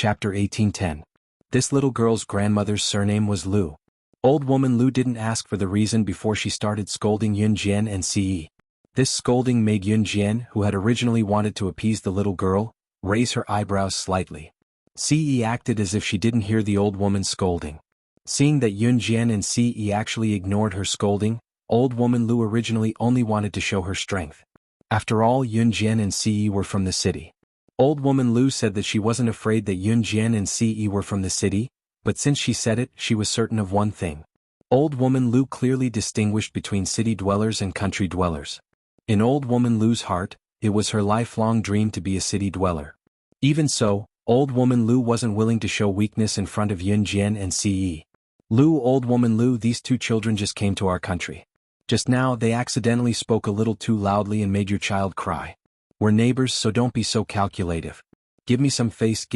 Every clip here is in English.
Chapter 1810. This little girl's grandmother's surname was Lu. Old woman Lu didn't ask for the reason before she started scolding Yun Jian and Ce. This scolding made Yun Jian, who had originally wanted to appease the little girl, raise her eyebrows slightly. Ce acted as if she didn't hear the old woman scolding. Seeing that Yun Jian and Ce actually ignored her scolding, old woman Lu originally only wanted to show her strength. After all, Yun Jian and Ce were from the city. Old woman Lu said that she wasn't afraid that Yun Jian and Ce were from the city, but since she said it, she was certain of one thing. Old woman Lu clearly distinguished between city dwellers and country dwellers. In old woman Lu's heart, it was her lifelong dream to be a city dweller. Even so, old woman Lu wasn't willing to show weakness in front of Yun Jian and Ce. Old woman Lu, these two children just came to our country. Just now they accidentally spoke a little too loudly and made your child cry. We're neighbors, so don't be so calculative. Give me some face,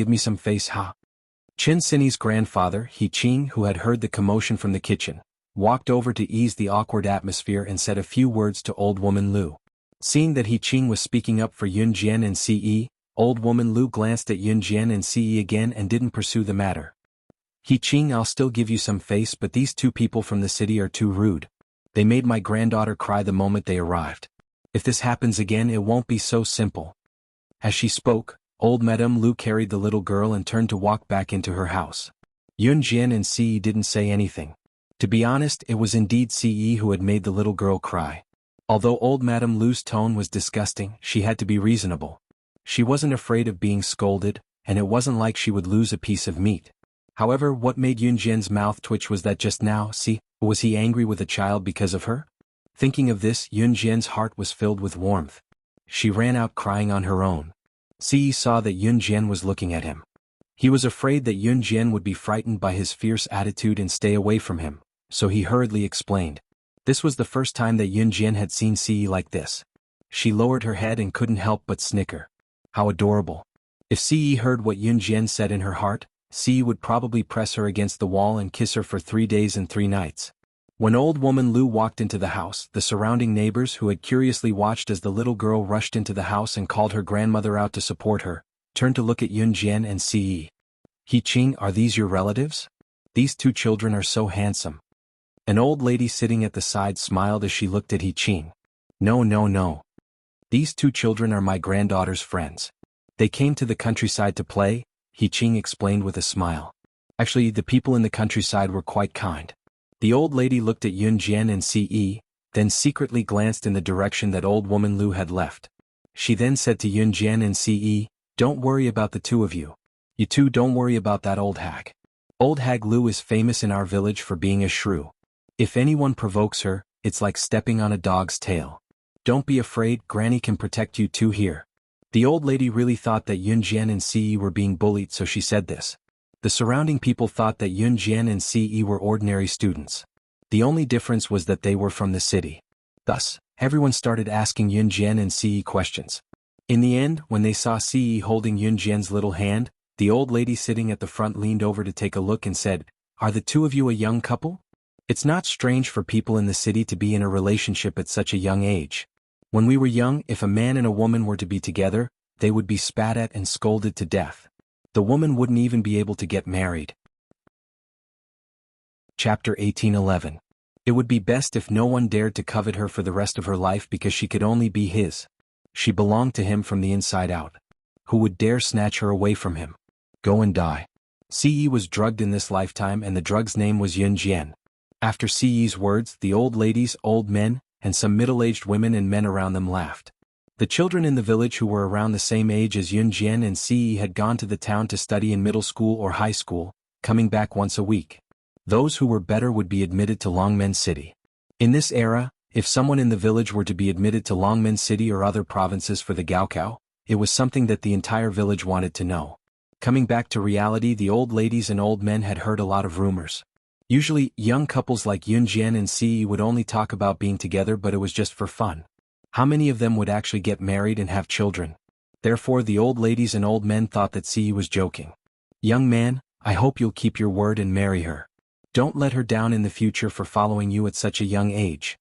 ha. Chin Sinny's grandfather, He Ching, who had heard the commotion from the kitchen, walked over to ease the awkward atmosphere and said a few words to old woman Lu. Seeing that He Ching was speaking up for Yun Jian and Ce, old woman Lu glanced at Yun Jian and Ce again and didn't pursue the matter. He Ching, I'll still give you some face, but these two people from the city are too rude. They made my granddaughter cry the moment they arrived. If this happens again, it won't be so simple. As she spoke, old Madame Lu carried the little girl and turned to walk back into her house. Yun Jian and Ce didn't say anything. To be honest, it was indeed Ce who had made the little girl cry. Although old Madame Lu's tone was disgusting, she had to be reasonable. She wasn't afraid of being scolded, and it wasn't like she would lose a piece of meat. However, what made Yun Jian's mouth twitch was that just now, was he angry with the child because of her? Thinking of this, Yun Jian's heart was filled with warmth. She ran out crying on her own. Ce saw that Yun Jian was looking at him. He was afraid that Yun Jian would be frightened by his fierce attitude and stay away from him, so he hurriedly explained. This was the first time that Yun Jian had seen Ce like this. She lowered her head and couldn't help but snicker. How adorable. If Ce heard what Yun Jian said in her heart, Ce would probably press her against the wall and kiss her for 3 days and 3 nights. When old woman Lu walked into the house, the surrounding neighbors, who had curiously watched as the little girl rushed into the house and called her grandmother out to support her, turned to look at Yun Jian and Ce. He Ching, are these your relatives? These two children are so handsome. An old lady sitting at the side smiled as she looked at He Ching. No. These two children are my granddaughter's friends. They came to the countryside to play, He Ching explained with a smile. Actually, the people in the countryside were quite kind. The old lady looked at Yun Jian and Ce, then secretly glanced in the direction that old woman Lu had left. She then said to Yun Jian and Ce, don't worry about the two of you. You two don't worry about that old hag. Old hag Lu is famous in our village for being a shrew. If anyone provokes her, it's like stepping on a dog's tail. Don't be afraid, Granny can protect you two here. The old lady really thought that Yun Jian and Ce were being bullied, so she said this. The surrounding people thought that Yun Jian and Ce were ordinary students. The only difference was that they were from the city. Thus, everyone started asking Yun Jian and Ce questions. In the end, when they saw Ce holding Yun Jian's little hand, the old lady sitting at the front leaned over to take a look and said, are the two of you a young couple? It's not strange for people in the city to be in a relationship at such a young age. When we were young, if a man and a woman were to be together, they would be spat at and scolded to death. The woman wouldn't even be able to get married. Chapter 1811. It would be best if no one dared to covet her for the rest of her life because she could only be his. She belonged to him from the inside out. Who would dare snatch her away from him? Go and die. Ce was drugged in this lifetime, and the drug's name was Yun Jian. After Ce's words, the old ladies, old men, and some middle-aged women and men around them laughed. The children in the village who were around the same age as Yun Jian and Ce had gone to the town to study in middle school or high school, coming back once a week. Those who were better would be admitted to Longmen City. In this era, if someone in the village were to be admitted to Longmen City or other provinces for the Gaokao, it was something that the entire village wanted to know. Coming back to reality, the old ladies and old men had heard a lot of rumors. Usually, young couples like Yun Jian and Ce would only talk about being together, but it was just for fun. How many of them would actually get married and have children? Therefore, the old ladies and old men thought that Ce was joking. Young man, I hope you'll keep your word and marry her. Don't let her down in the future for following you at such a young age.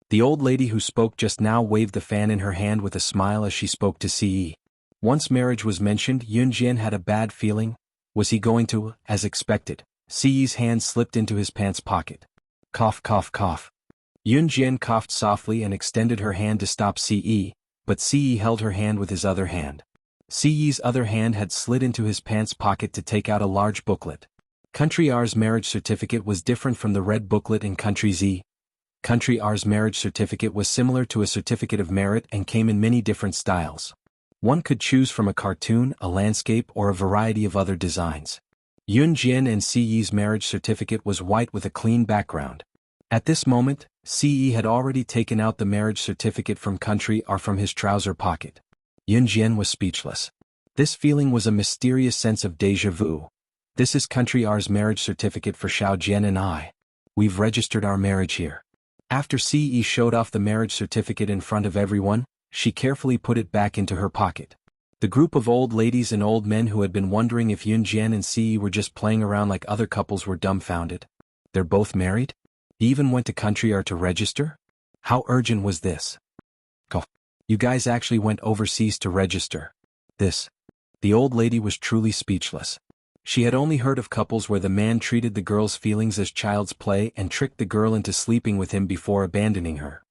The old lady who spoke just now waved the fan in her hand with a smile as she spoke to Ce. Once marriage was mentioned, Yun Jian had a bad feeling. Was he going to, as expected? Siyi's hand slipped into his pants pocket. Cough cough cough. Yun Jian coughed softly and extended her hand to stop Siyi, but Siyi held her hand with his other hand. Siyi's other hand had slid into his pants pocket to take out a large booklet. Country R's marriage certificate was different from the red booklet in Country Z. Country R's marriage certificate was similar to a certificate of merit and came in many different styles. One could choose from a cartoon, a landscape, or a variety of other designs. Yun Jian and Siyi's marriage certificate was white with a clean background. At this moment, Siyi had already taken out the marriage certificate from Country R from his trouser pocket. Yun Jian was speechless. This feeling was a mysterious sense of déjà vu. This is Country R's marriage certificate for Xiao Jian and I. We've registered our marriage here. After Siyi showed off the marriage certificate in front of everyone, she carefully put it back into her pocket. The group of old ladies and old men who had been wondering if Yun Jian and Siyi were just playing around like other couples were dumbfounded. They're both married? He even went to Country R to register? How urgent was this? Go. You guys actually went overseas to register. The old lady was truly speechless. She had only heard of couples where the man treated the girl's feelings as child's play and tricked the girl into sleeping with him before abandoning her.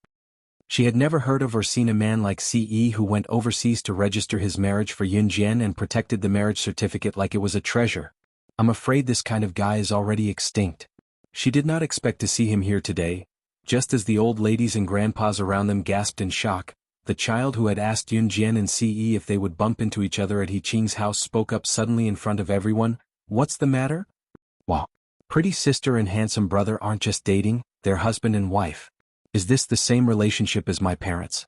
She had never heard of or seen a man like Siyi who went overseas to register his marriage for Yun Jian and protected the marriage certificate like it was a treasure. I'm afraid this kind of guy is already extinct. She did not expect to see him here today. Just as the old ladies and grandpas around them gasped in shock, the child who had asked Yun Jian and Siyi if they would bump into each other at He Qing's house spoke up suddenly in front of everyone. What's the matter? Wow. Pretty sister and handsome brother aren't just dating, they're husband and wife. Is this the same relationship as my parents?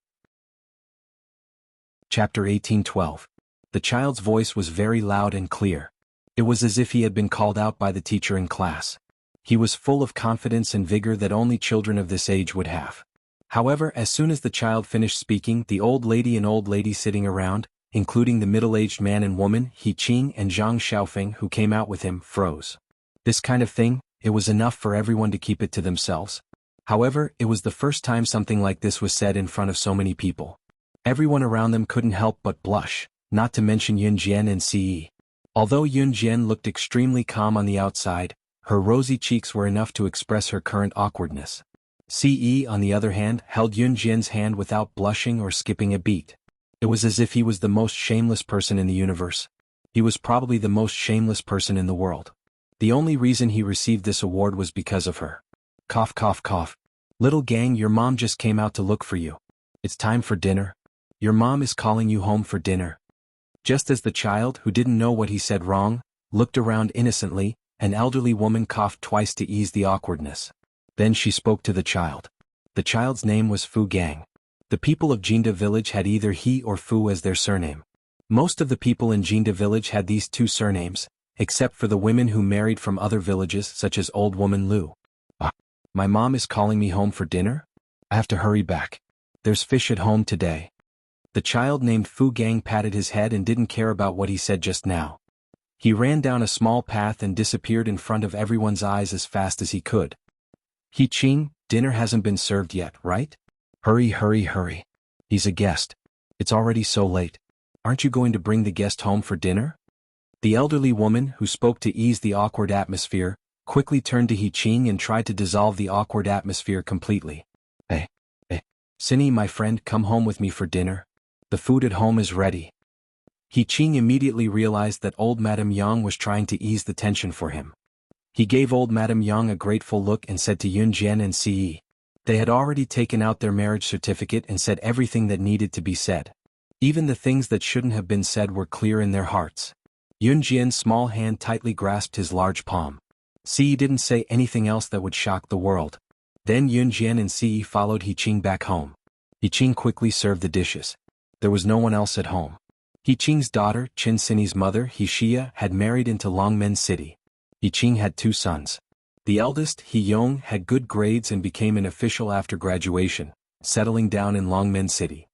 Chapter 18:12. The child's voice was very loud and clear. It was as if he had been called out by the teacher in class. He was full of confidence and vigor that only children of this age would have. However, as soon as the child finished speaking, the old lady and old lady sitting around, including the middle-aged man and woman, He Qing and Zhang Xiaofeng who came out with him, froze. This kind of thing, it was enough for everyone to keep it to themselves. However, it was the first time something like this was said in front of so many people. Everyone around them couldn't help but blush, not to mention Yun Jian and Siyi. Although Yun Jian looked extremely calm on the outside, her rosy cheeks were enough to express her current awkwardness. Siyi, on the other hand, held Yun Jian's hand without blushing or skipping a beat. It was as if he was the most shameless person in the universe. He was probably the most shameless person in the world. The only reason he received this award was because of her. Cough cough cough. Little gang, your mom just came out to look for you. It's time for dinner. Your mom is calling you home for dinner. Just as the child, who didn't know what he said wrong, looked around innocently, an elderly woman coughed twice to ease the awkwardness. Then she spoke to the child. The child's name was Fu Gang. The people of Jinda village had either He or Fu as their surname. Most of the people in Jinda village had these two surnames, except for the women who married from other villages such as old woman Lu. My mom is calling me home for dinner? I have to hurry back. There's fish at home today. The child named Fu Gang patted his head and didn't care about what he said just now. He ran down a small path and disappeared in front of everyone's eyes as fast as he could. He Qing, dinner hasn't been served yet, right? Hurry hurry hurry. He's a guest. It's already so late. Aren't you going to bring the guest home for dinner? The elderly woman, who spoke to ease the awkward atmosphere, quickly turned to He Qing and tried to dissolve the awkward atmosphere completely. Hey, Cindy, my friend, come home with me for dinner. The food at home is ready. He Qing immediately realized that old Madame Yang was trying to ease the tension for him. He gave old Madame Yang a grateful look and said to Yun Jian and Siyi. They had already taken out their marriage certificate and said everything that needed to be said. Even the things that shouldn't have been said were clear in their hearts. Yun Jian's small hand tightly grasped his large palm. Siyi didn't say anything else that would shock the world. Then Yun Jian and Siyi followed He Qing back home. He Qing quickly served the dishes. There was no one else at home. He Qing's daughter, Qin Sini's mother, He Xia, had married into Longmen City. He Qing had two sons. The eldest, He Yong, had good grades and became an official after graduation, settling down in Longmen City.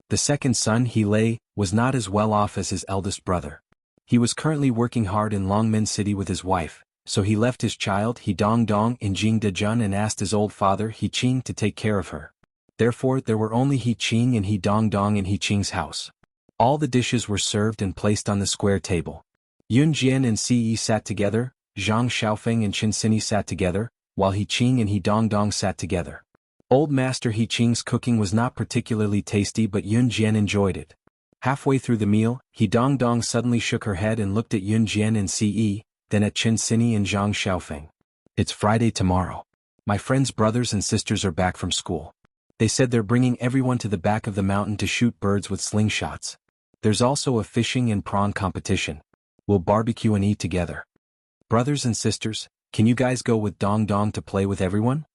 The second son, He Lei, was not as well off as his eldest brother. He was currently working hard in Longmen City with his wife, so he left his child, He Dong Dong, in Jingdezhen and asked his old father, He Qing, to take care of her. Therefore, there were only He Qing and He Dong Dong in He Qing's house. All the dishes were served and placed on the square table. Yun Jian and Ce sat together, Zhang Xiaofeng and Qin Sini sat together, while He Qing and He Dongdong sat together. Old Master He Qing's cooking was not particularly tasty, but Yun Jian enjoyed it. Halfway through the meal, He Dongdong suddenly shook her head and looked at Yun Jian and Ce, then at Qin Sini and Zhang Xiaofeng. It's Friday tomorrow. My friends' brothers and sisters are back from school. They said they're bringing everyone to the back of the mountain to shoot birds with slingshots. There's also a fishing and prawn competition. We'll barbecue and eat together. Brothers and sisters, can you guys go with Dongdong to play with everyone?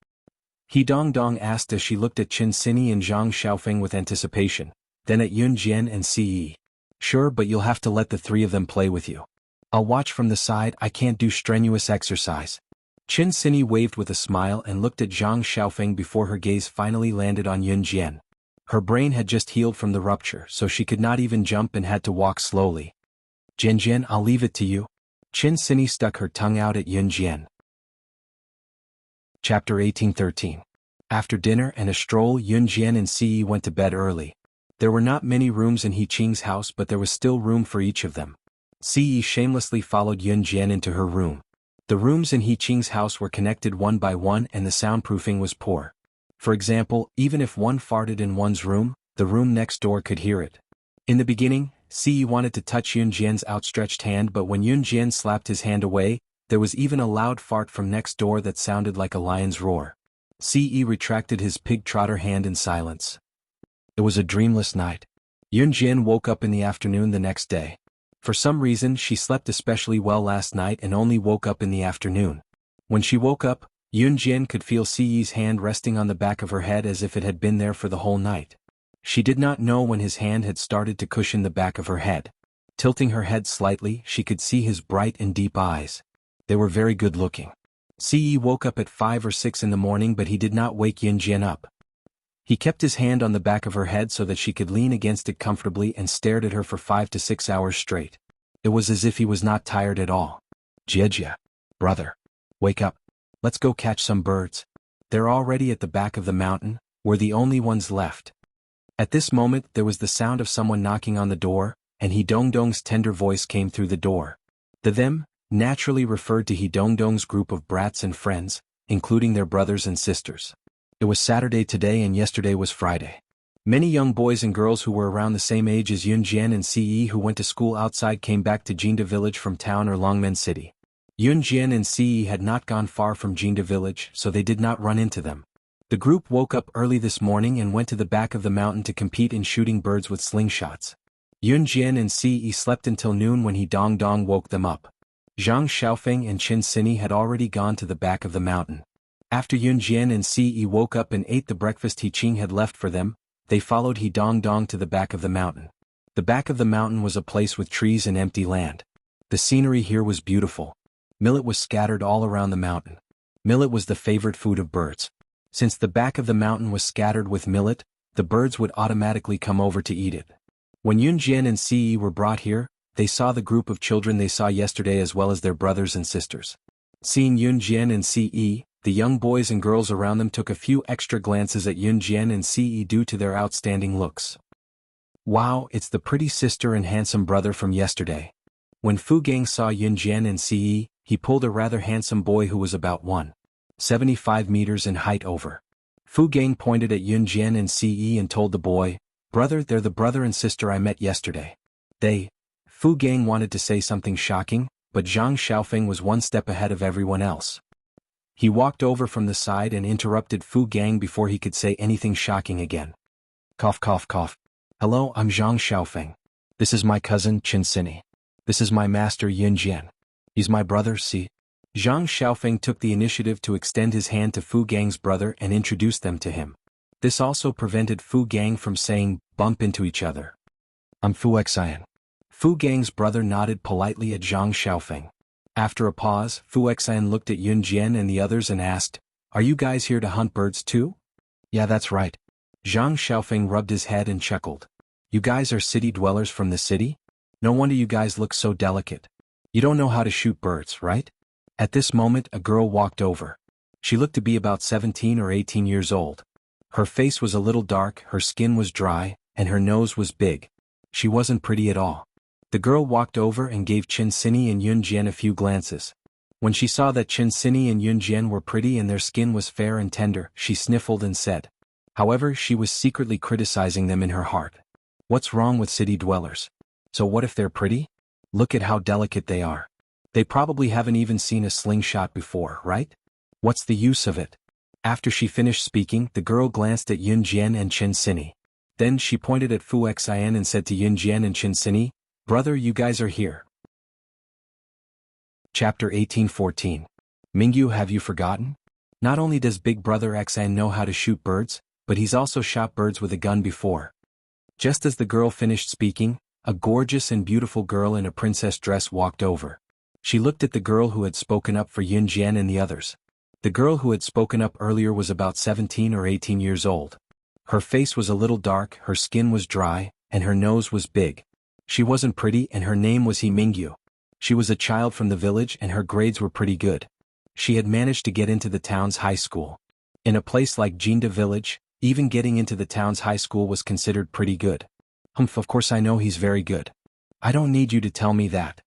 He Dongdong asked as she looked at Qin Sini and Zhang Xiaofeng with anticipation, then at Yun Jian and Ce. Sure, but you'll have to let the three of them play with you. I'll watch from the side, I can't do strenuous exercise. Qin Sini waved with a smile and looked at Zhang Xiaofeng before her gaze finally landed on Yun Jian. Her brain had just healed from the rupture, so she could not even jump and had to walk slowly. Jian, I'll leave it to you. Qin Sini stuck her tongue out at Yun Jian. Chapter 1813. After dinner and a stroll, Yun Jian and Ce went to bed early. There were not many rooms in He Qing's house, but there was still room for each of them. Ce shamelessly followed Yun Jian into her room. The rooms in He Qing's house were connected one by one and the soundproofing was poor. For example, even if one farted in one's room, the room next door could hear it. In the beginning, Ce wanted to touch Yun Jian's outstretched hand, but when Yun Jian slapped his hand away, there was even a loud fart from next door that sounded like a lion's roar. Ce retracted his pig-trotter hand in silence. It was a dreamless night. Yun Jian woke up in the afternoon the next day. For some reason she slept especially well last night and only woke up in the afternoon. When she woke up, Yun Jian could feel Ce's hand resting on the back of her head as if it had been there for the whole night. She did not know when his hand had started to cushion the back of her head. Tilting her head slightly, she could see his bright and deep eyes. They were very good looking. Ce woke up at 5 or 6 in the morning, but he did not wake Yun Jian up. He kept his hand on the back of her head so that she could lean against it comfortably and stared at her for 5 to 6 hours straight. It was as if he was not tired at all. Jia, brother. Wake up. Let's go catch some birds. They're already at the back of the mountain, we're the only ones left. At this moment there was the sound of someone knocking on the door, and He Dongdong's tender voice came through the door. The them naturally referred to He Dongdong's group of brats and friends, including their brothers and sisters. It was Saturday today and yesterday was Friday. Many young boys and girls who were around the same age as Yun Jian and Ce who went to school outside came back to Jinda village from town or Longmen city. Yun Jian and Ce had not gone far from Jinda village, so they did not run into them. The group woke up early this morning and went to the back of the mountain to compete in shooting birds with slingshots. Yun Jian and Ce slept until noon when He Dongdong woke them up. Zhang Xiaofeng and Qin Sini had already gone to the back of the mountain. After Yun Jian and Ce woke up and ate the breakfast He Qing had left for them, they followed He Dongdong to the back of the mountain. The back of the mountain was a place with trees and empty land. The scenery here was beautiful. Millet was scattered all around the mountain. Millet was the favorite food of birds. Since the back of the mountain was scattered with millet, the birds would automatically come over to eat it. When Yun Jian and Ce were brought here, they saw the group of children they saw yesterday as well as their brothers and sisters. Seeing Yun Jian and Ce, the young boys and girls around them took a few extra glances at Yun Jian and Ce due to their outstanding looks. Wow, it's the pretty sister and handsome brother from yesterday. When Fu Gang saw Yun Jian and Ce, he pulled a rather handsome boy who was about 1.75 meters in height over. Fu Gang pointed at Yun Jian and Ce and told the boy, "Brother, they're the brother and sister I met yesterday." Fu Gang wanted to say something shocking, but Zhang Xiaofeng was one step ahead of everyone else. He walked over from the side and interrupted Fu Gang before he could say anything shocking again. Cough cough cough. Hello, I'm Zhang Xiaofeng. This is my cousin Qin Sini. This is my master Yun Jian. He's my brother Ce. Zhang Xiaofeng took the initiative to extend his hand to Fu Gang's brother and introduce them to him. This also prevented Fu Gang from saying, bump into each other. I'm Fu Xian. Fu Gang's brother nodded politely at Zhang Xiaofeng. After a pause, Fu Xian looked at Yun Jian and the others and asked, "Are you guys here to hunt birds too?" "Yeah, that's right." Zhang Xiaofeng rubbed his head and chuckled. "You guys are city dwellers from the city? No wonder you guys look so delicate. You don't know how to shoot birds, right?" At this moment a girl walked over. She looked to be about 17 or 18 years old. Her face was a little dark, her skin was dry, and her nose was big. She wasn't pretty at all. The girl walked over and gave Chin Sini and Yun Jian a few glances. When she saw that Chin Sini and Yun Jian were pretty and their skin was fair and tender, she sniffled and said. However, she was secretly criticizing them in her heart. What's wrong with city dwellers? So what if they're pretty? Look at how delicate they are. They probably haven't even seen a slingshot before, right? What's the use of it? After she finished speaking, the girl glanced at Yun Jian and Chin Sini. Then she pointed at Fu Xian and said to Yun Jian and Chin Sini, "Brother, you guys are here." Chapter 1814. Mingyu, have you forgotten? Not only does Big Brother Xian know how to shoot birds, but he's also shot birds with a gun before. Just as the girl finished speaking, a gorgeous and beautiful girl in a princess dress walked over. She looked at the girl who had spoken up for Yun Jian and the others. The girl who had spoken up earlier was about 17 or 18 years old. Her face was a little dark, her skin was dry, and her nose was big. She wasn't pretty and her name was Mingyu. She was a child from the village and her grades were pretty good. She had managed to get into the town's high school. In a place like Jinda village, even getting into the town's high school was considered pretty good. Of course I know he's very good. I don't need you to tell me that.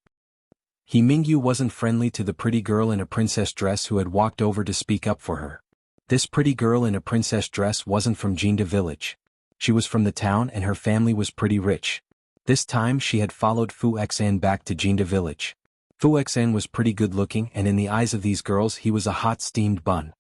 Mingyu wasn't friendly to the pretty girl in a princess dress who had walked over to speak up for her. This pretty girl in a princess dress wasn't from Jinda village. She was from the town and her family was pretty rich. This time she had followed Fu Xian back to Jinda village. Fu Xian was pretty good looking and in the eyes of these girls he was a hot steamed bun.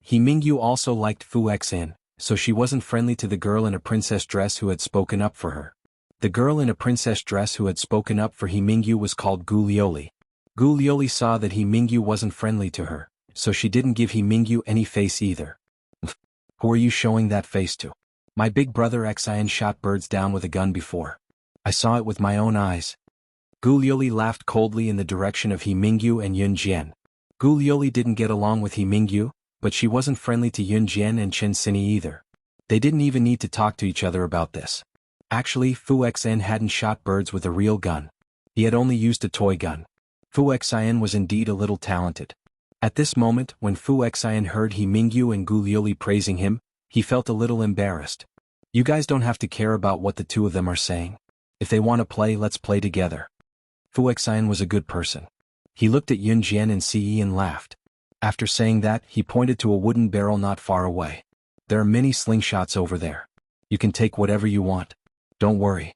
Mingyu also liked Fu Xian, so she wasn't friendly to the girl in a princess dress who had spoken up for her. The girl in a princess dress who had spoken up for Mingyu was called Gu Lioli. Gu Lioli saw that Mingyu wasn't friendly to her, so she didn't give Mingyu any face either. Who are you showing that face to? My big brother Xian shot birds down with a gun before. I saw it with my own eyes. Gu Lioli laughed coldly in the direction of Mingyu and Yun Jian. Gu Lioli didn't get along with Mingyu, but she wasn't friendly to Yun Jian and Chin Sini either. They didn't even need to talk to each other about this. Actually, Fu Xian hadn't shot birds with a real gun. He had only used a toy gun. Fu Xian was indeed a little talented. At this moment, when Fu Xian heard Mingyu and Gu Lioli praising him, he felt a little embarrassed. You guys don't have to care about what the two of them are saying. If they want to play, let's play together. Fu Xian was a good person. He looked at Yun Jian and Ce and laughed. After saying that, he pointed to a wooden barrel not far away. There are many slingshots over there. You can take whatever you want. Don't worry.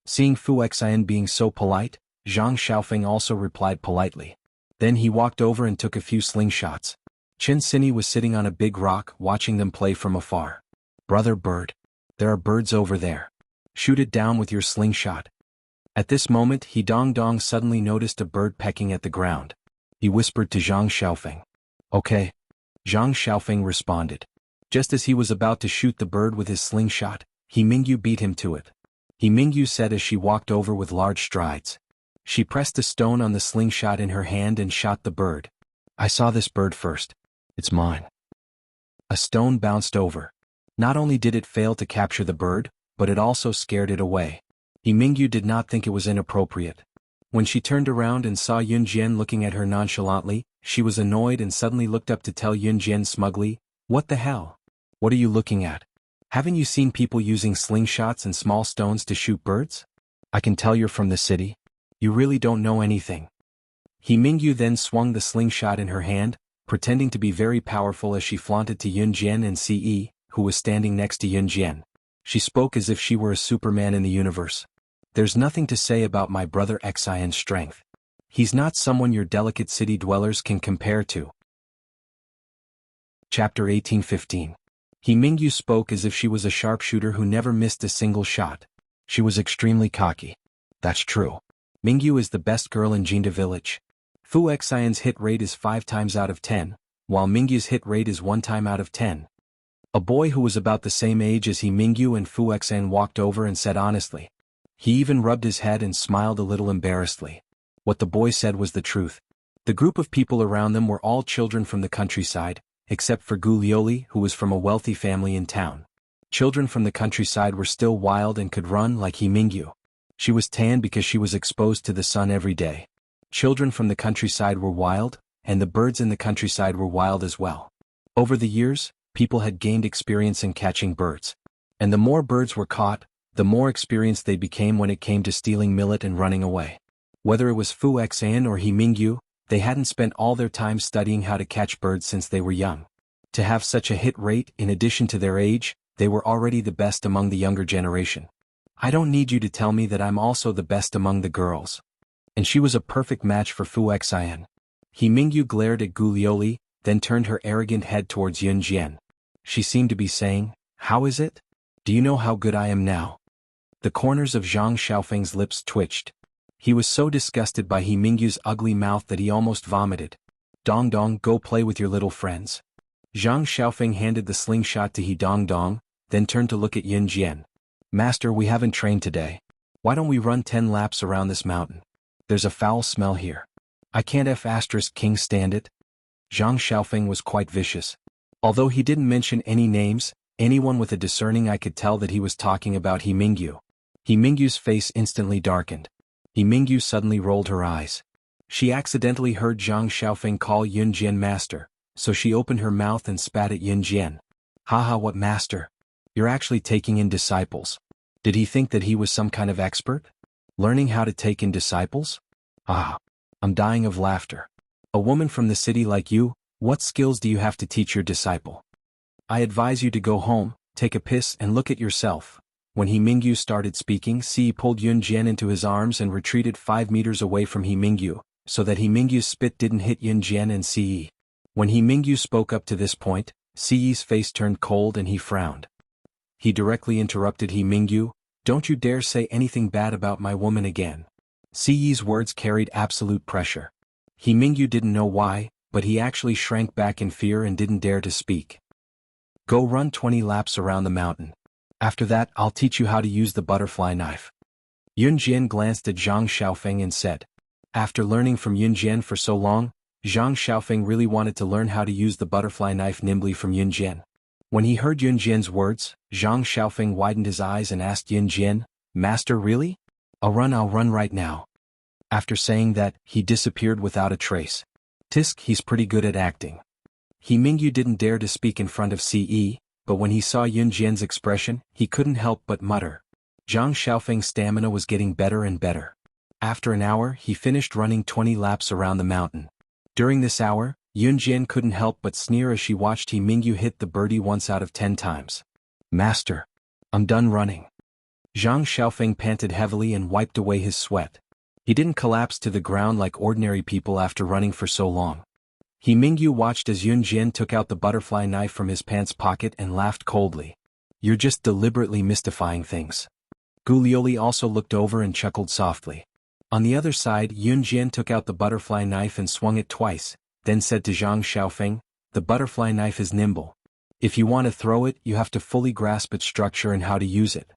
Seeing Fu Xian being so polite, Zhang Xiaofeng also replied politely. Then he walked over and took a few slingshots. Chin Sini was sitting on a big rock watching them play from afar. Brother bird. There are birds over there. Shoot it down with your slingshot. At this moment Dong Dong suddenly noticed a bird pecking at the ground. He whispered to Zhang Xiaofeng. Okay. Zhang Xiaofeng responded. Just as he was about to shoot the bird with his slingshot, Mingyu beat him to it. Mingyu said as she walked over with large strides. She pressed a stone on the slingshot in her hand and shot the bird. I saw this bird first. It's mine. A stone bounced over. Not only did it fail to capture the bird, but it also scared it away. Mingyu did not think it was inappropriate. When she turned around and saw Yun Jian looking at her nonchalantly, she was annoyed and suddenly looked up to tell Yun Jian smugly, "What the hell? What are you looking at? Haven't you seen people using slingshots and small stones to shoot birds? I can tell you're from the city. You really don't know anything." Mingyu then swung the slingshot in her hand, pretending to be very powerful as she flaunted to Yun Jian and Ce, who was standing next to Yun Jian. She spoke as if she were a Superman in the universe. There's nothing to say about my brother Xian's strength. He's not someone your delicate city dwellers can compare to. Chapter 1815. Mingyu spoke as if she was a sharpshooter who never missed a single shot. She was extremely cocky. That's true. Mingyu is the best girl in Jinda village. Fu Xian's hit rate is 5 times out of 10, while Mingyu's hit rate is 1 time out of 10. A boy who was about the same age as Mingyu and Fu Xian walked over and said honestly. He even rubbed his head and smiled a little embarrassedly. What the boy said was the truth. The group of people around them were all children from the countryside, except for Gu Lioli, who was from a wealthy family in town. Children from the countryside were still wild and could run like Mingyu. She was tan because she was exposed to the sun every day. Children from the countryside were wild, and the birds in the countryside were wild as well. Over the years, people had gained experience in catching birds. And the more birds were caught, the more experienced they became when it came to stealing millet and running away. Whether it was Fu Xan or He Mingyu, they hadn't spent all their time studying how to catch birds since they were young. To have such a hit rate in addition to their age, they were already the best among the younger generation. I don't need you to tell me that I'm also the best among the girls. And she was a perfect match for Fu Xian. He Mingyu glared at Gu Liuli, then turned her arrogant head towards Yun Jian. She seemed to be saying, "How is it? Do you know how good I am now?" The corners of Zhang Xiaofeng's lips twitched. He was so disgusted by He Mingyu's ugly mouth that he almost vomited. "Dong Dong, go play with your little friends." Zhang Xiaofeng handed the slingshot to He Dong Dong, then turned to look at Yun Jian. "Master, we haven't trained today. Why don't we run 10 laps around this mountain? There's a foul smell here. I can't F***king stand it." Zhang Xiaofeng was quite vicious. Although he didn't mention any names, anyone with a discerning eye could tell that he was talking about He Mingyu. He Mingyu's face instantly darkened. He Mingyu suddenly rolled her eyes. She accidentally heard Zhang Xiaofeng call Yun Jian master, so she opened her mouth and spat at Yun Jian. "Haha, what master? You're actually taking in disciples. Did he think that he was some kind of expert? Learning how to take in disciples? Ah, I'm dying of laughter. A woman from the city like you, what skills do you have to teach your disciple? I advise you to go home, take a piss and look at yourself." When He Mingyu started speaking, Ci pulled Yun Jian into his arms and retreated 5 meters away from He Mingyu, so that He Mingyu's spit didn't hit Yun Jian and Ci. When He Mingyu spoke up to this point, Ci's face turned cold and he frowned. He directly interrupted He Mingyu, "Don't you dare say anything bad about my woman again." Ci's words carried absolute pressure. He Mingyu didn't know why, but he actually shrank back in fear and didn't dare to speak. "Go run 20 laps around the mountain. After that, I'll teach you how to use the butterfly knife." Yun Jian glanced at Zhang Xiaofeng and said. After learning from Yun Jian for so long, Zhang Xiaofeng really wanted to learn how to use the butterfly knife nimbly from Yun Jian. When he heard Yun Jian's words, Zhang Xiaofeng widened his eyes and asked Yun Jian, "Master, really? I'll run right now." After saying that, he disappeared without a trace. Tisk, he's pretty good at acting. He Mingyu didn't dare to speak in front of Ce, but when he saw Yun Jian's expression, he couldn't help but mutter. Zhang Xiaofeng's stamina was getting better and better. After an hour, he finished running 20 laps around the mountain. During this hour, Yun Jian couldn't help but sneer as she watched He Mingyu hit the birdie once out of 10 times. "Master, I'm done running." Zhang Xiaofeng panted heavily and wiped away his sweat. He didn't collapse to the ground like ordinary people after running for so long. He Mingyu watched as Yun Jian took out the butterfly knife from his pants pocket and laughed coldly. "You're just deliberately mystifying things." Gu Liuli also looked over and chuckled softly. On the other side, Yun Jian took out the butterfly knife and swung it twice, then said to Zhang Xiaofeng, "The butterfly knife is nimble. If you want to throw it, you have to fully grasp its structure and how to use it."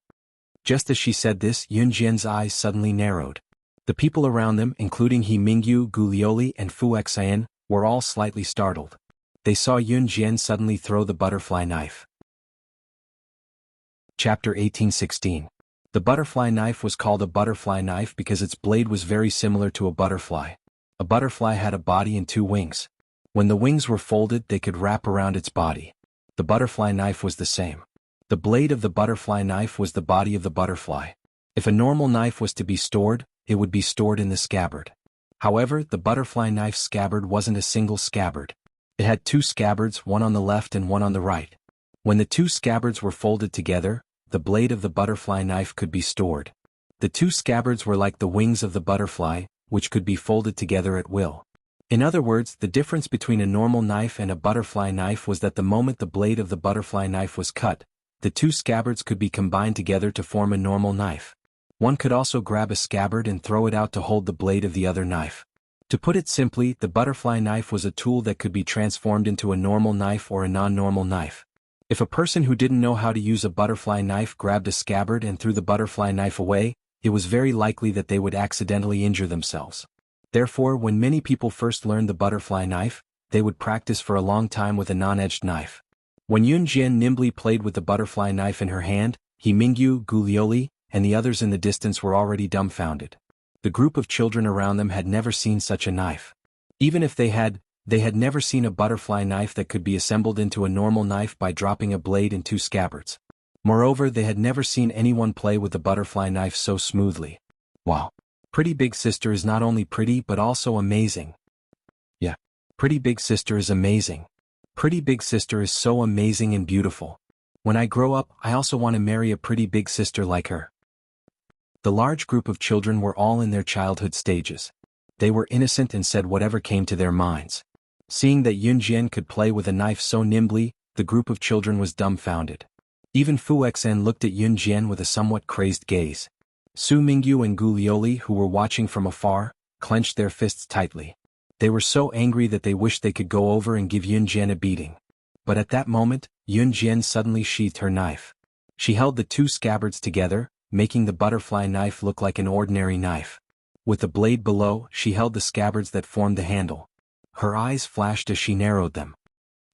Just as she said this, Yun Jian's eyes suddenly narrowed. The people around them, including He Mingyu, Gu Liuli, and Fu Xian, were all slightly startled. They saw Yun Jian suddenly throw the butterfly knife. Chapter 1816. The butterfly knife was called a butterfly knife because its blade was very similar to a butterfly. A butterfly had a body and 2 wings. When the wings were folded, they could wrap around its body. The butterfly knife was the same. The blade of the butterfly knife was the body of the butterfly. If a normal knife was to be stored, it would be stored in the scabbard. However, the butterfly knife's scabbard wasn't a single scabbard. It had 2 scabbards, one on the left and one on the right. When the 2 scabbards were folded together, the blade of the butterfly knife could be stored. The 2 scabbards were like the wings of the butterfly, which could be folded together at will. In other words, the difference between a normal knife and a butterfly knife was that the moment the blade of the butterfly knife was cut, the 2 scabbards could be combined together to form a normal knife. One could also grab a scabbard and throw it out to hold the blade of the other knife. To put it simply, the butterfly knife was a tool that could be transformed into a normal knife or a non-normal knife. If a person who didn't know how to use a butterfly knife grabbed a scabbard and threw the butterfly knife away, it was very likely that they would accidentally injure themselves. Therefore, when many people first learned the butterfly knife, they would practice for a long time with a non-edged knife. When Yun Jian nimbly played with the butterfly knife in her hand, He Mingyu, Gu Liuli, and the others in the distance were already dumbfounded. The group of children around them had never seen such a knife. Even if they had never seen a butterfly knife that could be assembled into a normal knife by dropping a blade and 2 scabbards. Moreover, they had never seen anyone play with the butterfly knife so smoothly. Wow. Pretty Big Sister is not only pretty but also amazing. Yeah. Pretty Big Sister is amazing. Pretty Big Sister is so amazing and beautiful. When I grow up, I also want to marry a pretty big sister like her. The large group of children were all in their childhood stages. They were innocent and said whatever came to their minds. Seeing that Yunjian could play with a knife so nimbly, the group of children was dumbfounded. Even Fu Xen looked at Yunjian with a somewhat crazed gaze. Su Mingyu and Gu Lioli, who were watching from afar, clenched their fists tightly. They were so angry that they wished they could go over and give Yunjian a beating. But at that moment, Yunjian suddenly sheathed her knife. She held the two scabbards together, making the butterfly knife look like an ordinary knife. With the blade below, she held the scabbards that formed the handle. Her eyes flashed as she narrowed them.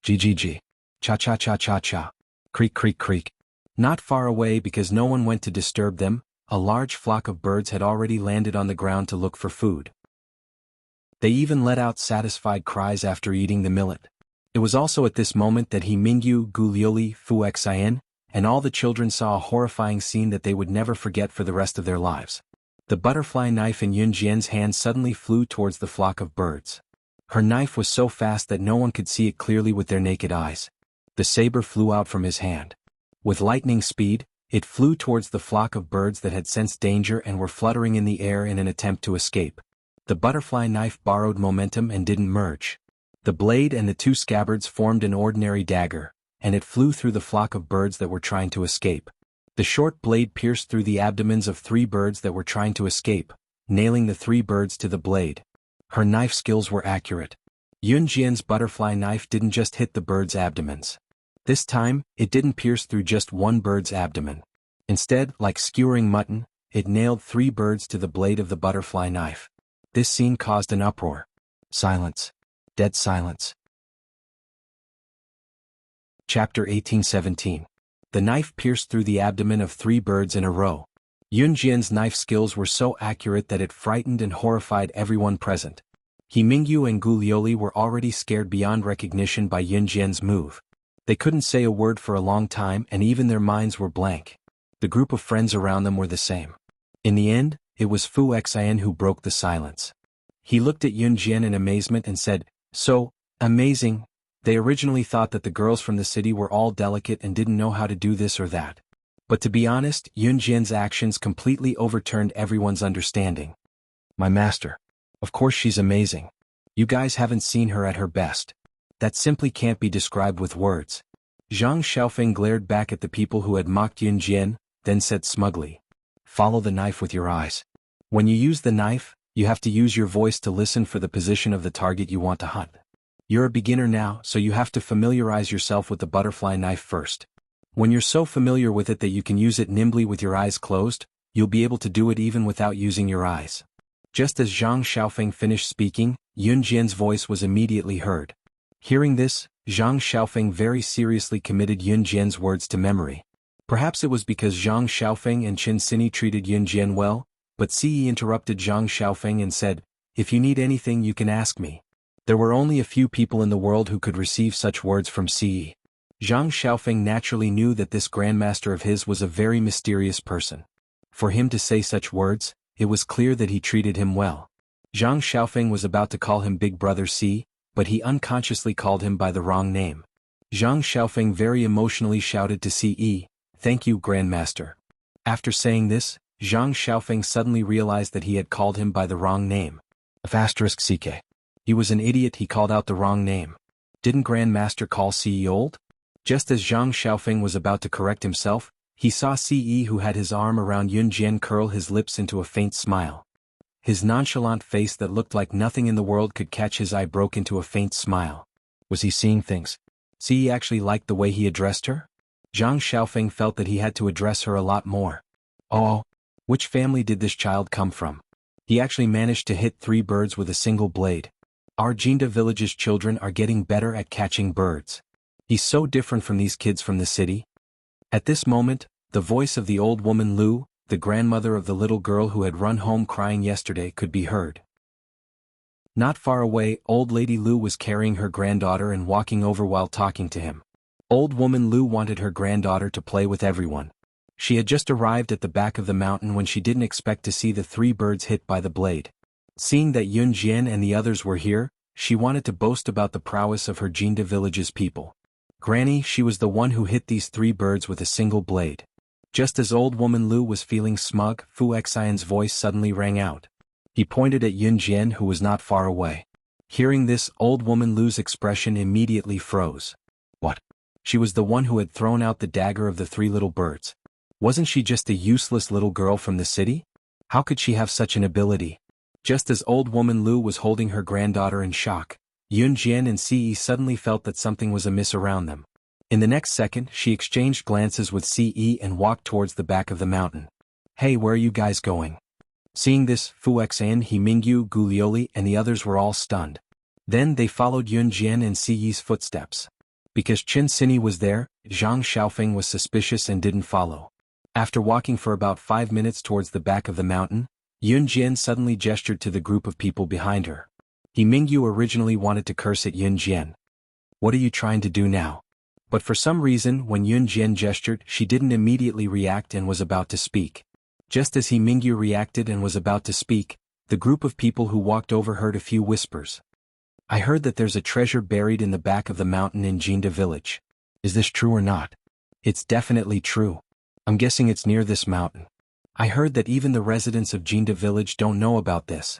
G. Cha-cha-cha-cha-cha. Creak creak creak. Not far away, because no one went to disturb them, a large flock of birds had already landed on the ground to look for food. They even let out satisfied cries after eating the millet. It was also at this moment that Mingyu, Gu Lioli, Fu Xian, and all the children saw a horrifying scene that they would never forget for the rest of their lives. The butterfly knife in Yunjian's hand suddenly flew towards the flock of birds. Her knife was so fast that no one could see it clearly with their naked eyes. The saber flew out from his hand. With lightning speed, it flew towards the flock of birds that had sensed danger and were fluttering in the air in an attempt to escape. The butterfly knife borrowed momentum and didn't merge. The blade and the two scabbards formed an ordinary dagger, and it flew through the flock of birds that were trying to escape. The short blade pierced through the abdomens of 3 birds that were trying to escape, nailing the 3 birds to the blade. Her knife skills were accurate. Yunjian's butterfly knife didn't just hit the birds' abdomens. This time, it didn't pierce through just one bird's abdomen. Instead, like skewering mutton, it nailed 3 birds to the blade of the butterfly knife. This scene caused an uproar. Silence. Dead silence. Chapter 1817. The knife pierced through the abdomen of 3 birds in a row. Yunjian's knife skills were so accurate that it frightened and horrified everyone present. Mingyu and Gu Lioli were already scared beyond recognition by Yunjian's move. They couldn't say a word for a long time, and even their minds were blank. The group of friends around them were the same. In the end, it was Fu Xian who broke the silence. He looked at Yunjian in amazement and said, "So, amazing." They originally thought that the girls from the city were all delicate and didn't know how to do this or that. But to be honest, Yunjian's actions completely overturned everyone's understanding. "My master. Of course she's amazing. You guys haven't seen her at her best. That simply can't be described with words." Zhang Xiaofeng glared back at the people who had mocked Yunjian, then said smugly, "Follow the knife with your eyes. When you use the knife, you have to use your voice to listen for the position of the target you want to hunt. You're a beginner now, so you have to familiarize yourself with the butterfly knife first. When you're so familiar with it that you can use it nimbly with your eyes closed, you'll be able to do it even without using your eyes." Just as Zhang Xiaofeng finished speaking, Yunjian's voice was immediately heard. Hearing this, Zhang Xiaofeng very seriously committed Yunjian's words to memory. Perhaps it was because Zhang Xiaofeng and Qin Sini treated Yunjian well, but Ce interrupted Zhang Xiaofeng and said, "If you need anything you can ask me." There were only a few people in the world who could receive such words from Ce. Zhang Xiaofeng naturally knew that this grandmaster of his was a very mysterious person. For him to say such words, it was clear that he treated him well. Zhang Xiaofeng was about to call him Big Brother Ce, but he unconsciously called him by the wrong name. Zhang Xiaofeng very emotionally shouted to Ce, "Thank you, Grandmaster." After saying this, Zhang Xiaofeng suddenly realized that he had called him by the wrong name. *CK. He was an idiot, he called out the wrong name. Didn't Grandmaster call Ce old? Just as Zhang Xiaofeng was about to correct himself, he saw Ce who had his arm around Yunjian curl his lips into a faint smile. His nonchalant face that looked like nothing in the world could catch his eye broke into a faint smile. Was he seeing things? Ce actually liked the way he addressed her? Zhang Xiaofeng felt that he had to address her a lot more. Oh, which family did this child come from? He actually managed to hit 3 birds with a single blade. Our Jinda village's children are getting better at catching birds. He's so different from these kids from the city. At this moment, the voice of the old woman Lu, the grandmother of the little girl who had run home crying yesterday, could be heard. Not far away, old lady Lu was carrying her granddaughter and walking over while talking to him. Old woman Lu wanted her granddaughter to play with everyone. She had just arrived at the back of the mountain when she didn't expect to see the three birds hit by the blade. Seeing that Yun Jian and the others were here, she wanted to boast about the prowess of her Jinda village's people. Granny, she was the one who hit these three birds with a single blade. Just as old woman Lu was feeling smug, Fu Xian's voice suddenly rang out. He pointed at Yun Jian, who was not far away. Hearing this, old woman Lu's expression immediately froze. What? She was the one who had thrown out the dagger of the three little birds. Wasn't she just a useless little girl from the city? How could she have such an ability? Just as old woman Lu was holding her granddaughter in shock, Yun Jian and Ce suddenly felt that something was amiss around them. In the next second, she exchanged glances with Ce and walked towards the back of the mountain. Hey, where are you guys going? Seeing this, Fu Xian, He Mingyu, Gu Lioli, and the others were all stunned. Then they followed Yun Jian and Ce's footsteps. Because Qin Sini was there, Zhang Xiaofeng was suspicious and didn't follow. After walking for about 5 minutes towards the back of the mountain, Yun Jian suddenly gestured to the group of people behind her. He Mingyu originally wanted to curse at Yun Jian. What are you trying to do now? But for some reason, when Yun Jian gestured, she didn't immediately react and was about to speak. Just as He Mingyu reacted and was about to speak, the group of people who walked over heard a few whispers. I heard that there's a treasure buried in the back of the mountain in Jinda village. Is this true or not? It's definitely true. I'm guessing it's near this mountain. I heard that even the residents of Jinda village don't know about this.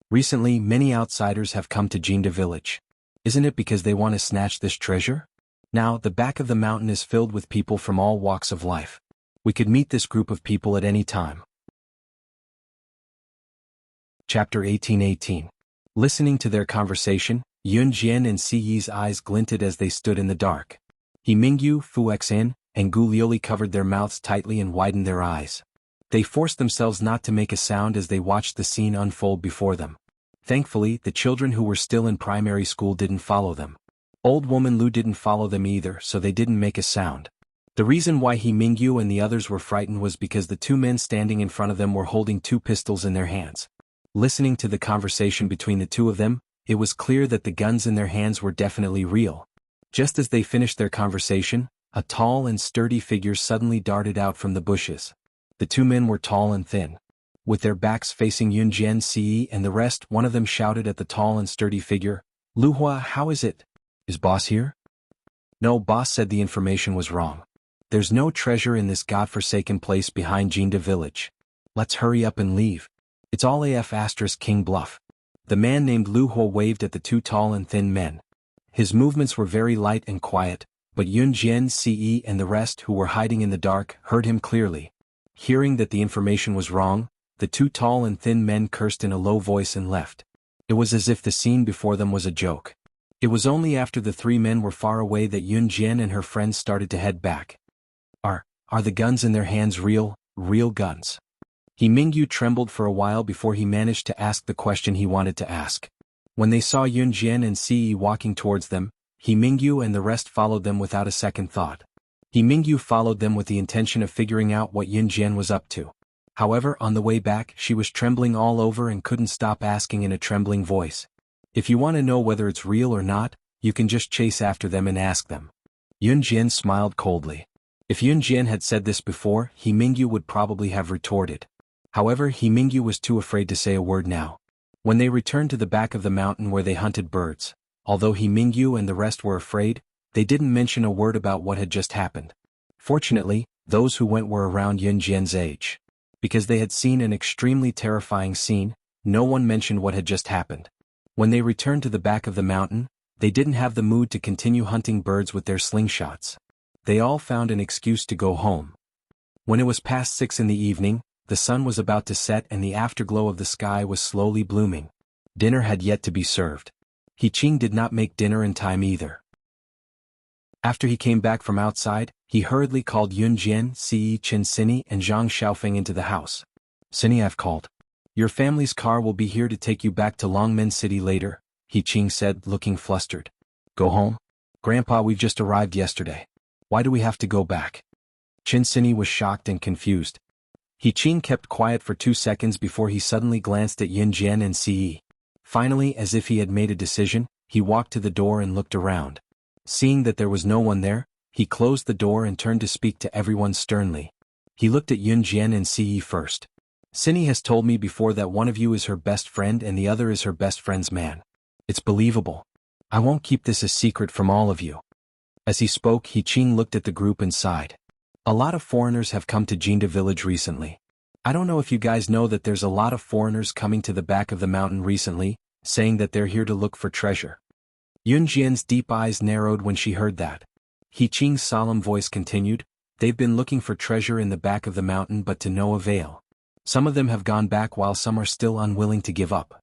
Recently, many outsiders have come to Jinda village. Isn't it because they want to snatch this treasure? Now, the back of the mountain is filled with people from all walks of life. We could meet this group of people at any time. Chapter 18:18. Listening to their conversation, Yun Jian and Ce's eyes glinted as they stood in the dark. He Mingyu, Fu Xian, and Gu Lioli covered their mouths tightly and widened their eyes. They forced themselves not to make a sound as they watched the scene unfold before them. Thankfully, the children who were still in primary school didn't follow them. Old woman Lu didn't follow them either, so they didn't make a sound. The reason why He Mingyu and the others were frightened was because the two men standing in front of them were holding two pistols in their hands. Listening to the conversation between the two of them, it was clear that the guns in their hands were definitely real. Just as they finished their conversation, a tall and sturdy figure suddenly darted out from the bushes. The two men were tall and thin. With their backs facing Yun Jian, Ce, and the rest, one of them shouted at the tall and sturdy figure, Lu Hua, how is it? Is boss here? No, boss said the information was wrong. There's no treasure in this godforsaken place behind Jinda village. Let's hurry up and leave. It's all King bluff. The man named Lu Hua waved at the two tall and thin men. His movements were very light and quiet, but Yun Jian, Ce, and the rest who were hiding in the dark heard him clearly. Hearing that the information was wrong, the two tall and thin men cursed in a low voice and left. It was as if the scene before them was a joke. It was only after the three men were far away that Yun Jian and her friends started to head back. Are the guns in their hands real guns? He Mingyu trembled for a while before he managed to ask the question he wanted to ask. When they saw Yun Jian and Ce walking towards them, He Mingyu and the rest followed them without a second thought. He Mingyu followed them with the intention of figuring out what Yun Jian was up to. However, on the way back, she was trembling all over and couldn't stop asking in a trembling voice. If you want to know whether it's real or not, you can just chase after them and ask them. Yun Jian smiled coldly. If Yun Jian had said this before, He Mingyu would probably have retorted. However, He Mingyu was too afraid to say a word now. When they returned to the back of the mountain where they hunted birds, although He Mingyu and the rest were afraid, they didn't mention a word about what had just happened. Fortunately, those who went were around Yun Jian's age. Because they had seen an extremely terrifying scene, no one mentioned what had just happened. When they returned to the back of the mountain, they didn't have the mood to continue hunting birds with their slingshots. They all found an excuse to go home. When it was past 6 in the evening, the sun was about to set and the afterglow of the sky was slowly blooming. Dinner had yet to be served. He Qing did not make dinner in time either. After he came back from outside, he hurriedly called Yun Jian, Ce, Qin Sini, and Zhang Xiaofeng into the house. Sini, I've called. Your family's car will be here to take you back to Longmen City later, He Qing said, looking flustered. Go home? Grandpa, we've just arrived yesterday. Why do we have to go back? Qin Sini was shocked and confused. He Qing kept quiet for 2 seconds before he suddenly glanced at Yun Jian and Ce. Finally, as if he had made a decision, he walked to the door and looked around. Seeing that there was no one there, he closed the door and turned to speak to everyone sternly. He looked at Yun Jian and Ce first. Cindy has told me before that one of you is her best friend and the other is her best friend's man. It's believable. I won't keep this a secret from all of you. As he spoke, He Qing looked at the group and sighed. A lot of foreigners have come to Jinda village recently. I don't know if you guys know that there's a lot of foreigners coming to the back of the mountain recently, saying that they're here to look for treasure. Yun Jian's deep eyes narrowed when she heard that. He Qing's solemn voice continued, they've been looking for treasure in the back of the mountain but to no avail. Some of them have gone back while some are still unwilling to give up.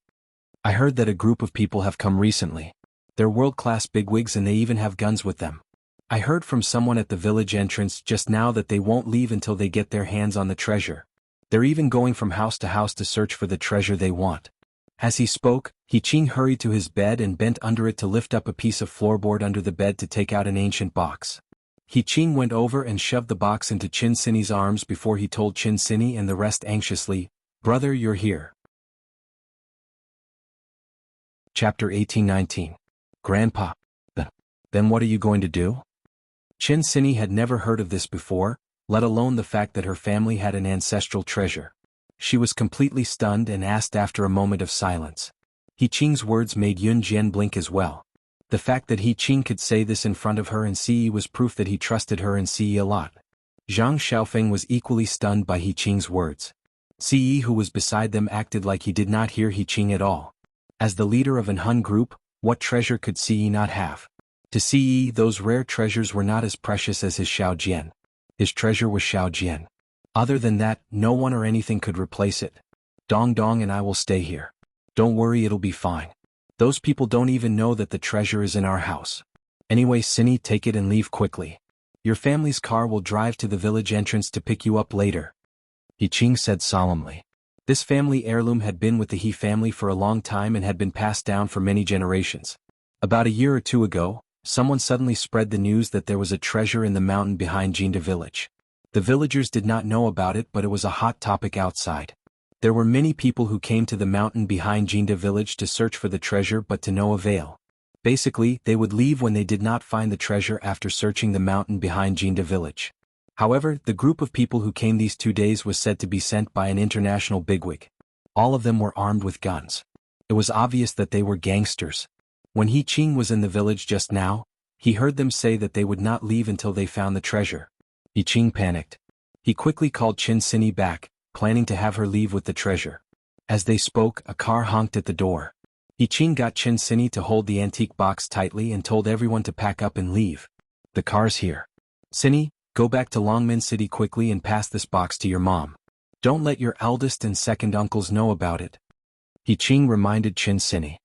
I heard that a group of people have come recently. They're world-class bigwigs and they even have guns with them. I heard from someone at the village entrance just now that they won't leave until they get their hands on the treasure. They're even going from house to house to search for the treasure they want. As he spoke, He Qing hurried to his bed and bent under it to lift up a piece of floorboard under the bed to take out an ancient box. He Qing went over and shoved the box into Qin Sini's arms before he told Qin Sini and the rest anxiously, "Brother, you're here." Chapter 18-19. Grandpa. Then what are you going to do? Qin Sini had never heard of this before, let alone the fact that her family had an ancestral treasure. She was completely stunned and asked after a moment of silence. He Qing's words made Yun Jian blink as well. The fact that He Qing could say this in front of her and Ce was proof that he trusted her and Ce a lot. Zhang Xiaofeng was equally stunned by He Qing's words. Ce, who was beside them, acted like he did not hear He Qing at all. As the leader of an Hun group, what treasure could Ce not have? To Ce, those rare treasures were not as precious as his Xiao Jian. His treasure was Xiao Jian. Other than that, no one or anything could replace it. Dong Dong and I will stay here. Don't worry, it'll be fine. Those people don't even know that the treasure is in our house. Anyway, Sini, take it and leave quickly. Your family's car will drive to the village entrance to pick you up later. He Qing said solemnly. This family heirloom had been with the He family for a long time and had been passed down for many generations. About a year or two ago, someone suddenly spread the news that there was a treasure in the mountain behind Jinda village. The villagers did not know about it, but it was a hot topic outside. There were many people who came to the mountain behind Jinda village to search for the treasure but to no avail. Basically, they would leave when they did not find the treasure after searching the mountain behind Jinda village. However, the group of people who came these 2 days was said to be sent by an international bigwig. All of them were armed with guns. It was obvious that they were gangsters. When He Qing was in the village just now, he heard them say that they would not leave until they found the treasure. He Qing panicked. He quickly called Qin Sini back, planning to have her leave with the treasure. As they spoke, a car honked at the door. He Qing got Qin Sini to hold the antique box tightly and told everyone to pack up and leave. The car's here. Sini, go back to Longmen City quickly and pass this box to your mom. Don't let your eldest and second uncles know about it. He Qing reminded Qin Sini.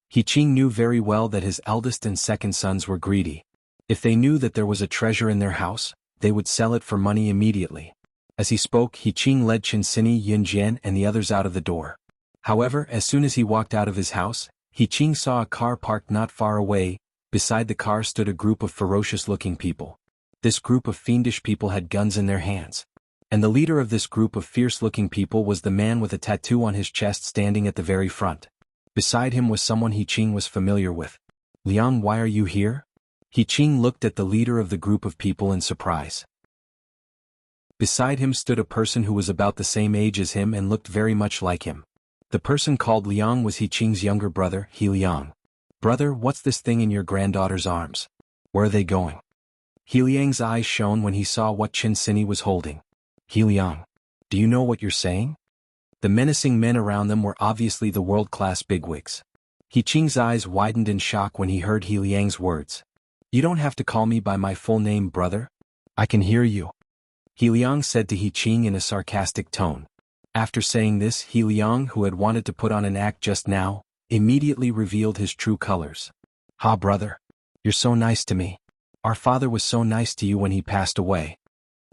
He Qing knew very well that his eldest and second sons were greedy. If they knew that there was a treasure in their house, they would sell it for money immediately. As he spoke, He Qing led Qin Sini, Yun Jian and the others out of the door. However, as soon as he walked out of his house, He Qing saw a car parked not far away. Beside the car stood a group of ferocious-looking people. This group of fiendish people had guns in their hands. And the leader of this group of fierce-looking people was the man with a tattoo on his chest standing at the very front. Beside him was someone He Qing was familiar with. Liang, why are you here? He Qing looked at the leader of the group of people in surprise. Beside him stood a person who was about the same age as him and looked very much like him. The person called Liang was He Qing's younger brother, He Liang. Brother, what's this thing in your granddaughter's arms? Where are they going? He Liang's eyes shone when he saw what Qin Sini was holding. He Liang, do you know what you're saying? The menacing men around them were obviously the world-class bigwigs. He Qing's eyes widened in shock when he heard He Liang's words. You don't have to call me by my full name, brother. I can hear you. He Liang said to He Qing in a sarcastic tone. After saying this, He Liang, who had wanted to put on an act just now, immediately revealed his true colors. Ha, brother. You're so nice to me. Our father was so nice to you when he passed away.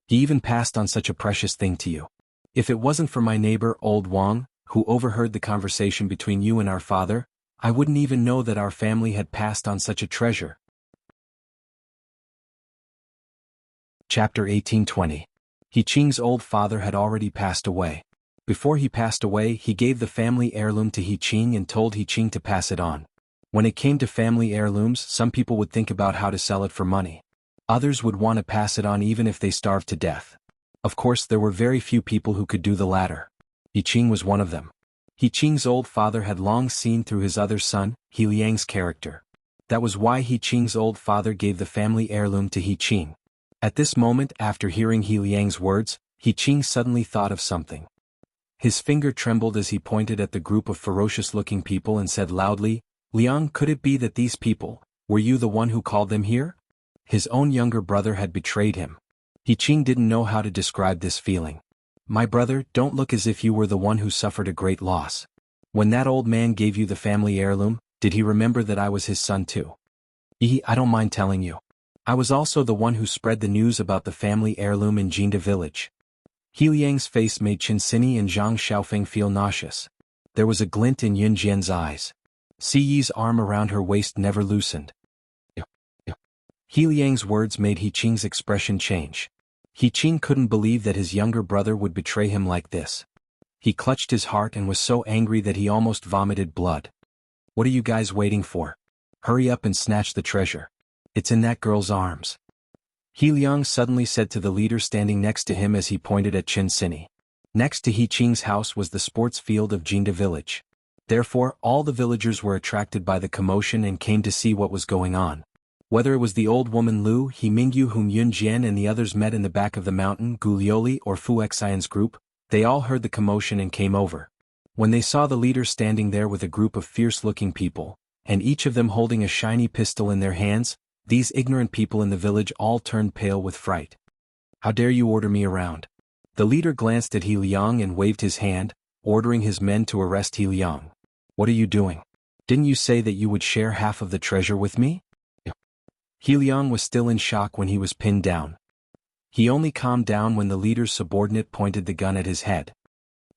He even passed on such a precious thing to you. If it wasn't for my neighbor, Old Wang, who overheard the conversation between you and our father, I wouldn't even know that our family had passed on such a treasure. Chapter 18-20. He Qing's old father had already passed away. Before he passed away, he gave the family heirloom to He Qing and told He Qing to pass it on. When it came to family heirlooms, some people would think about how to sell it for money. Others would want to pass it on even if they starved to death. Of course, there were very few people who could do the latter. He Qing was one of them. He Qing's old father had long seen through his other son, He Liang's character. That was why He Qing's old father gave the family heirloom to He Qing. At this moment, after hearing He Liang's words, He Qing suddenly thought of something. His finger trembled as he pointed at the group of ferocious-looking people and said loudly, "Liang, could it be that these people, were you the one who called them here?" His own younger brother had betrayed him. He Qing didn't know how to describe this feeling. "My brother, don't look as if you were the one who suffered a great loss. When that old man gave you the family heirloom, did he remember that I was his son too?" I don't mind telling you. I was also the one who spread the news about the family heirloom in Jinda village. He Liang's face made Chen Sini and Zhang Xiaofeng feel nauseous. There was a glint in Yun Jian's eyes. Si Yi's arm around her waist never loosened. He Liang's words made He Qing's expression change. He Qing couldn't believe that his younger brother would betray him like this. He clutched his heart and was so angry that he almost vomited blood. "What are you guys waiting for? Hurry up and snatch the treasure. It's in that girl's arms." He Liang suddenly said to the leader standing next to him as he pointed at Chen Sini. Next to He Qing's house was the sports field of Jinda village. Therefore, all the villagers were attracted by the commotion and came to see what was going on. Whether it was the old woman Lu He Mingyu whom Yun Jian and the others met in the back of the mountain, Gu Lioli or Fu Xian's group, they all heard the commotion and came over. When they saw the leader standing there with a group of fierce-looking people, and each of them holding a shiny pistol in their hands, these ignorant people in the village all turned pale with fright. "How dare you order me around?" The leader glanced at He Liang and waved his hand, ordering his men to arrest He Liang. "What are you doing? Didn't you say that you would share half of the treasure with me?" He Liang was still in shock when he was pinned down. He only calmed down when the leader's subordinate pointed the gun at his head.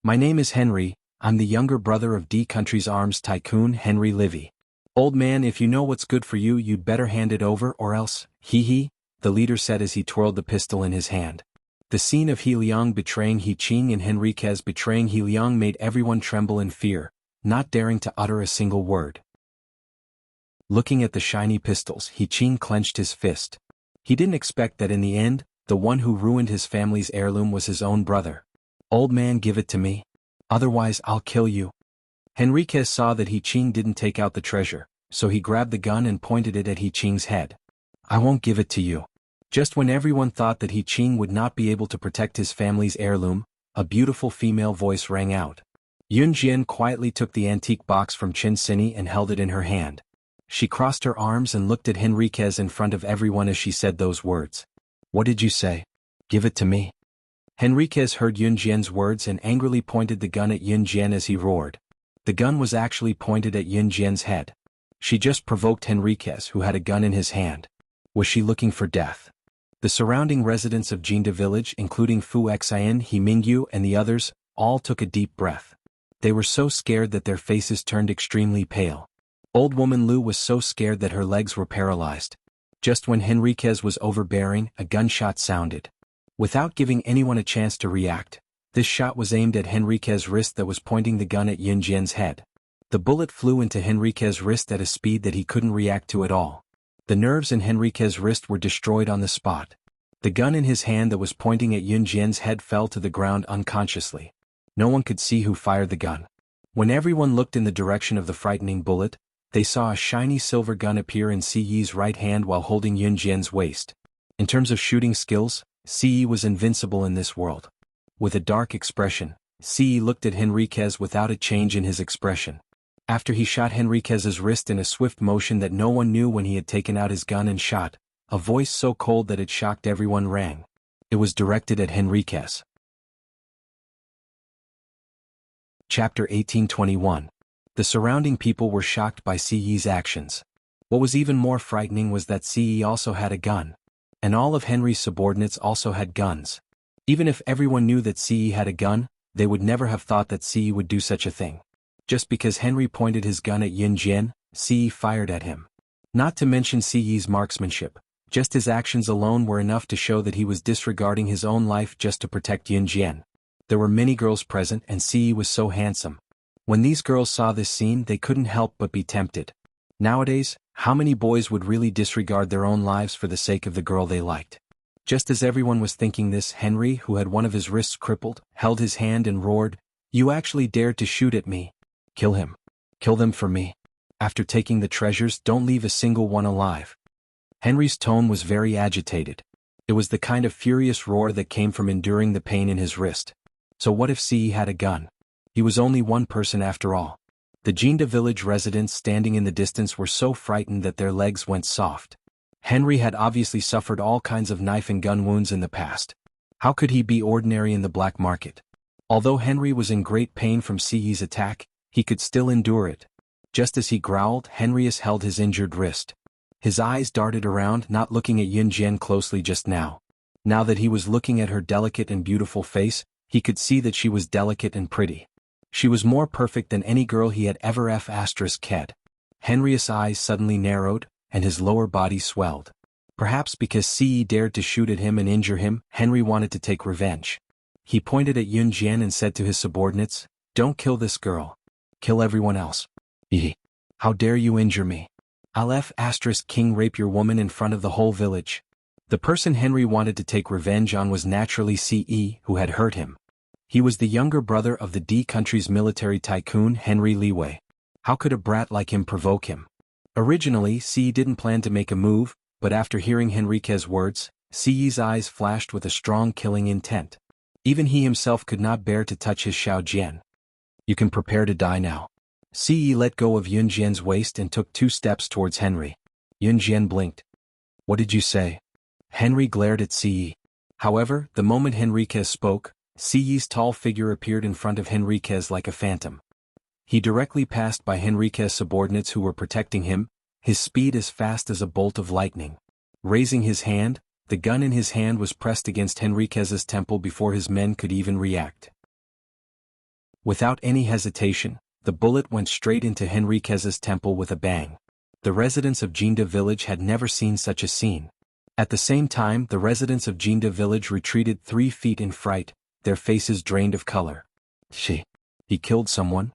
"My name is Henry, I'm the younger brother of D Country's arms tycoon Henry Livy. Old man, if you know what's good for you, you'd better hand it over or else, he," the leader said as he twirled the pistol in his hand. The scene of He Liang betraying He Qing and Henriquez betraying He Liang made everyone tremble in fear, not daring to utter a single word. Looking at the shiny pistols, He Qing clenched his fist. He didn't expect that in the end, the one who ruined his family's heirloom was his own brother. "Old man, give it to me. Otherwise I'll kill you." Henriquez saw that He Qing didn't take out the treasure, so he grabbed the gun and pointed it at He Qing's head. "I won't give it to you." Just when everyone thought that He Qing would not be able to protect his family's heirloom, a beautiful female voice rang out. Yun Jian quietly took the antique box from Chen Sini and held it in her hand. She crossed her arms and looked at Henriquez in front of everyone as she said those words. "What did you say? Give it to me." Henriquez heard Yun Jian's words and angrily pointed the gun at Yun Jian as he roared. The gun was actually pointed at Yun Jian's head. She just provoked Henriquez, who had a gun in his hand. Was she looking for death? The surrounding residents of Jinda village, including Fu Xian, He Mingyu and the others, all took a deep breath. They were so scared that their faces turned extremely pale. Old woman Lu was so scared that her legs were paralyzed. Just when Henriquez was overbearing, a gunshot sounded. Without giving anyone a chance to react, this shot was aimed at Henriquez's wrist that was pointing the gun at Yun Jian's head. The bullet flew into Henriquez's wrist at a speed that he couldn't react to at all. The nerves in Henriquez's wrist were destroyed on the spot. The gun in his hand that was pointing at Yun Jian's head fell to the ground unconsciously. No one could see who fired the gun. When everyone looked in the direction of the frightening bullet, they saw a shiny silver gun appear in Si Yi's right hand while holding Yun Jian's waist. In terms of shooting skills, Si Yi was invincible in this world. With a dark expression, Si Yi looked at Henriquez without a change in his expression. After he shot Henriquez's wrist in a swift motion that no one knew when he had taken out his gun and shot, a voice so cold that it shocked everyone rang. It was directed at Henriquez. Chapter 1821. The surrounding people were shocked by Si Yi's actions. What was even more frightening was that Si Yi also had a gun. And all of Henry's subordinates also had guns. Even if everyone knew that Si Yi had a gun, they would never have thought that Si Yi would do such a thing. Just because Henry pointed his gun at Yun Jian, Si Yi fired at him. Not to mention Si Yi's marksmanship, just his actions alone were enough to show that he was disregarding his own life just to protect Yun Jian. There were many girls present and Si Yi was so handsome. When these girls saw this scene, they couldn't help but be tempted. Nowadays, How many boys would really disregard their own lives for the sake of the girl they liked? Just as everyone was thinking this, Henry, who had one of his wrists crippled, held his hand and roared, "You actually dared to shoot at me. Kill him. Kill them for me. After taking the treasures, don't leave a single one alive." Henry's tone was very agitated. It was the kind of furious roar that came from enduring the pain in his wrist. So what if C had a gun? He was only one person after all. The Jinda village residents standing in the distance were so frightened that their legs went soft. Henry had obviously suffered all kinds of knife and gun wounds in the past. How could he be ordinary in the black market? Although Henry was in great pain from Ce's attack, he could still endure it. Just as he growled, Henrius held his injured wrist. His eyes darted around, not looking at Yunjian closely just now. Now that he was looking at her delicate and beautiful face, he could see that she was delicate and pretty. She was more perfect than any girl he had ever had. Henrius' eyes suddenly narrowed, and his lower body swelled. Perhaps because Ce dared to shoot at him and injure him, Henry wanted to take revenge. He pointed at Yunjian and said to his subordinates, "Don't kill this girl. Kill everyone else. How dare you injure me? I'll king rape your woman in front of the whole village." The person Henry wanted to take revenge on was naturally Ce, who had hurt him. He was the younger brother of the D country's military tycoon Henry Liwei. How could a brat like him provoke him? Originally, Ce didn't plan to make a move, but after hearing Henrique's words, Ce's eyes flashed with a strong killing intent. Even he himself could not bear to touch his Xiao Jian. "You can prepare to die now." Ce let go of Yunjian's waist and took 2 steps towards Henry. Yunjian blinked. "What did you say?" Henry glared at Ce. However, the moment Henrique spoke, Ce's tall figure appeared in front of Henriquez like a phantom. He directly passed by Henrique's subordinates who were protecting him, his speed as fast as a bolt of lightning. Raising his hand, the gun in his hand was pressed against Henriquez's temple before his men could even react. Without any hesitation, the bullet went straight into Henriquez's temple with a bang. The residents of Jinda village had never seen such a scene. At the same time, the residents of Jinda village retreated 3 feet in fright, their faces drained of color. He killed someone?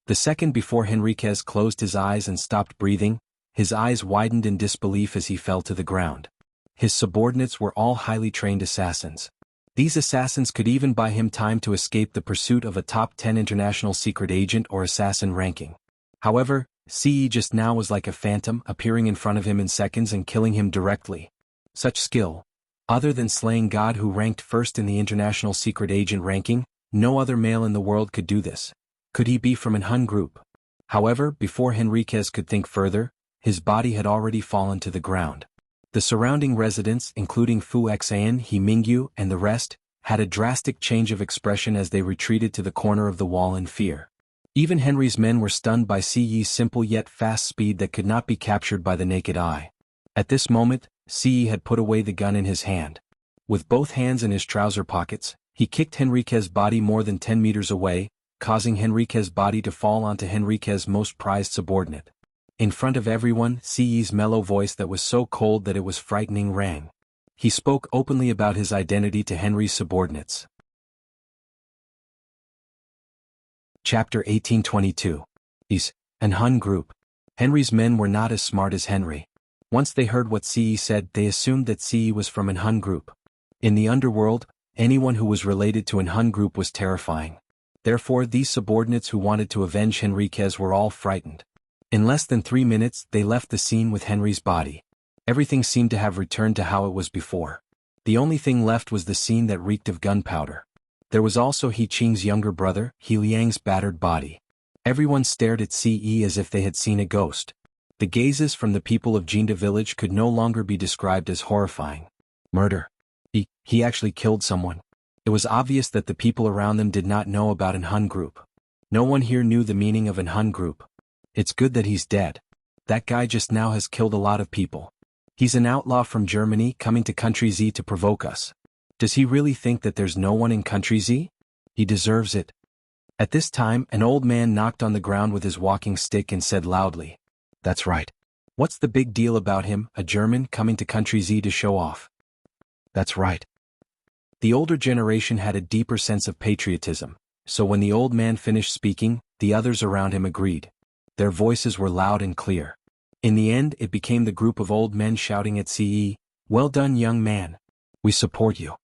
The second before Henriquez closed his eyes and stopped breathing, his eyes widened in disbelief as he fell to the ground. His subordinates were all highly trained assassins. These assassins could even buy him time to escape the pursuit of a top 10 international secret agent or assassin ranking. However, Ce just now was like a phantom appearing in front of him in seconds and killing him directly. Such skill. Other than slaying God, who ranked first in the international secret agent ranking, no other male in the world could do this. Could he be from an Hun group? However, before Henriquez could think further, his body had already fallen to the ground. The surrounding residents, including Fu Xan, He Mingyu, and the rest, had a drastic change of expression as they retreated to the corner of the wall in fear. Even Henry's men were stunned by Ce's simple yet fast speed that could not be captured by the naked eye. At this moment, Ce had put away the gun in his hand. With both hands in his trouser pockets, he kicked Henriquez's body more than 10 meters away, causing Henriquez's body to fall onto Henriquez's most prized subordinate. In front of everyone, Ce's mellow voice that was so cold that it was frightening rang. He spoke openly about his identity to Henry's subordinates. Chapter 1822. An Hun group. Henry's men were not as smart as Henry. Once they heard what Ce said, they assumed that Ce was from an Hun group. In the underworld, anyone who was related to an Hun group was terrifying. Therefore, these subordinates who wanted to avenge Henriquez were all frightened. In less than 3 minutes, they left the scene with Henry's body. Everything seemed to have returned to how it was before. The only thing left was the scene that reeked of gunpowder. There was also He Qing's younger brother, He Liang's battered body. Everyone stared at Ce as if they had seen a ghost. The gazes from the people of Jinda village could no longer be described as horrifying. Murder. He actually killed someone. It was obvious that the people around them did not know about an Hun group. No one here knew the meaning of an Hun group. It's good that he's dead. That guy just now has killed a lot of people. He's an outlaw from Germany coming to Country Z to provoke us. Does he really think that there's no one in Country Z? He deserves it. At this time, an old man knocked on the ground with his walking stick and said loudly, "That's right. What's the big deal about him, a German coming to Country Z to show off?" "That's right." The older generation had a deeper sense of patriotism, so when the old man finished speaking, the others around him agreed. Their voices were loud and clear. In the end it became the group of old men shouting at Ce, "Well done, young man. We support you."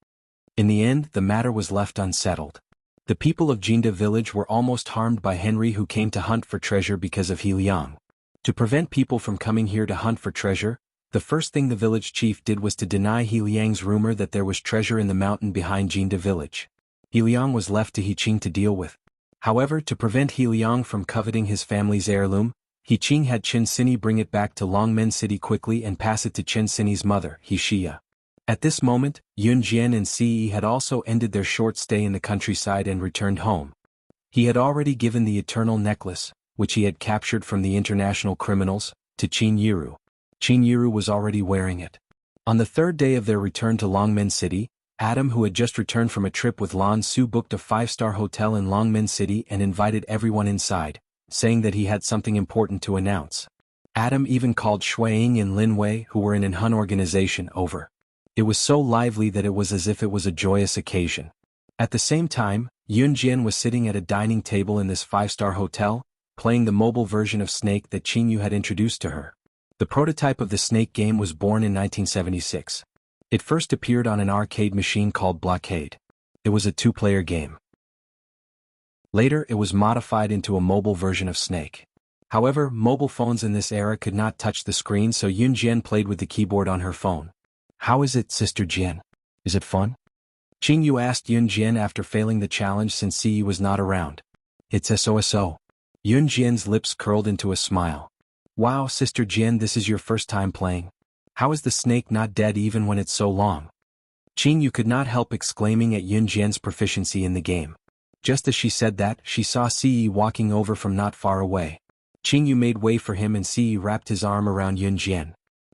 In the end the matter was left unsettled. The people of Jinda village were almost harmed by Henry, who came to hunt for treasure because of He Liang. To prevent people from coming here to hunt for treasure, the first thing the village chief did was to deny He Liang's rumor that there was treasure in the mountain behind Jinda village. He Liang was left to He Qing to deal with. However, to prevent He Liang from coveting his family's heirloom, He Qing had Chen Sini bring it back to Longmen City quickly and pass it to Chen Sini's mother, He Xia. At this moment, Yun Jian and Ce had also ended their short stay in the countryside and returned home. He had already given the eternal necklace, which he had captured from the international criminals, to Qin Yiru. Qin Yiru was already wearing it. On the third day of their return to Longmen City, Adam, who had just returned from a trip with Lan Su, booked a 5-star hotel in Longmen City and invited everyone inside, saying that he had something important to announce. Adam even called Shuaying and Lin Wei, who were in an Han organization, over. It was so lively that it was as if it was a joyous occasion. At the same time, Yun Jian was sitting at a dining table in this 5-star hotel, playing the mobile version of Snake that Qin Yu had introduced to her. The prototype of the Snake game was born in 1976. It first appeared on an arcade machine called Blockade. It was a 2-player game. Later it was modified into a mobile version of Snake. However, mobile phones in this era could not touch the screen, so Yun Jian played with the keyboard on her phone. "How is it, Sister Jian? Is it fun?" Qin Yu asked Yun Jian after failing the challenge since Ce was not around. "It's SOSO. Yun Jian's lips curled into a smile. "Wow, Sister Jian, this is your first time playing? How is the snake not dead even when it's so long?" Qin Yu could not help exclaiming at Yun Jian's proficiency in the game. Just as she said that, she saw Ce walking over from not far away. Qin Yu made way for him and Ce wrapped his arm around Yun Jian.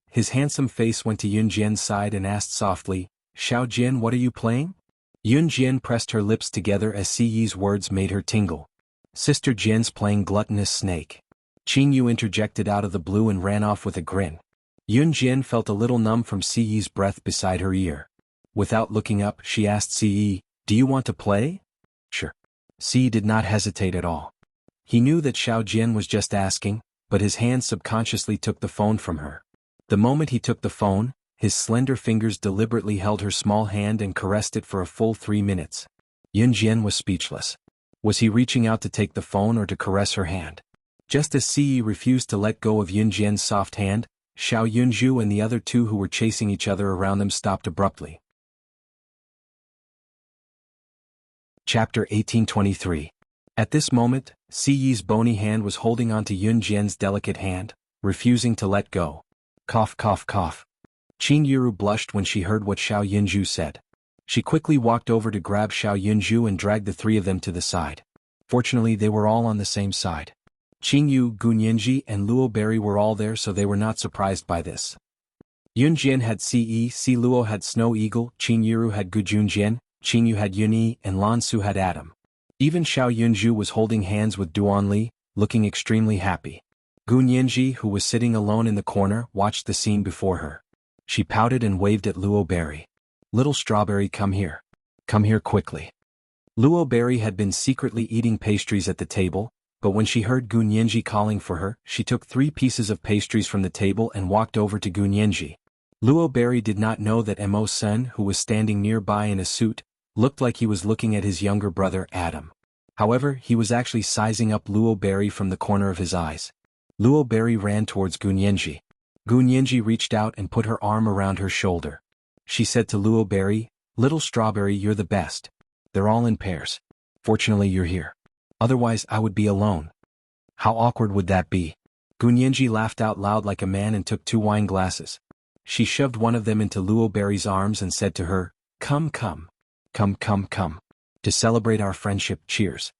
His handsome face went to Yun Jian's side and asked softly, "Xiao Jian, what are you playing?" Yun Jian pressed her lips together as Ce's words made her tingle. "Sister Jian's playing Gluttonous Snake." Qin Yu interjected out of the blue and ran off with a grin. Yun Jian felt a little numb from Ce's breath beside her ear. Without looking up, she asked Ce, "Do you want to play?" "Sure." Ce did not hesitate at all. He knew that Xiao Jian was just asking, but his hand subconsciously took the phone from her. The moment he took the phone, his slender fingers deliberately held her small hand and caressed it for a full 3 minutes. Yun Jian was speechless. Was he reaching out to take the phone or to caress her hand? Just as Ce refused to let go of Yun Jian's soft hand, Xiao Yunju and the other two who were chasing each other around them stopped abruptly. Chapter 1823. At this moment, Ce's bony hand was holding onto Yun Jian's delicate hand, refusing to let go. Cough cough cough. Qin Yiru blushed when she heard what Xiao Yunju said. She quickly walked over to grab Xiao Yunju and dragged the 3 of them to the side. Fortunately they were all on the same side. Qin Yu, Gun Yinji and Luo Berry were all there, so they were not surprised by this. Yun Jian had Ce, Si Luo had Snow Eagle, Qin Yiru had Gu Junjian, Qin Yu had Yunyi and Lan Su had Adam. Even Xiao Yunju was holding hands with Duan Li, looking extremely happy. Gun Yinji, who was sitting alone in the corner, watched the scene before her. She pouted and waved at Luo Berry. "Little Strawberry, come here. Come here quickly." Luo Berry had been secretly eating pastries at the table, but when she heard Gun Yinji calling for her, she took 3 pieces of pastries from the table and walked over to Gun Yinji. Luo Berry did not know that Mo Sen, who was standing nearby in a suit, looked like he was looking at his younger brother Adam. However, he was actually sizing up Luo Berry from the corner of his eyes. Luo Berry ran towards Gun Yinji. Gun Yinji reached out and put her arm around her shoulder. She said to Luo Berry, "Little Strawberry, you're the best. They're all in pairs. Fortunately you're here. Otherwise I would be alone." "How awkward would that be?" Gun Yinji laughed out loud like a man and took 2 wine glasses. She shoved one of them into Luo Berry's arms and said to her, "Come come. Come come come. To celebrate our friendship, cheers."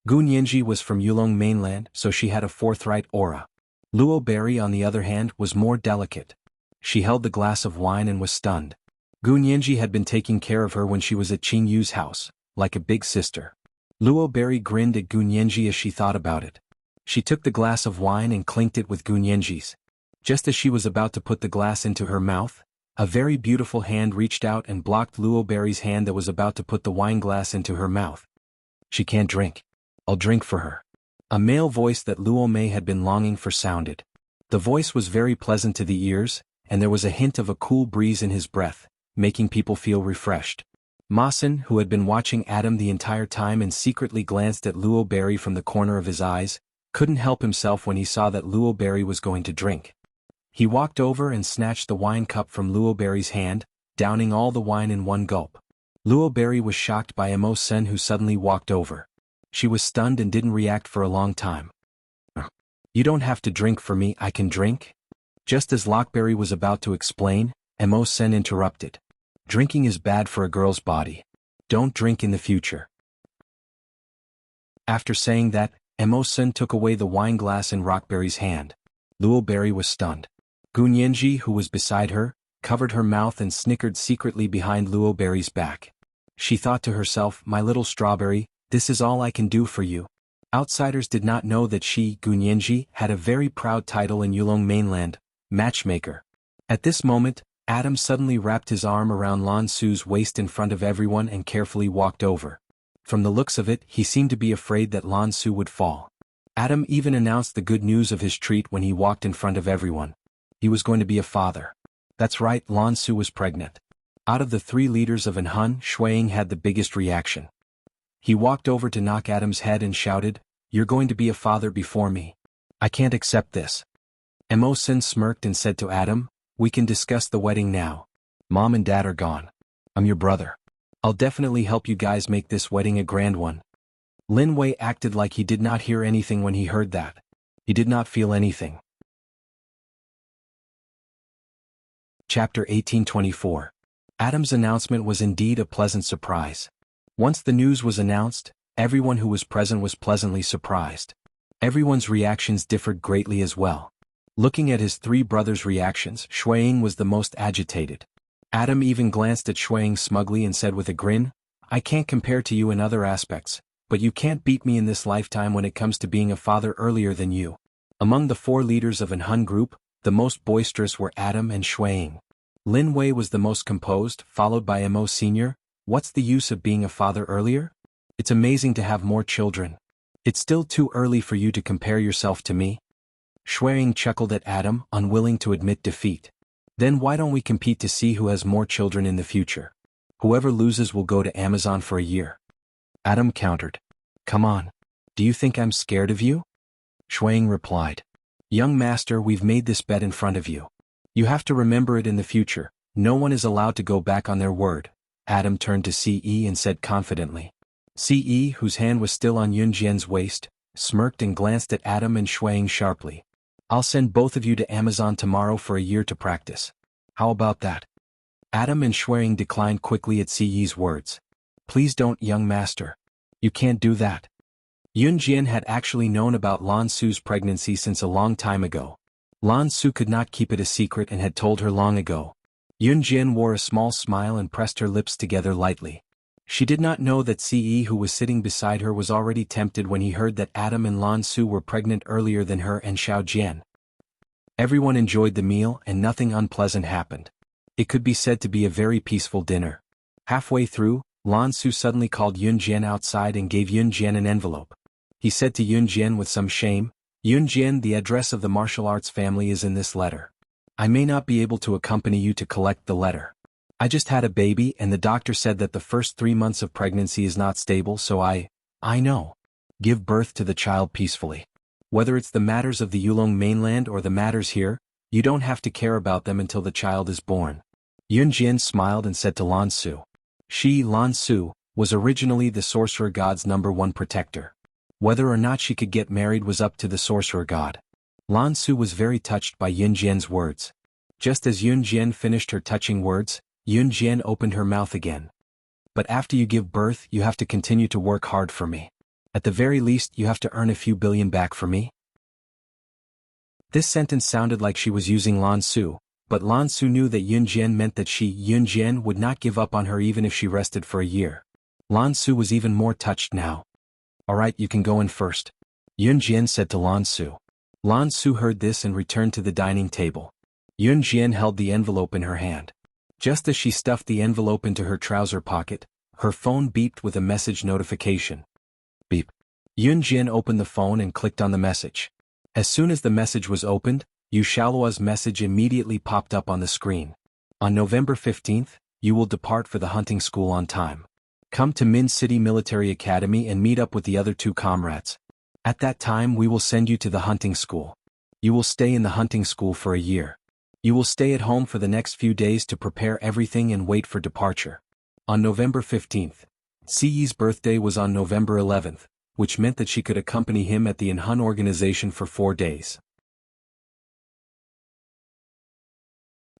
Gun Yinji was from Yulong mainland, so she had a forthright aura. Luo Berry, on the other hand, was more delicate. She held the glass of wine and was stunned. Gun Yinji had been taking care of her when she was at Qin Yu's house, like a big sister. Luo Berry grinned at Gun Yinji as she thought about it. She took the glass of wine and clinked it with Gun Yinji's. Just as she was about to put the glass into her mouth, a very beautiful hand reached out and blocked Luo Berry's hand that was about to put the wine glass into her mouth. "She can't drink. I'll drink for her." A male voice that Luo Mei had been longing for sounded. The voice was very pleasant to the ears, and there was a hint of a cool breeze in his breath, making people feel refreshed. Masen, who had been watching Adam the entire time and secretly glanced at Luo Berry from the corner of his eyes, couldn't help himself when he saw that Luo Berry was going to drink. He walked over and snatched the wine cup from Luo Berry's hand, downing all the wine in one gulp. Luo Berry was shocked by Immerse, who suddenly walked over. She was stunned and didn't react for a long time. "You don't have to drink for me, I can drink?" Just as Lockberry was about to explain, Immerse interrupted. "Drinking is bad for a girl's body. Don't drink in the future." After saying that, Immerse took away the wine glass in Rockberry's hand. Luo Berry was stunned. Gunyenji, who was beside her, covered her mouth and snickered secretly behind Luo Berry's back. She thought to herself, "My little strawberry, this is all I can do for you." Outsiders did not know that she, Gunyenji, had a very proud title in Yulong mainland, matchmaker. At this moment, Adam suddenly wrapped his arm around Lan Su's waist in front of everyone and carefully walked over. From the looks of it, he seemed to be afraid that Lan Su would fall. Adam even announced the good news of his treat when he walked in front of everyone. He was going to be a father. That's right, Lan Su was pregnant. Out of the 3 leaders of Enhan, Shuiying had the biggest reaction. He walked over to knock Adam's head and shouted, "You're going to be a father before me. I can't accept this." Immerse smirked and said to Adam, "We can discuss the wedding now. Mom and Dad are gone. I'm your brother. I'll definitely help you guys make this wedding a grand one." Lin Wei acted like he did not hear anything when he heard that. He did not feel anything. Chapter 1824. Adam's announcement was indeed a pleasant surprise. Once the news was announced, everyone who was present was pleasantly surprised. Everyone's reactions differed greatly as well. Looking at his 3 brothers' reactions, Shuiying was the most agitated. Adam even glanced at Shuiying smugly and said with a grin, "I can't compare to you in other aspects, but you can't beat me in this lifetime when it comes to being a father earlier than you." Among the 4 leaders of Enhan group, the most boisterous were Adam and Shuiying. Lin Wei was the most composed, followed by Mo Sr. "What's the use of being a father earlier? It's amazing to have more children. It's still too early for you to compare yourself to me." Shuiying chuckled at Adam, unwilling to admit defeat. "Then why don't we compete to see who has more children in the future? Whoever loses will go to Amazon for a year." Adam countered. "Come on. Do you think I'm scared of you?" Shuiying replied. "Young master, we've made this bet in front of you. You have to remember it in the future. No one is allowed to go back on their word." Adam turned to Ce and said confidently. Ce, whose hand was still on Yunjian's waist, smirked and glanced at Adam and Shuiying sharply. "I'll send both of you to Amazon tomorrow for a year to practice. How about that?" Adam and Shuiying declined quickly at Ce's words. "Please don't, young master. You can't do that." Yunjian had actually known about Lan Su's pregnancy since a long time ago. Lan Su could not keep it a secret and had told her long ago. Yunjian wore a small smile and pressed her lips together lightly. She did not know that Ce, who was sitting beside her, was already tempted when he heard that Adam and Lan Su were pregnant earlier than her and Xiao Jian. Everyone enjoyed the meal and nothing unpleasant happened. It could be said to be a very peaceful dinner. Halfway through, Lan Su suddenly called Yunjian outside and gave Yunjian an envelope. He said to Yunjian with some shame, "Yunjian, the address of the martial arts family is in this letter. I may not be able to accompany you to collect the letter. I just had a baby and the doctor said that the first 3 months of pregnancy is not stable, so I know. Give birth to the child peacefully. Whether it's the matters of the Yulong mainland or the matters here, you don't have to care about them until the child is born." Yunjian smiled and said to Lan Su. She, Lan Su, was originally the sorcerer god's #1 protector. Whether or not she could get married was up to the sorcerer god. Lan Su was very touched by Yunjian's words. Just as Yunjian finished her touching words, Yunjian opened her mouth again. "But after you give birth, you have to continue to work hard for me. At the very least, you have to earn a few billion back for me." This sentence sounded like she was using Lan Su, but Lan Su knew that Yunjian meant that she, Yunjian, would not give up on her even if she rested for a year. Lan Su was even more touched now. "Alright, you can go in first," Yunjian said to Lan Su. Lan Su heard this and returned to the dining table. Yunjian held the envelope in her hand. Just as she stuffed the envelope into her trouser pocket, her phone beeped with a message notification. Beep. Yunjian opened the phone and clicked on the message. As soon as the message was opened, Yu Shaolua's message immediately popped up on the screen. On November 15th, you will depart for the hunting school on time. Come to Min City Military Academy and meet up with the other 2 comrades. At that time we will send you to the hunting school. You will stay in the hunting school for a year. You will stay at home for the next few days to prepare everything and wait for departure. On November 15th, Siyi's birthday was on November 11th, which meant that she could accompany him at the Enhun organization for 4 days.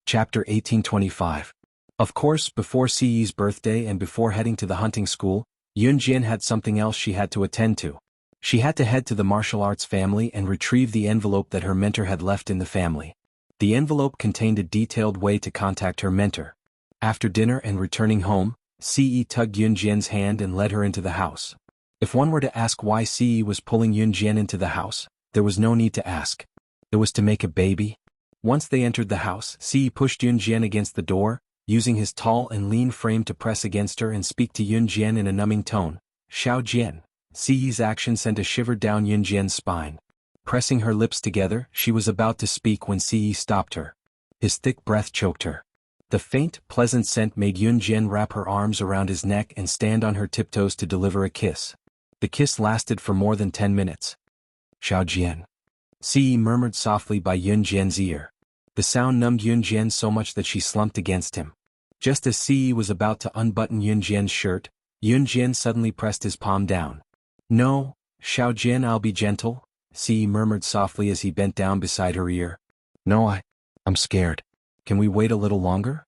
Chapter 1825. Of course, before Siyi's birthday and before heading to the hunting school, Yunjian had something else she had to attend to. She had to head to the martial arts family and retrieve the envelope that her mentor had left in the family. The envelope contained a detailed way to contact her mentor. After dinner and returning home, Siyi tugged Yunjian's hand and led her into the house. If one were to ask why Siyi was pulling Yunjian into the house, there was no need to ask. It was to make a baby. Once they entered the house, Siyi pushed Yunjian against the door, using his tall and lean frame to press against her and speak to Yunjian in a numbing tone. Xiao Jian. Siyi's action sent a shiver down Yunjian's spine. Pressing her lips together, she was about to speak when Siyi stopped her. His thick breath choked her. The faint, pleasant scent made Yunjian wrap her arms around his neck and stand on her tiptoes to deliver a kiss. The kiss lasted for more than 10 minutes. Xiao Jian. Siyi murmured softly by Yunjian's ear. The sound numbed Yunjian so much that she slumped against him. Just as Siyi was about to unbutton Yunjian's shirt, Yunjian suddenly pressed his palm down. No, Xiao Jian, I'll be gentle, Siyi murmured softly as he bent down beside her ear. No, I'm scared. Can we wait a little longer?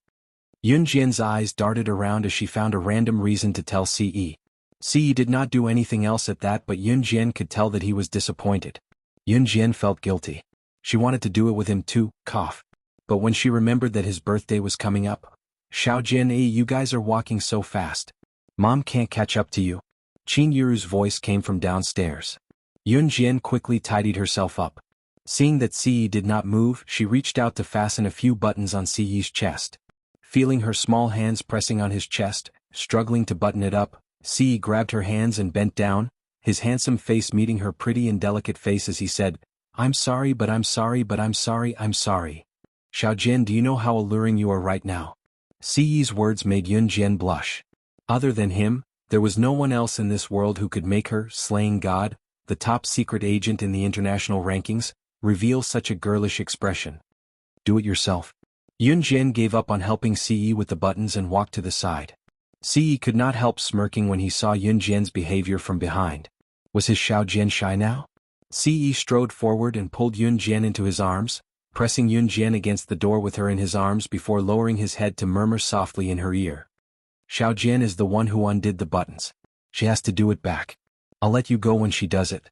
Yunjian's eyes darted around as she found a random reason to tell Siyi. Siyi did not do anything else at that, but Yunjian could tell that he was disappointed. Yunjian felt guilty. She wanted to do it with him too, cough. But when she remembered that his birthday was coming up, Xiao Jian, you guys are walking so fast. Mom can't catch up to you. Qin Yuru's voice came from downstairs. Yunjian quickly tidied herself up. Seeing that Siyi did not move, she reached out to fasten a few buttons on Siyi's chest. Feeling her small hands pressing on his chest, struggling to button it up, Siyi grabbed her hands and bent down, his handsome face meeting her pretty and delicate face as he said, I'm sorry, but I'm sorry, but I'm sorry, I'm sorry. Xiao Jian, do you know how alluring you are right now? Siyi's words made Yunjian blush. Other than him, there was no one else in this world who could make her, slaying God, the top secret agent in the international rankings, reveal such a girlish expression. Do it yourself. Yunjian gave up on helping Siyi with the buttons and walked to the side. Siyi could not help smirking when he saw Yunjian's behavior from behind. Was his Xiao Jian shy now? Siyi strode forward and pulled Yunjian into his arms, pressing Yunjian against the door with her in his arms before lowering his head to murmur softly in her ear. Xiao Jian is the one who undid the buttons. She has to do it back. I'll let you go when she does it.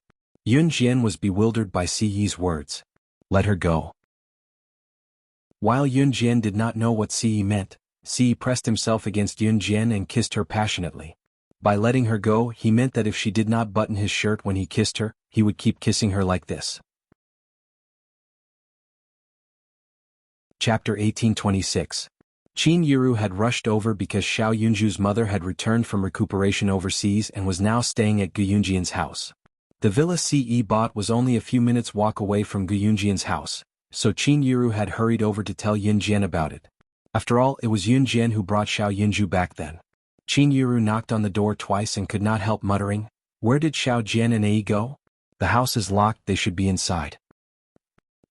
Yunjian was bewildered by Siyi's words. Let her go. While Yunjian did not know what Siyi meant, Siyi pressed himself against Yunjian and kissed her passionately. By letting her go, he meant that if she did not button his shirt when he kissed her, he would keep kissing her like this. Chapter 1826. Qin Yuru had rushed over because Xiao Yunju's mother had returned from recuperation overseas and was now staying at Gu Yunjian's house. The villa Siyi bought was only a few minutes' walk away from Gu Yunjian's house, so Qin Yuru had hurried over to tell Yunjian about it. After all, it was Yunjian who brought Xiao Yunju back then. Qin Yuru knocked on the door twice and could not help muttering, Where did Xiao Jian and Ai go? The house is locked, they should be inside.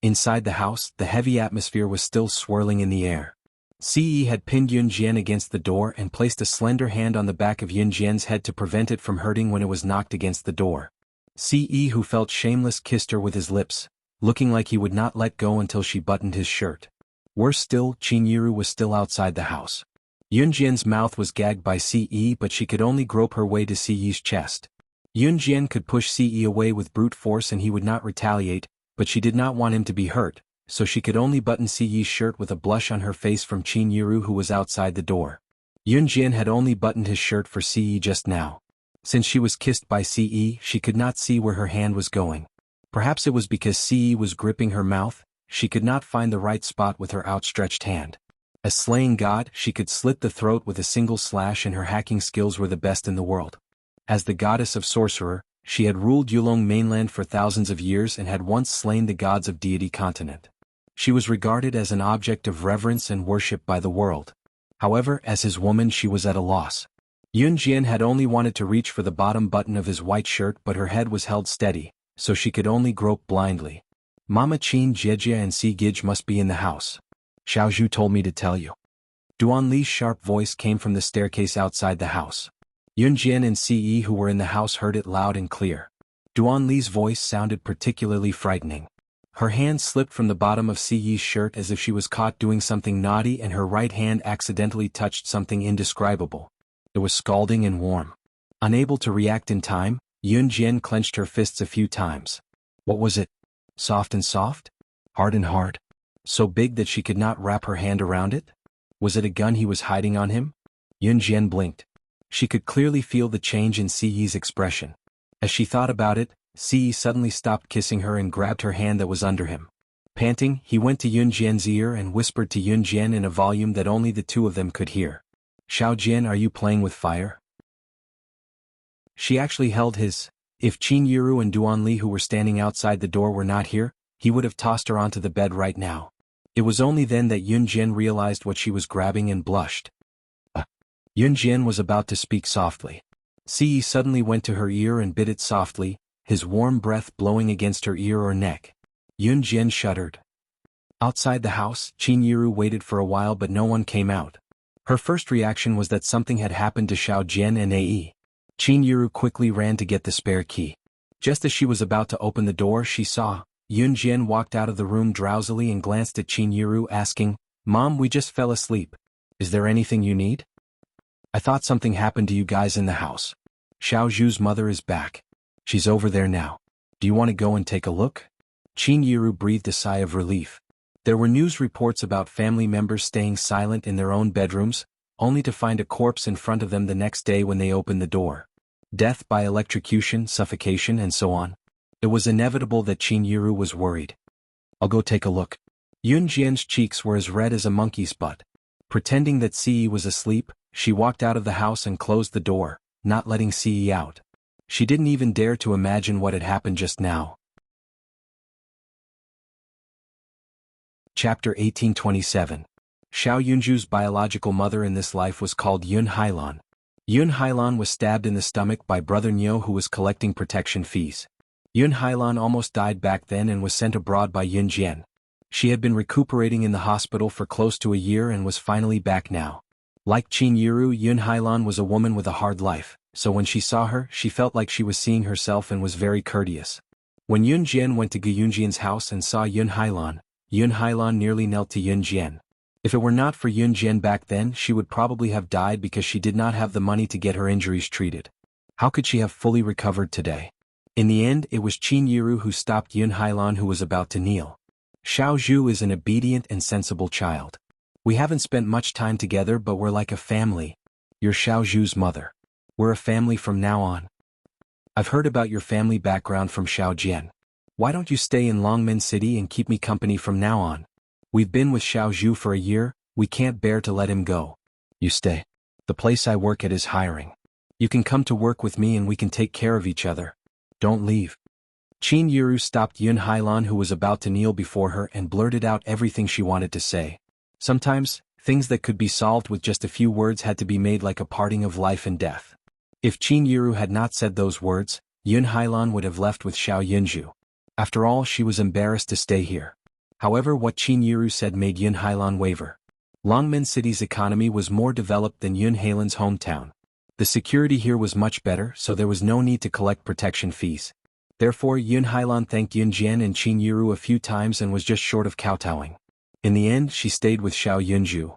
Inside the house, the heavy atmosphere was still swirling in the air. Siyi had pinned Yunjian against the door and placed a slender hand on the back of Yunjian's head to prevent it from hurting when it was knocked against the door. Siyi, who felt shameless, kissed her with his lips, looking like he would not let go until she buttoned his shirt. Worse still, Qin Yuru was still outside the house. Yunjian's mouth was gagged by Siyi, but she could only grope her way to Siyi's chest. Yunjian could push Siyi away with brute force and he would not retaliate, but she did not want him to be hurt, so she could only button Siyi's shirt with a blush on her face from Qin Yuru, who was outside the door. Yunjian had only buttoned his shirt for Siyi just now. Since she was kissed by Siyi, she could not see where her hand was going. Perhaps it was because Siyi was gripping her mouth, she could not find the right spot with her outstretched hand. As slaying god, she could slit the throat with a single slash and her hacking skills were the best in the world. As the goddess of sorcerer, she had ruled Yulong mainland for thousands of years and had once slain the gods of deity continent. She was regarded as an object of reverence and worship by the world. However, as his woman she was at a loss. Yun Jian had only wanted to reach for the bottom button of his white shirt, but her head was held steady, so she could only grope blindly. Mama Qin Jejia and Si Gij must be in the house. Xiao Zhu told me to tell you. Duan Li's sharp voice came from the staircase outside the house. Yun Jian and Si Yi who were in the house heard it loud and clear. Duan Li's voice sounded particularly frightening. Her hand slipped from the bottom of Si Yi's shirt as if she was caught doing something naughty, and her right hand accidentally touched something indescribable. It was scalding and warm. Unable to react in time, Yun Jian clenched her fists a few times. What was it? Soft and soft? Hard and hard? So big that she could not wrap her hand around it? Was it a gun he was hiding on him? Yun Jian blinked. She could clearly feel the change in Si Yi's expression. As she thought about it, Si Yi suddenly stopped kissing her and grabbed her hand that was under him. Panting, he went to Yun Jian's ear and whispered to Yun Jian in a volume that only the two of them could hear. Xiao Jian, are you playing with fire? She actually held his. If Qin Yiru and Duan Li who were standing outside the door were not here, he would have tossed her onto the bed right now. It was only then that Yun Jian realized what she was grabbing and blushed. Yun Jian was about to speak softly. Si Yi suddenly went to her ear and bit it softly, his warm breath blowing against her ear or neck. Yun Jian shuddered. Outside the house, Qin Yiru waited for a while but no one came out. Her first reaction was that something had happened to Xiao Jian and Ai. Qin Yiru quickly ran to get the spare key. Just as she was about to open the door, she saw Yun Jian walked out of the room drowsily and glanced at Qin Yiru asking, "Mom, we just fell asleep. Is there anything you need?" "I thought something happened to you guys in the house. Xiao Zhu's mother is back. She's over there now. Do you want to go and take a look?" Qin Yiru breathed a sigh of relief. There were news reports about family members staying silent in their own bedrooms, only to find a corpse in front of them the next day when they opened the door. Death by electrocution, suffocation, and so on. It was inevitable that Qin Yiru was worried. "I'll go take a look." Yun Jian's cheeks were as red as a monkey's butt. Pretending that Si Yi was asleep, she walked out of the house and closed the door, not letting Si Yi out. She didn't even dare to imagine what had happened just now. Chapter 1827. Xiao Yunju's biological mother in this life was called Yun Hailan. Yun Hailan was stabbed in the stomach by Brother Niu who was collecting protection fees. Yun Hailan almost died back then and was sent abroad by Yun Jian. She had been recuperating in the hospital for close to a year and was finally back now. Like Qin Yiru, Yun Hailan was a woman with a hard life, so when she saw her, she felt like she was seeing herself and was very courteous. When Yun Jian went to Gu Yunjian's house and saw Yun Hailan nearly knelt to Yun Jian. If it were not for Yun Jian back then, she would probably have died because she did not have the money to get her injuries treated. How could she have fully recovered today? In the end, it was Qin Yiru who stopped Yun Hailan who was about to kneel. Xiao Zhu is an obedient and sensible child. We haven't spent much time together but we're like a family. You're Xiao Zhu's mother. We're a family from now on. I've heard about your family background from Xiao Jian. Why don't you stay in Longmen City and keep me company from now on? We've been with Xiao Zhu for a year, we can't bear to let him go. You stay. The place I work at is hiring. You can come to work with me and we can take care of each other. Don't leave. Qin Yiru stopped Yun Hailan who was about to kneel before her and blurted out everything she wanted to say. Sometimes, things that could be solved with just a few words had to be made like a parting of life and death. If Qin Yiru had not said those words, Yun Hailan would have left with Xiao Yunju. After all, she was embarrassed to stay here. However, what Qin Yiru said made Yun Hailan waver. Longmen City's economy was more developed than Yun Hailan's hometown. The security here was much better, so there was no need to collect protection fees. Therefore, Yun Hailan thanked Yun Jian and Qin Yiru a few times and was just short of kowtowing. In the end, she stayed with Xiao Yunju.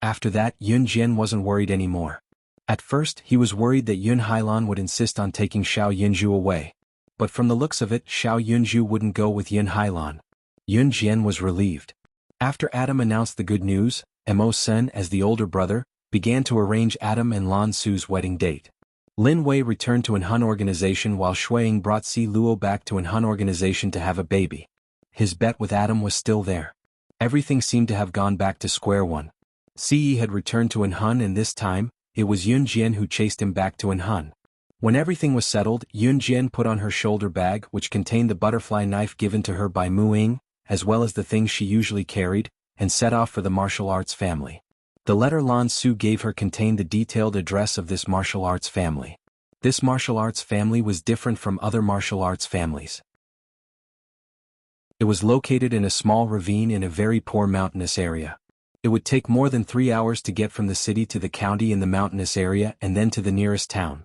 After that, Yun Jian wasn't worried anymore. At first, he was worried that Yun Hailan would insist on taking Xiao Yunju away. But from the looks of it, Xiao Yunju wouldn't go with Yun Hailan. Yun Jian was relieved. After Adam announced the good news, Mo Sen, as the older brother, began to arrange Adam and Lan Su's wedding date. Lin Wei returned to an Hun organization while Shuiying brought Si Luo back to an Hun organization to have a baby. His bet with Adam was still there. Everything seemed to have gone back to square one. Si Yi had returned to an Hun and this time, it was Yun Jian who chased him back to an Hun. When everything was settled, Yun Jian put on her shoulder bag which contained the butterfly knife given to her by Mu Ying, as well as the things she usually carried, and set off for the martial arts family. The letter Lan Su gave her contained the detailed address of this martial arts family. This martial arts family was different from other martial arts families. It was located in a small ravine in a very poor mountainous area. It would take more than 3 hours to get from the city to the county in the mountainous area and then to the nearest town.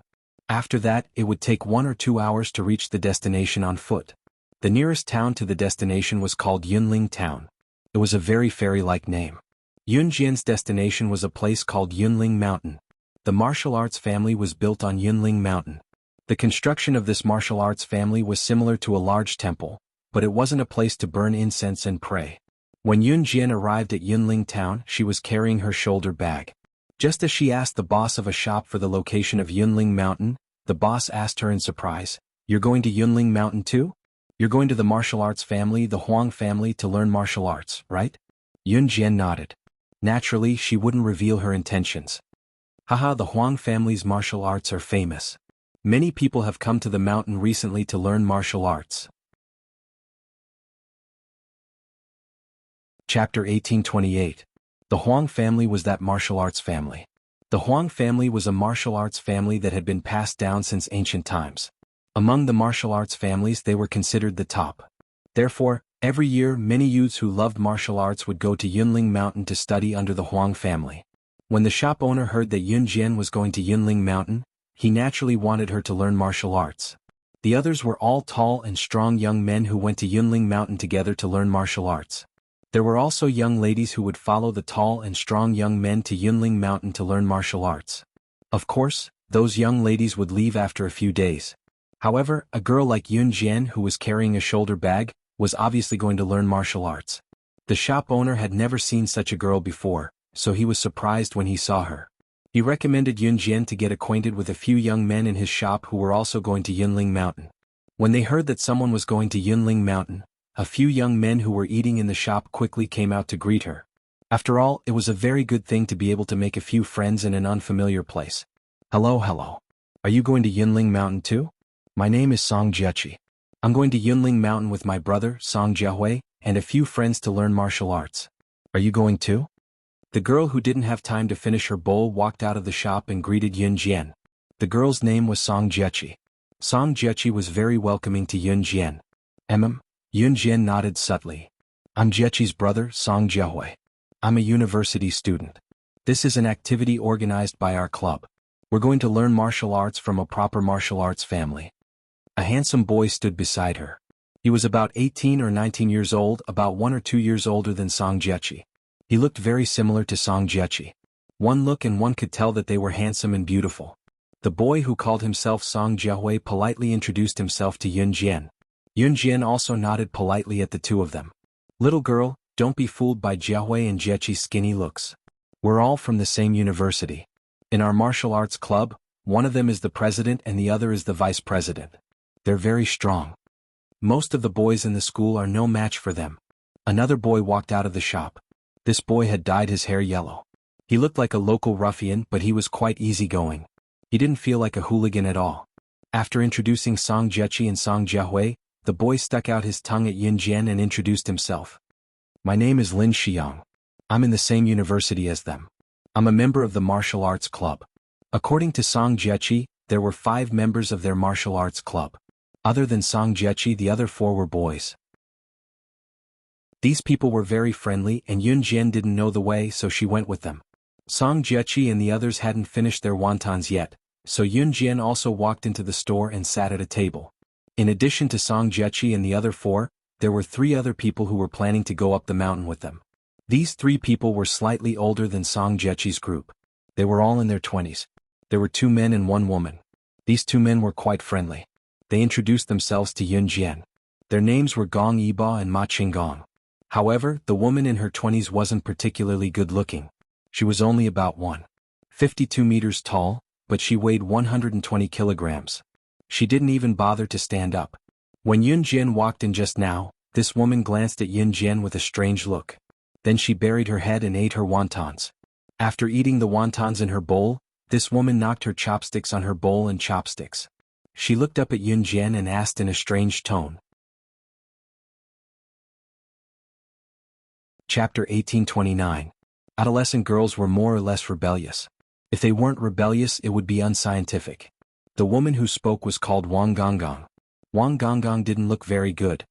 After that, it would take 1 or 2 hours to reach the destination on foot. The nearest town to the destination was called Yunling Town. It was a very fairy-like name. Yunjian's destination was a place called Yunling Mountain. The martial arts family was built on Yunling Mountain. The construction of this martial arts family was similar to a large temple, but it wasn't a place to burn incense and pray. When Yunjian arrived at Yunling Town, she was carrying her shoulder bag. Just as she asked the boss of a shop for the location of Yunling Mountain, the boss asked her in surprise, "You're going to Yunling Mountain too? You're going to the martial arts family, the Huang family, to learn martial arts, right?" Yunjian nodded. Naturally, she wouldn't reveal her intentions. Haha, the Huang family's martial arts are famous. Many people have come to the mountain recently to learn martial arts. Chapter 1828. The Huang family was that martial arts family. The Huang family was a martial arts family that had been passed down since ancient times. Among the martial arts families, they were considered the top. Therefore, every year many youths who loved martial arts would go to Yunling Mountain to study under the Huang family. When the shop owner heard that Yunjian was going to Yunling Mountain, he naturally wanted her to learn martial arts. The others were all tall and strong young men who went to Yunling Mountain together to learn martial arts. There were also young ladies who would follow the tall and strong young men to Yunling Mountain to learn martial arts. Of course, those young ladies would leave after a few days. However, a girl like Yunjian, who was carrying a shoulder bag, was obviously going to learn martial arts. The shop owner had never seen such a girl before, so he was surprised when he saw her. He recommended Yunjian to get acquainted with a few young men in his shop who were also going to Yunling Mountain. When they heard that someone was going to Yunling Mountain, a few young men who were eating in the shop quickly came out to greet her. After all, it was a very good thing to be able to make a few friends in an unfamiliar place. Hello. Are you going to Yunling Mountain too? My name is Song Jiechi. I'm going to Yunling Mountain with my brother, Song Jiahui, and a few friends to learn martial arts. Are you going too? The girl who didn't have time to finish her bowl walked out of the shop and greeted Yunjian. The girl's name was Song Jiechi. Song Jiechi was very welcoming to Yunjian. Yunjian nodded subtly. I'm Jiechi's brother, Song Jiahui. I'm a university student. This is an activity organized by our club. We're going to learn martial arts from a proper martial arts family. A handsome boy stood beside her. He was about 18 or 19 years old, about 1 or 2 years older than Song Jiechi. He looked very similar to Song Jiechi. One look and one could tell that they were handsome and beautiful. The boy who called himself Song Jiahui politely introduced himself to Yunjian. Yunjian also nodded politely at the two of them. Little girl, don't be fooled by Jiahui and Jiechi's skinny looks. We're all from the same university. In our martial arts club, one of them is the president and the other is the vice president. They're very strong. Most of the boys in the school are no match for them. Another boy walked out of the shop. This boy had dyed his hair yellow. He looked like a local ruffian, but he was quite easygoing. He didn't feel like a hooligan at all. After introducing Song Jiechi and Song Jiahui, the boy stuck out his tongue at Yunjian and introduced himself. My name is Lin Xiang. I'm in the same university as them. I'm a member of the martial arts club. According to Song Jiechi, there were 5 members of their martial arts club. Other than Song Jiechi, the other 4 were boys. These people were very friendly and Yunjian didn't know the way, so she went with them. Song Jiechi and the others hadn't finished their wontons yet, so Yunjian also walked into the store and sat at a table. In addition to Song Jiechi and the other 4, there were 3 other people who were planning to go up the mountain with them. These 3 people were slightly older than Song Jiechi's group. They were all in their 20s. There were 2 men and 1 woman. These 2 men were quite friendly. They introduced themselves to Yunjian. Their names were Gong Yiba and Ma Qinggong. However, the woman in her 20s wasn't particularly good-looking. She was only about 1.52 meters tall, but she weighed 120 kilograms. She didn't even bother to stand up. When Yunjian walked in just now, this woman glanced at Yunjian with a strange look. Then she buried her head and ate her wontons. After eating the wontons in her bowl, this woman knocked her chopsticks on her bowl and chopsticks. She looked up at Yunjian and asked in a strange tone. Chapter 1829. Adolescent girls were more or less rebellious. If they weren't rebellious, it would be unscientific. The woman who spoke was called Wang Gonggong. Wang Gonggong didn't look very good.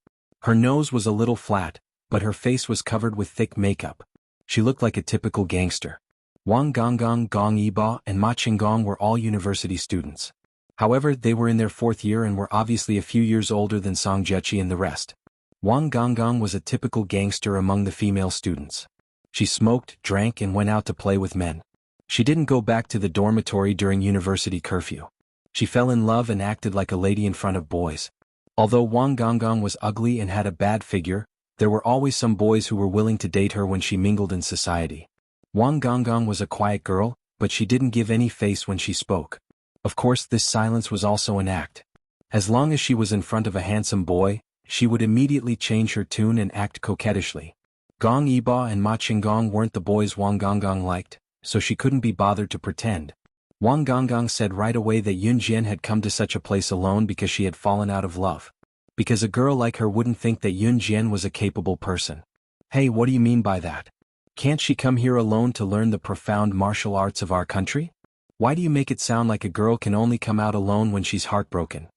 Her nose was a little flat, but her face was covered with thick makeup. She looked like a typical gangster. Wang Gonggong, Gong Yiba, and Ma Qinggong were all university students. However, they were in their 4th year and were obviously a few years older than Song Jiechi and the rest. Wang Gonggong was a typical gangster among the female students. She smoked, drank, and went out to play with men. She didn't go back to the dormitory during university curfew. She fell in love and acted like a lady in front of boys. Although Wang Gonggong was ugly and had a bad figure, there were always some boys who were willing to date her when she mingled in society. Wang Gonggong was a quiet girl, but she didn't give any face when she spoke. Of course, this silence was also an act. As long as she was in front of a handsome boy, she would immediately change her tune and act coquettishly. Gong Yiba and Ma Qinggong weren't the boys Wang Gonggong liked, so she couldn't be bothered to pretend. Wang Gonggong said right away that Yun Jian had come to such a place alone because she had fallen out of love. Because a girl like her wouldn't think that Yun Jian was a capable person. Hey, what do you mean by that? Can't she come here alone to learn the profound martial arts of our country? Why do you make it sound like a girl can only come out alone when she's heartbroken?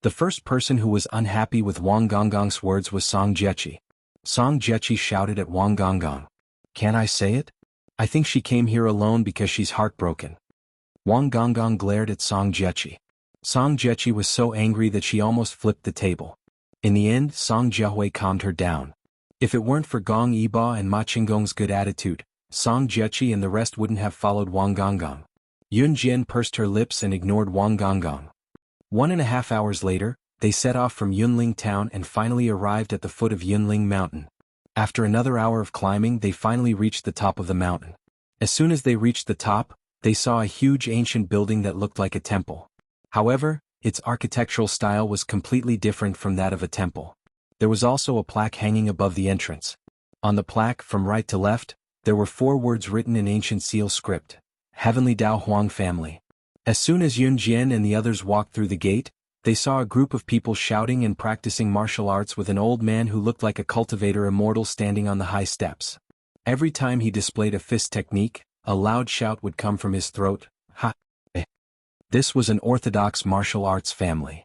The first person who was unhappy with Wang Gonggong's words was Song Jiechi. Song Jiechi shouted at Wang Gonggong. Can I say it? I think she came here alone because she's heartbroken. Wang Gonggong glared at Song Jiechi. Song Jiechi was so angry that she almost flipped the table. In the end, Song Jiahui calmed her down. If it weren't for Gong Yiba and Ma Qinggong's good attitude, Song Jiechi and the rest wouldn't have followed Wang Gonggong. Yun Jian pursed her lips and ignored Wang Gonggong. 1.5 hours later, they set off from Yunling town and finally arrived at the foot of Yunling mountain. After another hour of climbing, they finally reached the top of the mountain. As soon as they reached the top, they saw a huge ancient building that looked like a temple. However, its architectural style was completely different from that of a temple. There was also a plaque hanging above the entrance. On the plaque, from right to left, there were 4 words written in ancient seal script: Heavenly Dao Huang family. As soon as Yun Jian and the others walked through the gate, they saw a group of people shouting and practicing martial arts with an old man who looked like a cultivator immortal standing on the high steps. Every time he displayed a fist technique, a loud shout would come from his throat. Ha! Eh. This was an orthodox martial arts family.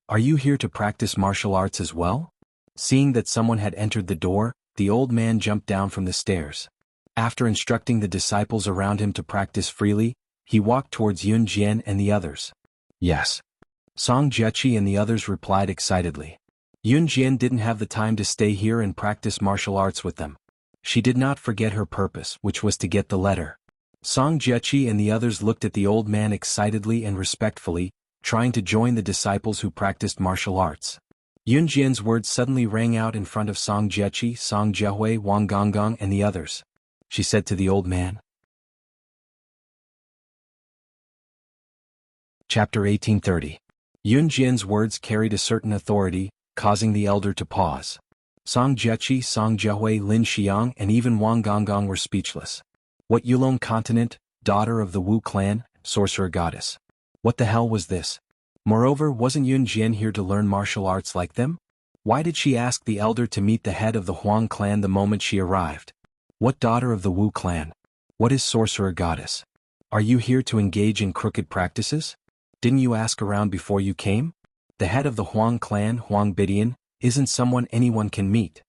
Are you here to practice martial arts as well? Seeing that someone had entered the door, the old man jumped down from the stairs. After instructing the disciples around him to practice freely, he walked towards Yun Jian and the others. Yes. Song Jiechi and the others replied excitedly. Yun Jian didn't have the time to stay here and practice martial arts with them. She did not forget her purpose, which was to get the letter. Song Jiechi and the others looked at the old man excitedly and respectfully, trying to join the disciples who practiced martial arts. Yun Jian's words suddenly rang out in front of Song Jiechi, Song Jiahui, Wang Gonggong, and the others. She said to the old man. Chapter 1830. Yun Jian's words carried a certain authority, causing the elder to pause. Song Jiechi, Song Jiahui, Lin Xiang, and even Wang Gonggong were speechless. What Yulong continent, daughter of the Wu clan, sorcerer goddess? What the hell was this? Moreover, wasn't Yun Jian here to learn martial arts like them? Why did she ask the elder to meet the head of the Huang clan the moment she arrived? What daughter of the Wu clan? What is sorcerer goddess? Are you here to engage in crooked practices? Didn't you ask around before you came? The head of the Huang clan, Huang Bidian, isn't someone anyone can meet.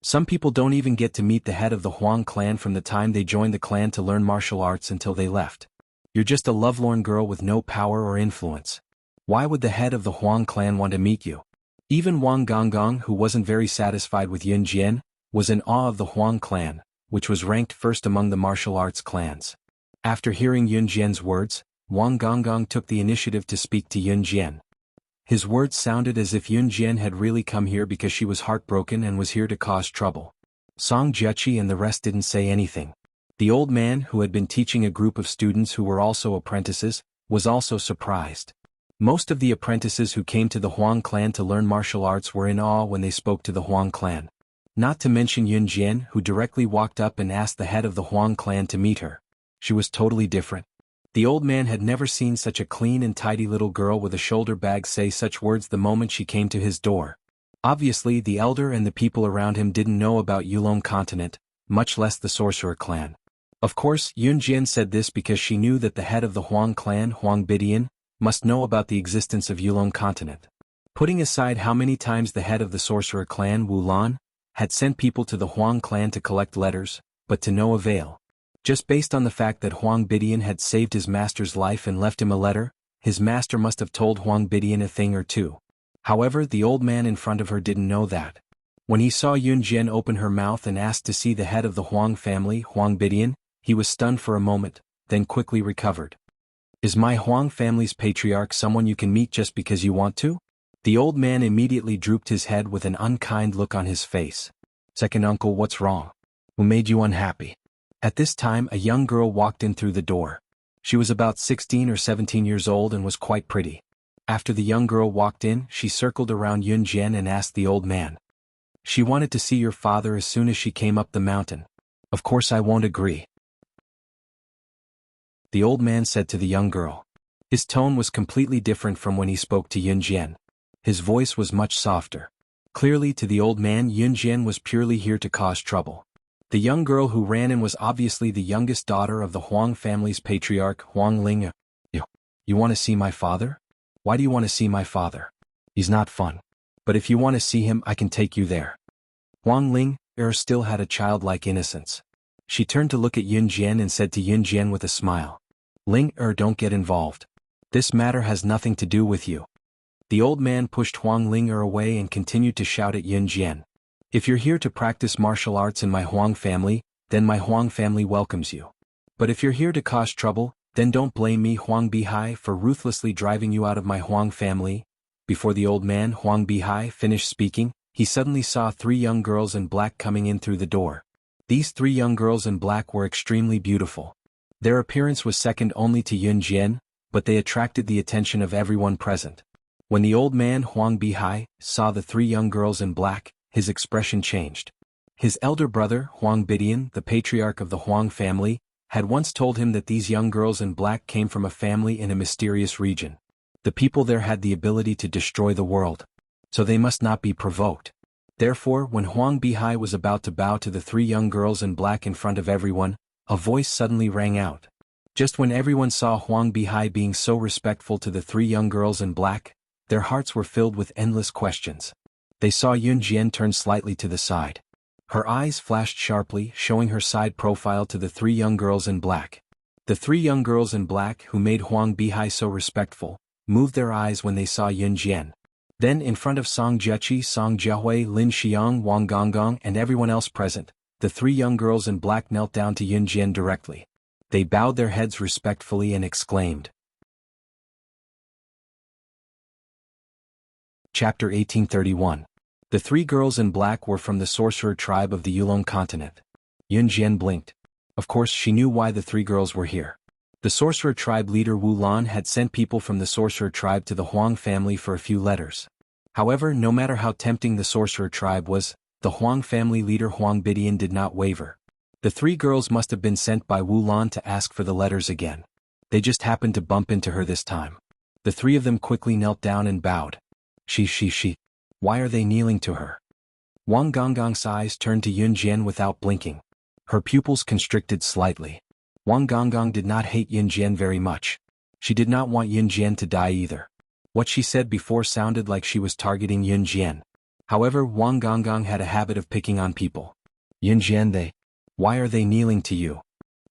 Some people don't even get to meet the head of the Huang clan from the time they joined the clan to learn martial arts until they left. You're just a lovelorn girl with no power or influence. Why would the head of the Huang clan want to meet you? Even Wang Gonggong, who wasn't very satisfied with Yun Jian, was in awe of the Huang clan, which was ranked first among the martial arts clans. After hearing Yun Jian's words, Wang Gonggong took the initiative to speak to Yun Jian. His words sounded as if Yun Jian had really come here because she was heartbroken and was here to cause trouble. Song Jiechi and the rest didn't say anything. The old man, who had been teaching a group of students who were also apprentices, was also surprised. Most of the apprentices who came to the Huang clan to learn martial arts were in awe when they spoke to the Huang clan. Not to mention Yun Jian, who directly walked up and asked the head of the Huang clan to meet her. She was totally different. The old man had never seen such a clean and tidy little girl with a shoulder bag say such words the moment she came to his door. Obviously the elder and the people around him didn't know about Yulong continent, much less the sorcerer clan. Of course, Yun Jian said this because she knew that the head of the Huang clan, Huang Bidian, must know about the existence of Yulong continent. Putting aside how many times the head of the sorcerer clan, Wu Lan, had sent people to the Huang clan to collect letters, but to no avail. Just based on the fact that Huang Bidian had saved his master's life and left him a letter, his master must have told Huang Bidian a thing or two. However, the old man in front of her didn't know that. When he saw Yun Jian open her mouth and ask to see the head of the Huang family, Huang Bidian, he was stunned for a moment, then quickly recovered. Is my Huang family's patriarch someone you can meet just because you want to? The old man immediately drooped his head with an unkind look on his face. Second uncle, what's wrong? Who made you unhappy? At this time a young girl walked in through the door. She was about 16 or 17 years old and was quite pretty. After the young girl walked in, she circled around Yun Jian and asked the old man. She wanted to see your father as soon as she came up the mountain. Of course I won't agree, the old man said to the young girl. His tone was completely different from when he spoke to Yun Jian. His voice was much softer. Clearly to the old man, Yun Jian was purely here to cause trouble. The young girl who ran in was obviously the youngest daughter of the Huang family's patriarch, Huang Ling. You want to see my father? Why do you want to see my father? He's not fun. But if you want to see him, I can take you there. Huang Ling still had a childlike innocence. She turned to look at Yun Jian and said to Yun Jian with a smile. Ling don't get involved. This matter has nothing to do with you. The old man pushed Huang Ling away and continued to shout at Yun Jian. If you're here to practice martial arts in my Huang family, then my Huang family welcomes you. But if you're here to cause trouble, then don't blame me, Huang Bihai, for ruthlessly driving you out of my Huang family. Before the old man, Huang Bihai, finished speaking, he suddenly saw 3 young girls in black coming in through the door. These 3 young girls in black were extremely beautiful. Their appearance was second only to Yun Jian, but they attracted the attention of everyone present. When the old man, Huang Bihai, saw the 3 young girls in black, his expression changed. His elder brother, Huang Bidian, the patriarch of the Huang family, had once told him that these young girls in black came from a family in a mysterious region. The people there had the ability to destroy the world. So they must not be provoked. Therefore, when Huang Bihai was about to bow to the 3 young girls in black in front of everyone, a voice suddenly rang out. Just when everyone saw Huang Bihai being so respectful to the 3 young girls in black, their hearts were filled with endless questions. They saw Yun Jian turn slightly to the side. Her eyes flashed sharply, showing her side profile to the 3 young girls in black. The 3 young girls in black, who made Huang Bihai so respectful, moved their eyes when they saw Yun Jian. Then in front of Song Jiechi, Song Jiahui, Lin Xiang, Wang Gonggong and everyone else present, the 3 young girls in black knelt down to Yun Jian directly. They bowed their heads respectfully and exclaimed. Chapter 1831. The 3 girls in black were from the sorcerer tribe of the Yulong continent. Yun Jian blinked. Of course she knew why the 3 girls were here. The sorcerer tribe leader Wu Lan had sent people from the sorcerer tribe to the Huang family for a few letters. However, no matter how tempting the sorcerer tribe was, the Huang family leader Huang Bidian did not waver. The 3 girls must have been sent by Wu Lan to ask for the letters again. They just happened to bump into her this time. The 3 of them quickly knelt down and bowed. She. Why are they kneeling to her? Wang Gonggong's eyes turned to Yun Jian without blinking. Her pupils constricted slightly. Wang Gonggong did not hate Yun Jian very much. She did not want Yun Jian to die either. What she said before sounded like she was targeting Yun Jian. However, Wang Gonggong had a habit of picking on people. Yun Jian, why are they kneeling to you?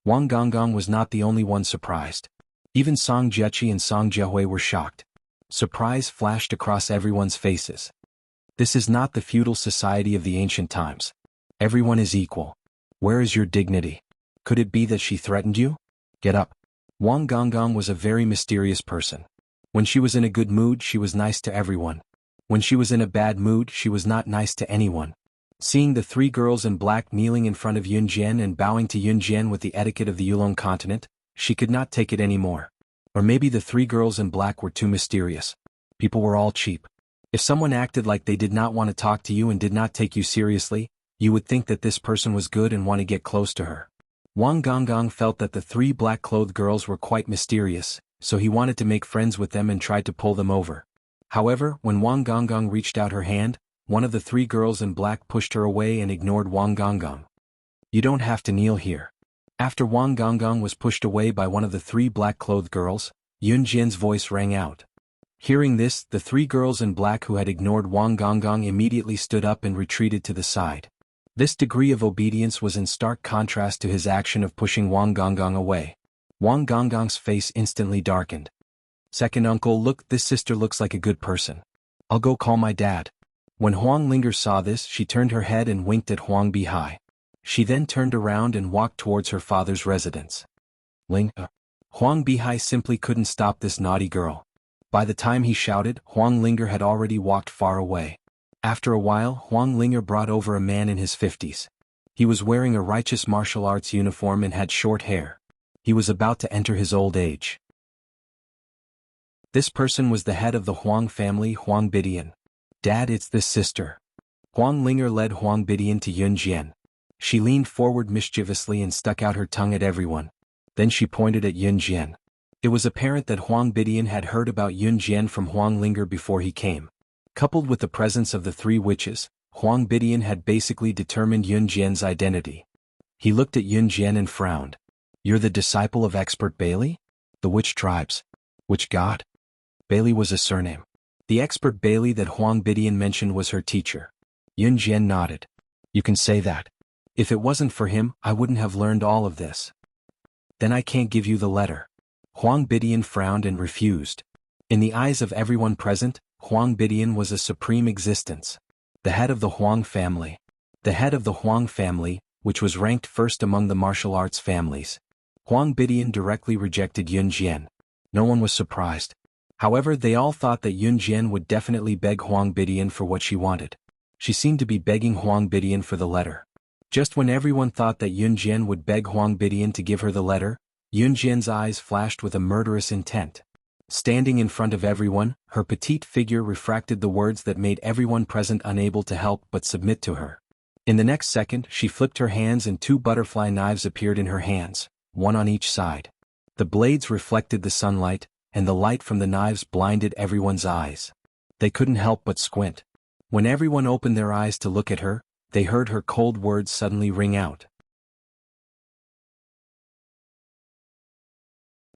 Wang Gonggong was not the only one surprised. Even Song Jiechi and Song Jiahui were shocked. Surprise flashed across everyone's faces. This is not the feudal society of the ancient times. Everyone is equal. Where is your dignity? Could it be that she threatened you? Get up. Wang Gonggong was a very mysterious person. When she was in a good mood, she was nice to everyone. When she was in a bad mood, she was not nice to anyone. Seeing the 3 girls in black kneeling in front of Yun Jian and bowing to Yun Jian with the etiquette of the Yulong continent, she could not take it anymore. Or maybe the 3 girls in black were too mysterious. People were all cheap. If someone acted like they did not want to talk to you and did not take you seriously, you would think that this person was good and want to get close to her. Wang Gonggong felt that the 3 black-clothed girls were quite mysterious, so he wanted to make friends with them and tried to pull them over. However, when Wang Gonggong reached out her hand, one of the three girls in black pushed her away and ignored Wang Gonggong. You don't have to kneel here. After Wang Gonggong was pushed away by one of the three black-clothed girls, Yun Jian's voice rang out. Hearing this, the three girls in black who had ignored Wang Gonggong immediately stood up and retreated to the side. This degree of obedience was in stark contrast to his action of pushing Wang Gonggong away. Wang Gonggong's face instantly darkened. Second uncle, look, this sister looks like a good person. I'll go call my dad. When Huang Linger saw this, she turned her head and winked at Huang Bihai. She then turned around and walked towards her father's residence. Huang Bihai simply couldn't stop this naughty girl. By the time he shouted, Huang Linger had already walked far away. After a while, Huang Linger brought over a man in his 50s. He was wearing a righteous martial arts uniform and had short hair. He was about to enter his old age. This person was the head of the Huang family, Huang Bidian. Dad, it's this sister. Huang Linger led Huang Bidian to Yun Jian. She leaned forward mischievously and stuck out her tongue at everyone. Then she pointed at Yun Jian. It was apparent that Huang Bidian had heard about Yun Jian from Huang Linger before he came. Coupled with the presence of the three witches, Huang Bidian had basically determined Yun Jian's identity. He looked at Yun Jian and frowned. You're the disciple of expert Bailey? The witch tribes. Which god? Bailey was a surname. The expert Bailey that Huang Bidian mentioned was her teacher. Yun Jian nodded. You can say that. If it wasn't for him, I wouldn't have learned all of this. Then I can't give you the letter. Huang Bidian frowned and refused. In the eyes of everyone present, Huang Bidian was a supreme existence. The head of the Huang family. The head of the Huang family, which was ranked first among the martial arts families. Huang Bidian directly rejected Yun Jian. No one was surprised. However, they all thought that Yun Jian would definitely beg Huang Bidian for what she wanted. She seemed to be begging Huang Bidian for the letter. Just when everyone thought that Yun Jian would beg Huang Bidian to give her the letter, Yun Jian's eyes flashed with a murderous intent. Standing in front of everyone, her petite figure refracted the words that made everyone present unable to help but submit to her. In the next second, she flipped her hands and two butterfly knives appeared in her hands, one on each side. The blades reflected the sunlight, and the light from the knives blinded everyone's eyes. They couldn't help but squint. When everyone opened their eyes to look at her, they heard her cold words suddenly ring out.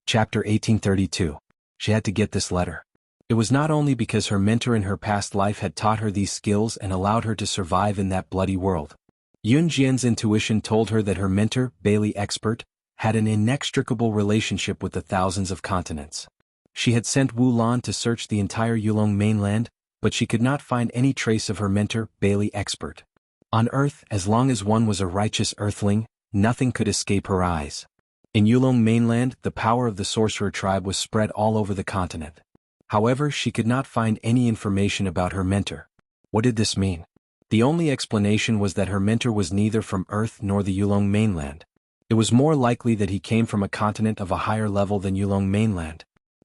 Chapter 1832. She had to get this letter. It was not only because her mentor in her past life had taught her these skills and allowed her to survive in that bloody world. Yun Jian's intuition told her that her mentor, Bailey Expert, had an inextricable relationship with the thousands of continents. She had sent Wu Lan to search the entire Yulong mainland, but she could not find any trace of her mentor, Bailey Expert. On Earth, as long as one was a righteous earthling, nothing could escape her eyes. In Yulong mainland, the power of the sorcerer tribe was spread all over the continent. However, she could not find any information about her mentor. What did this mean? The only explanation was that her mentor was neither from Earth nor the Yulong mainland. It was more likely that he came from a continent of a higher level than Yulong mainland.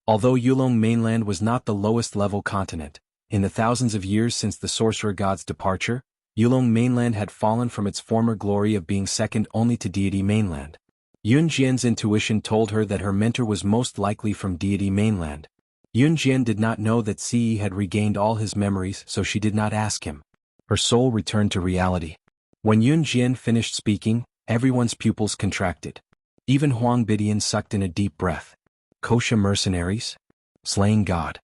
Although Yulong mainland was not the lowest level continent, in the thousands of years since the sorcerer god's departure, Yulong mainland had fallen from its former glory of being second only to deity mainland. Yun Jian's intuition told her that her mentor was most likely from deity mainland. Yun Jian did not know that Ce had regained all his memories, so she did not ask him. Her soul returned to reality. When Yun Jian finished speaking, everyone's pupils contracted. Even Huang Bidian sucked in a deep breath. Kosha mercenaries? Slaying God.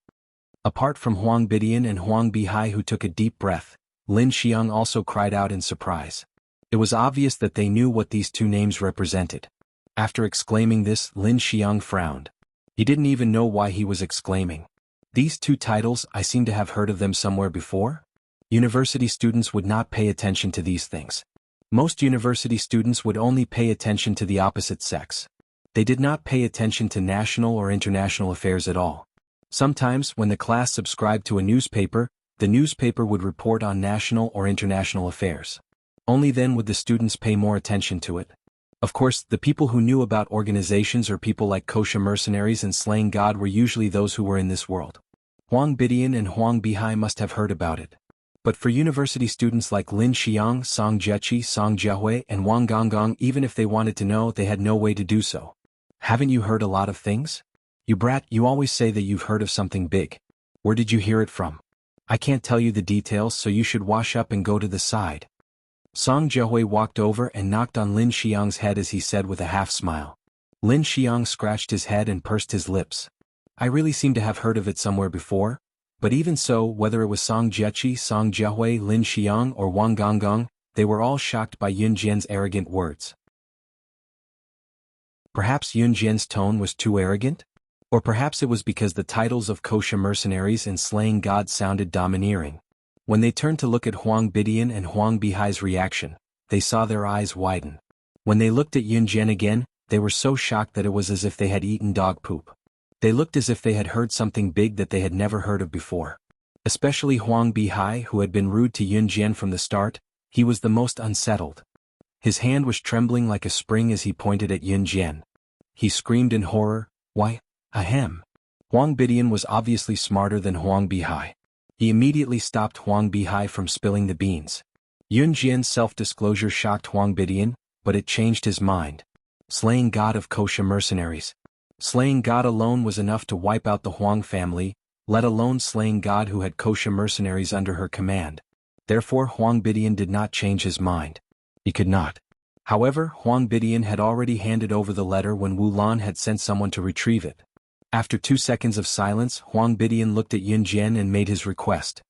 Apart from Huang Bidian and Huang Bihai who took a deep breath, Lin Xiang also cried out in surprise. It was obvious that they knew what these two names represented. After exclaiming this, Lin Xiang frowned. He didn't even know why he was exclaiming. These two titles, I seem to have heard of them somewhere before? University students would not pay attention to these things. Most university students would only pay attention to the opposite sex. They did not pay attention to national or international affairs at all. Sometimes, when the class subscribed to a newspaper, the newspaper would report on national or international affairs. Only then would the students pay more attention to it. Of course, the people who knew about organizations or people like Kosha mercenaries and slaying God were usually those who were in this world. Huang Bidian and Huang Bihai must have heard about it. But for university students like Lin Xiang, Song Jieqi, Song Jiahui, and Wang Gonggong, even if they wanted to know, they had no way to do so. Haven't you heard a lot of things? You brat, you always say that you've heard of something big. Where did you hear it from? I can't tell you the details, so you should wash up and go to the side. Song Jiahui walked over and knocked on Lin Xiang's head as he said with a half-smile. Lin Xiang scratched his head and pursed his lips. I really seem to have heard of it somewhere before, but even so, whether it was Song Jiechi, Song Jiahui, Lin Xiang, or Wang Gonggong, they were all shocked by Yun Jian's arrogant words. Perhaps Yun Jian's tone was too arrogant? Or perhaps it was because the titles of kosher mercenaries and slaying gods sounded domineering. When they turned to look at Huang Bidian and Huang Bihai's reaction, they saw their eyes widen. When they looked at Yun Jian again, they were so shocked that it was as if they had eaten dog poop. They looked as if they had heard something big that they had never heard of before. Especially Huang Bihai, who had been rude to Yun Jian from the start, he was the most unsettled. His hand was trembling like a spring as he pointed at Yun Jian. He screamed in horror, "Why, ahem." Huang Bidian was obviously smarter than Huang Bihai. He immediately stopped Huang Bihai from spilling the beans. Yun Jian's self-disclosure shocked Huang Bidian, but it changed his mind. Slaying god of kosher mercenaries. Slaying god alone was enough to wipe out the Huang family, let alone slaying god who had kosher mercenaries under her command. Therefore Huang Bidian did not change his mind. He could not. However, Huang Bidian had already handed over the letter when Wu Lan had sent someone to retrieve it. After 2 seconds of silence, Huang Bidian looked at Yun Jian and made his request.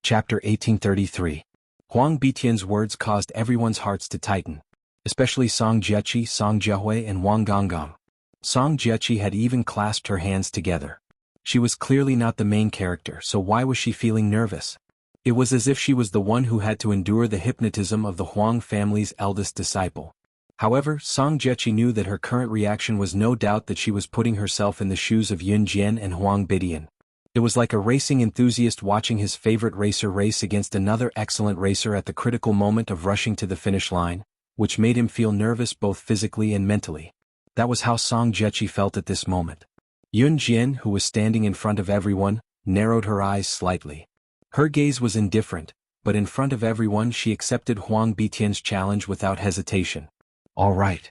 Chapter 1833. Huang Bitian's words caused everyone's hearts to tighten, especially Song Jiechi, Song Jiahui, and Wang Gonggong. Song Jiechi had even clasped her hands together. She was clearly not the main character, so why was she feeling nervous? It was as if she was the one who had to endure the hypnotism of the Huang family's eldest disciple. However, Song Jiechi knew that her current reaction was no doubt that she was putting herself in the shoes of Yun Jian and Huang Bidian. It was like a racing enthusiast watching his favorite racer race against another excellent racer at the critical moment of rushing to the finish line, which made him feel nervous both physically and mentally. That was how Song Jiechi felt at this moment. Yun Jian, who was standing in front of everyone, narrowed her eyes slightly. Her gaze was indifferent, but in front of everyone she accepted Huang Bitian's challenge without hesitation. All right.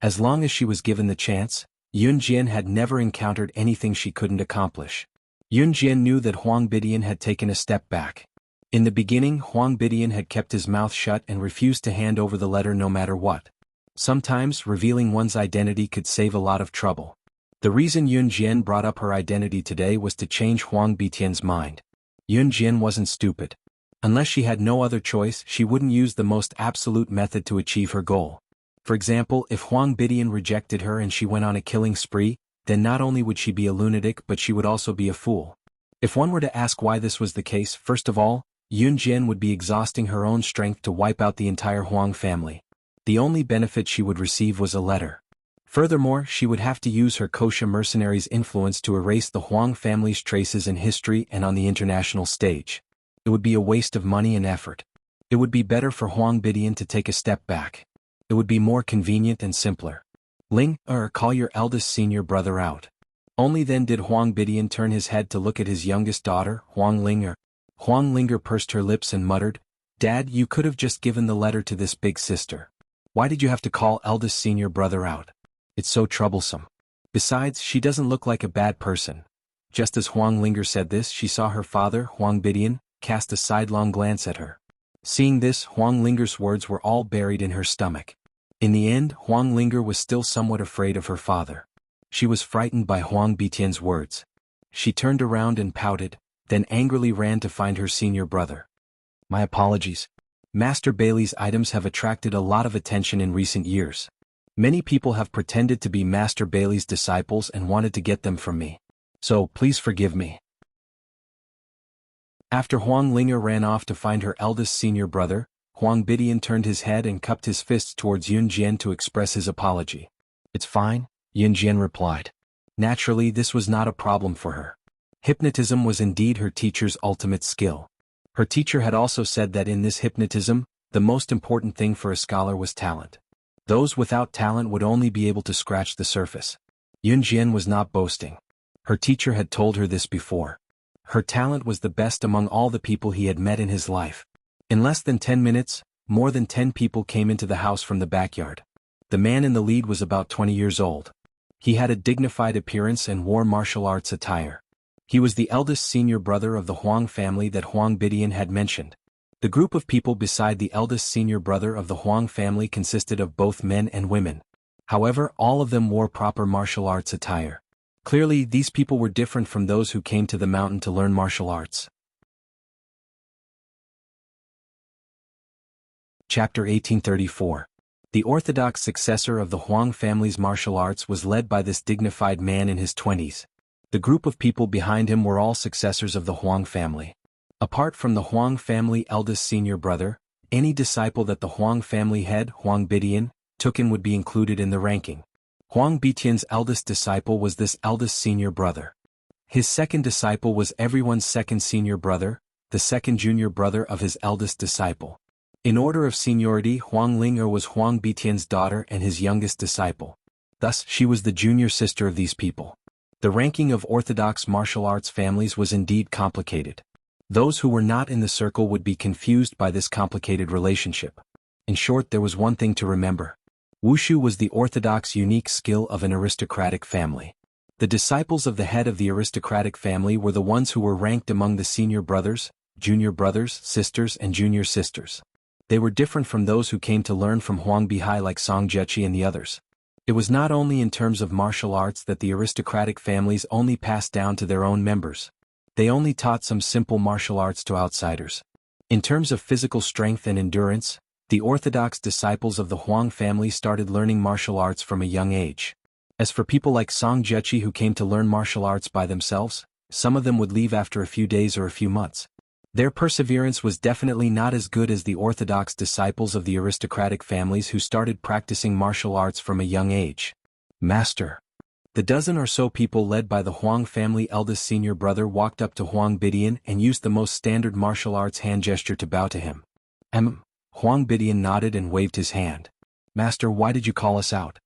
As long as she was given the chance, Yun Jian had never encountered anything she couldn't accomplish. Yun Jian knew that Huang Bidian had taken a step back. In the beginning, Huang Bidian had kept his mouth shut and refused to hand over the letter no matter what. Sometimes, revealing one's identity could save a lot of trouble. The reason Yun Jian brought up her identity today was to change Huang Bitian's mind. Yun Jian wasn't stupid. Unless she had no other choice, she wouldn't use the most absolute method to achieve her goal. For example, if Huang Bidian rejected her and she went on a killing spree, then not only would she be a lunatic but she would also be a fool. If one were to ask why this was the case, first of all, Yun Jian would be exhausting her own strength to wipe out the entire Huang family. The only benefit she would receive was a letter. Furthermore, she would have to use her kosher mercenaries' influence to erase the Huang family's traces in history and on the international stage. It would be a waste of money and effort. It would be better for Huang Bidian to take a step back. It would be more convenient and simpler. Ling, call your eldest senior brother out. Only then did Huang Bidian turn his head to look at his youngest daughter, Huang Linger. Huang Linger pursed her lips and muttered, "Dad, you could have just given the letter to this big sister. Why did you have to call eldest senior brother out? It's so troublesome. Besides, she doesn't look like a bad person." Just as Huang Linger said this, she saw her father, Huang Bidian, cast a sidelong glance at her. Seeing this, Huang Linger's words were all buried in her stomach. In the end, Huang Linger was still somewhat afraid of her father. She was frightened by Huang Bitian's words. She turned around and pouted, then angrily ran to find her senior brother. "My apologies. Master Bailey's items have attracted a lot of attention in recent years. Many people have pretended to be Master Bailey's disciples and wanted to get them from me. So, please forgive me." After Huang Linger ran off to find her eldest senior brother, Huang Bidian turned his head and cupped his fists towards Yun Jian to express his apology. "It's fine," Yun Jian replied. Naturally, this was not a problem for her. Hypnotism was indeed her teacher's ultimate skill. Her teacher had also said that in this hypnotism, the most important thing for a scholar was talent. Those without talent would only be able to scratch the surface. Yun Jian was not boasting. Her teacher had told her this before. Her talent was the best among all the people he had met in his life. In less than 10 minutes, more than 10 people came into the house from the backyard. The man in the lead was about 20 years old. He had a dignified appearance and wore martial arts attire. He was the eldest senior brother of the Huang family that Huang Bidian had mentioned. The group of people beside the eldest senior brother of the Huang family consisted of both men and women. However, all of them wore proper martial arts attire. Clearly, these people were different from those who came to the mountain to learn martial arts. Chapter 1834. The orthodox successor of the Huang family's martial arts was led by this dignified man in his 20s. The group of people behind him were all successors of the Huang family. Apart from the Huang family eldest senior brother, any disciple that the Huang family head, Huang Bidian, took in would be included in the ranking. Huang Bidian's eldest disciple was this eldest senior brother. His second disciple was everyone's second senior brother, the second junior brother of his eldest disciple. In order of seniority, Huang Ling'er was Huang Bidian's daughter and his youngest disciple. Thus, she was the junior sister of these people. The ranking of orthodox martial arts families was indeed complicated. Those who were not in the circle would be confused by this complicated relationship. In short, there was one thing to remember. Wushu was the orthodox unique skill of an aristocratic family. The disciples of the head of the aristocratic family were the ones who were ranked among the senior brothers, sisters and junior sisters. They were different from those who came to learn from Huang Bihai like Song Jechi and the others. It was not only in terms of martial arts that the aristocratic families only passed down to their own members. They only taught some simple martial arts to outsiders. In terms of physical strength and endurance, the orthodox disciples of the Huang family started learning martial arts from a young age. As for people like Song Jechi who came to learn martial arts by themselves, some of them would leave after a few days or a few months. Their perseverance was definitely not as good as the orthodox disciples of the aristocratic families who started practicing martial arts from a young age. Master. The dozen or so people led by the Huang family eldest senior brother walked up to Huang Bidian and used the most standard martial arts hand gesture to bow to him. Huang Bidian nodded and waved his hand. Master, why did you call us out?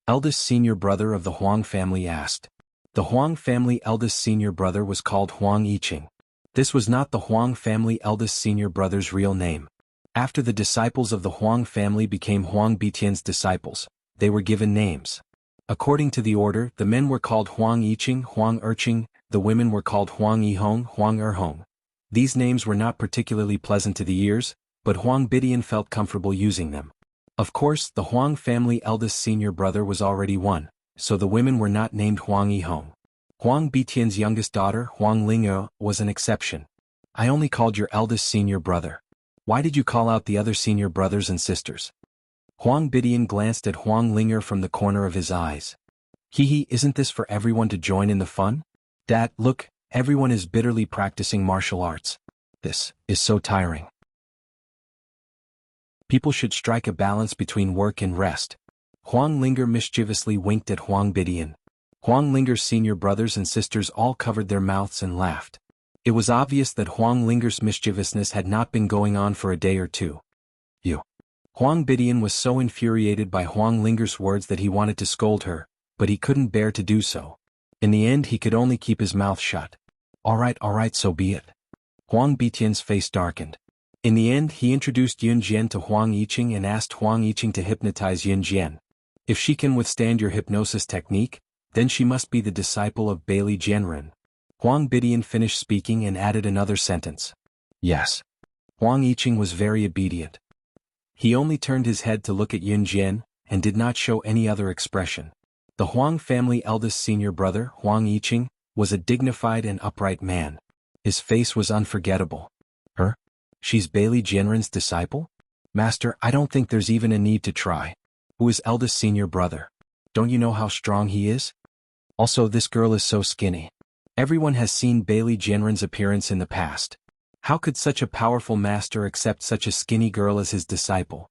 Eldest senior brother of the Huang family asked. The Huang family eldest senior brother was called Huang Yiqing. This was not the Huang family eldest senior brother's real name. After the disciples of the Huang family became Huang Bidian's disciples, they were given names. According to the order, the men were called Huang Yiqing, Huang Erqing, the women were called Huang Yihong, Huang Erhong. These names were not particularly pleasant to the ears, but Huang Bidian felt comfortable using them. Of course, the Huang family eldest senior brother was already one, so the women were not named Huang Yihong. Huang Bidian's youngest daughter, Huang Ling'er, was an exception. I only called your eldest senior brother. Why did you call out the other senior brothers and sisters? Huang Bidian glanced at Huang Ling'er from the corner of his eyes. Isn't this for everyone to join in the fun? Dad, look, everyone is bitterly practicing martial arts. This is so tiring. People should strike a balance between work and rest. Huang Ling'er mischievously winked at Huang Bidian. Huang Ling'er's senior brothers and sisters all covered their mouths and laughed. It was obvious that Huang Ling'er's mischievousness had not been going on for a day or two. Huang Bidian was so infuriated by Huang Ling'er's words that he wanted to scold her, but he couldn't bear to do so. In the end he could only keep his mouth shut. All right, so be it. Huang Bidian's face darkened. In the end he introduced Yun Jian to Huang Yiqing and asked Huang Yiqing to hypnotize Yun Jian. If she can withstand your hypnosis technique, then she must be the disciple of Bailey Jianren. Huang Bidian finished speaking and added another sentence. Yes. Huang Yiqing was very obedient. He only turned his head to look at Yun Jian, and did not show any other expression. The Huang family eldest senior brother, Huang Yiqing, was a dignified and upright man. His face was unforgettable. Her? She's Bailey Jianren's disciple? Master, I don't think there's even a need to try. Who is eldest senior brother? Don't you know how strong he is? Also, this girl is so skinny. Everyone has seen Bailey Jianren's appearance in the past. How could such a powerful master accept such a skinny girl as his disciple?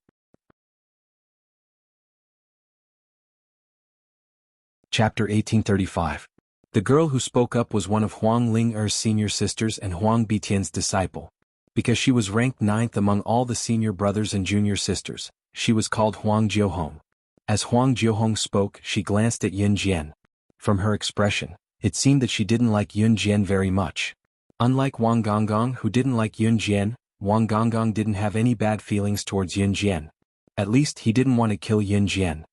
Chapter 1835. The girl who spoke up was one of Huang Ling'er's senior sisters and Huang Bidian's disciple. Because she was ranked 9th among all the senior brothers and junior sisters, she was called Huang Jiuhong. As Huang Jiuhong spoke, she glanced at Yun Jian. From her expression, it seemed that she didn't like Yun Jian very much. Unlike Wang Gonggong who didn't like Yun Jian, Wang Gonggong didn't have any bad feelings towards Yun Jian. At least he didn't want to kill Yun Jian.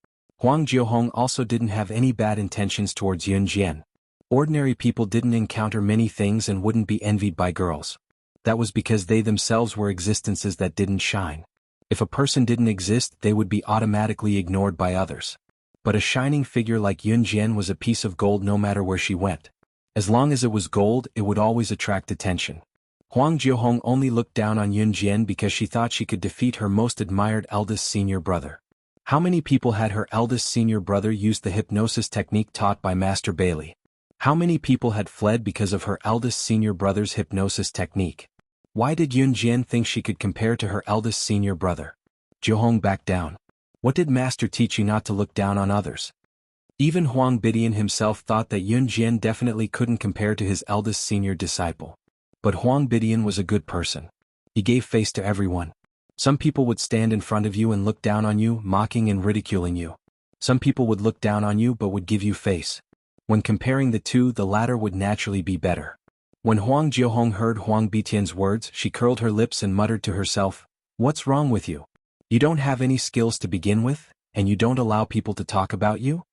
Huang Jiuhong also didn't have any bad intentions towards Yun Jian. Ordinary people didn't encounter many things and wouldn't be envied by girls. That was because they themselves were existences that didn't shine. If a person didn't exist, they would be automatically ignored by others. But a shining figure like Yun Jian was a piece of gold no matter where she went. As long as it was gold, it would always attract attention. Huang Jiuhong only looked down on Yun Jian because she thought she could defeat her most admired eldest senior brother. How many people had her eldest senior brother use the hypnosis technique taught by Master Bailey? How many people had fled because of her eldest senior brother's hypnosis technique? Why did Yun Jian think she could compare to her eldest senior brother? Jiuhong backed down. What did Master teach you not to look down on others? Even Huang Bidian himself thought that Yun Jian definitely couldn't compare to his eldest senior disciple. But Huang Bidian was a good person. He gave face to everyone. Some people would stand in front of you and look down on you, mocking and ridiculing you. Some people would look down on you but would give you face. When comparing the two, the latter would naturally be better. When Huang Jiuhong heard Huang Bitian's words, she curled her lips and muttered to herself, "What's wrong with you? You don't have any skills to begin with, and you don't allow people to talk about you?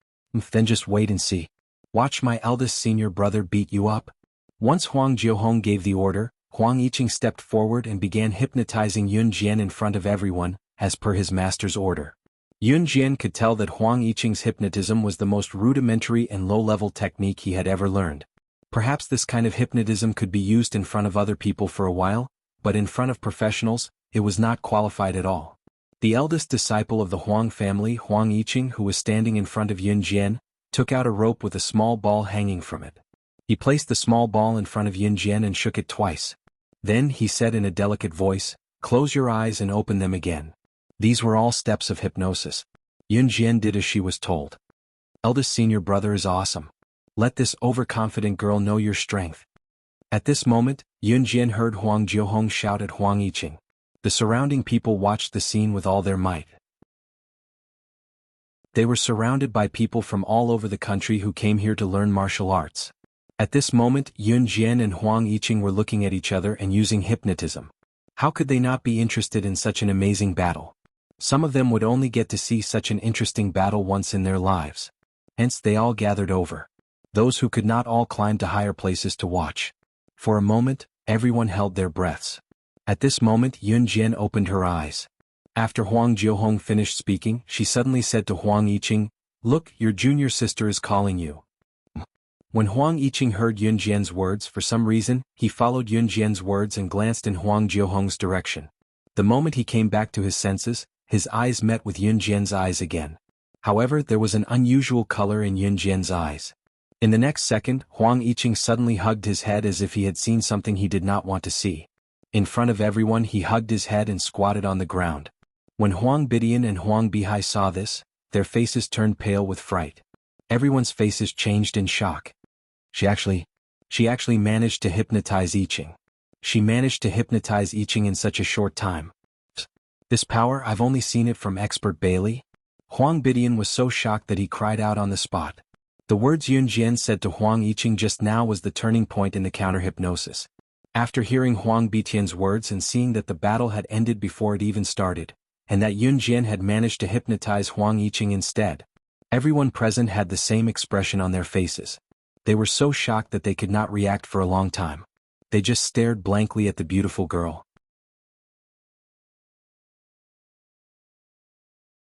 Then just wait and see. Watch my eldest senior brother beat you up." Once Huang Jiuhong gave the order, Huang Yiqing stepped forward and began hypnotizing Yun Jian in front of everyone, as per his master's order. Yun Jian could tell that Huang Yiqing's hypnotism was the most rudimentary and low-level technique he had ever learned. Perhaps this kind of hypnotism could be used in front of other people for a while, but in front of professionals, it was not qualified at all. The eldest disciple of the Huang family, Huang Yiqing, who was standing in front of Yun Jian, took out a rope with a small ball hanging from it. He placed the small ball in front of Yun Jian and shook it twice. Then he said in a delicate voice, "Close your eyes and open them again." These were all steps of hypnosis. Yun Jian did as she was told. "Eldest senior brother is awesome. Let this overconfident girl know your strength." At this moment, Yun Jian heard Huang Jiuhong shout at Huang Yiqing. The surrounding people watched the scene with all their might. They were surrounded by people from all over the country who came here to learn martial arts. At this moment, Yun Jian and Huang Yiqing were looking at each other and using hypnotism. How could they not be interested in such an amazing battle? Some of them would only get to see such an interesting battle once in their lives. Hence they all gathered over. Those who could not all climbed to higher places to watch. For a moment, everyone held their breaths. At this moment Yun Jian opened her eyes. After Huang Jiuhong finished speaking, she suddenly said to Huang Yiqing, "Look, your junior sister is calling you." When Huang Yiqing heard Yun Jian's words, for some reason, he followed Yun Jian's words and glanced in Huang Jiuhong's direction. The moment he came back to his senses, his eyes met with Yun Jian's eyes again. However, there was an unusual color in Yun Jian's eyes. In the next second, Huang Yiqing suddenly hugged his head as if he had seen something he did not want to see. In front of everyone he hugged his head and squatted on the ground. When Huang Bidian and Huang Bihai saw this, their faces turned pale with fright. Everyone's faces changed in shock. She actually managed to hypnotize Yiqing. She managed to hypnotize Yiqing in such a short time. This power, I've only seen it from expert Bailey. Huang Bidian was so shocked that he cried out on the spot. The words Yun Jian said to Huang Yiqing just now was the turning point in the counter-hypnosis. After hearing Huang Bitian's words and seeing that the battle had ended before it even started, and that Yun Jian had managed to hypnotize Huang Yiqing instead, everyone present had the same expression on their faces. They were so shocked that they could not react for a long time. They just stared blankly at the beautiful girl.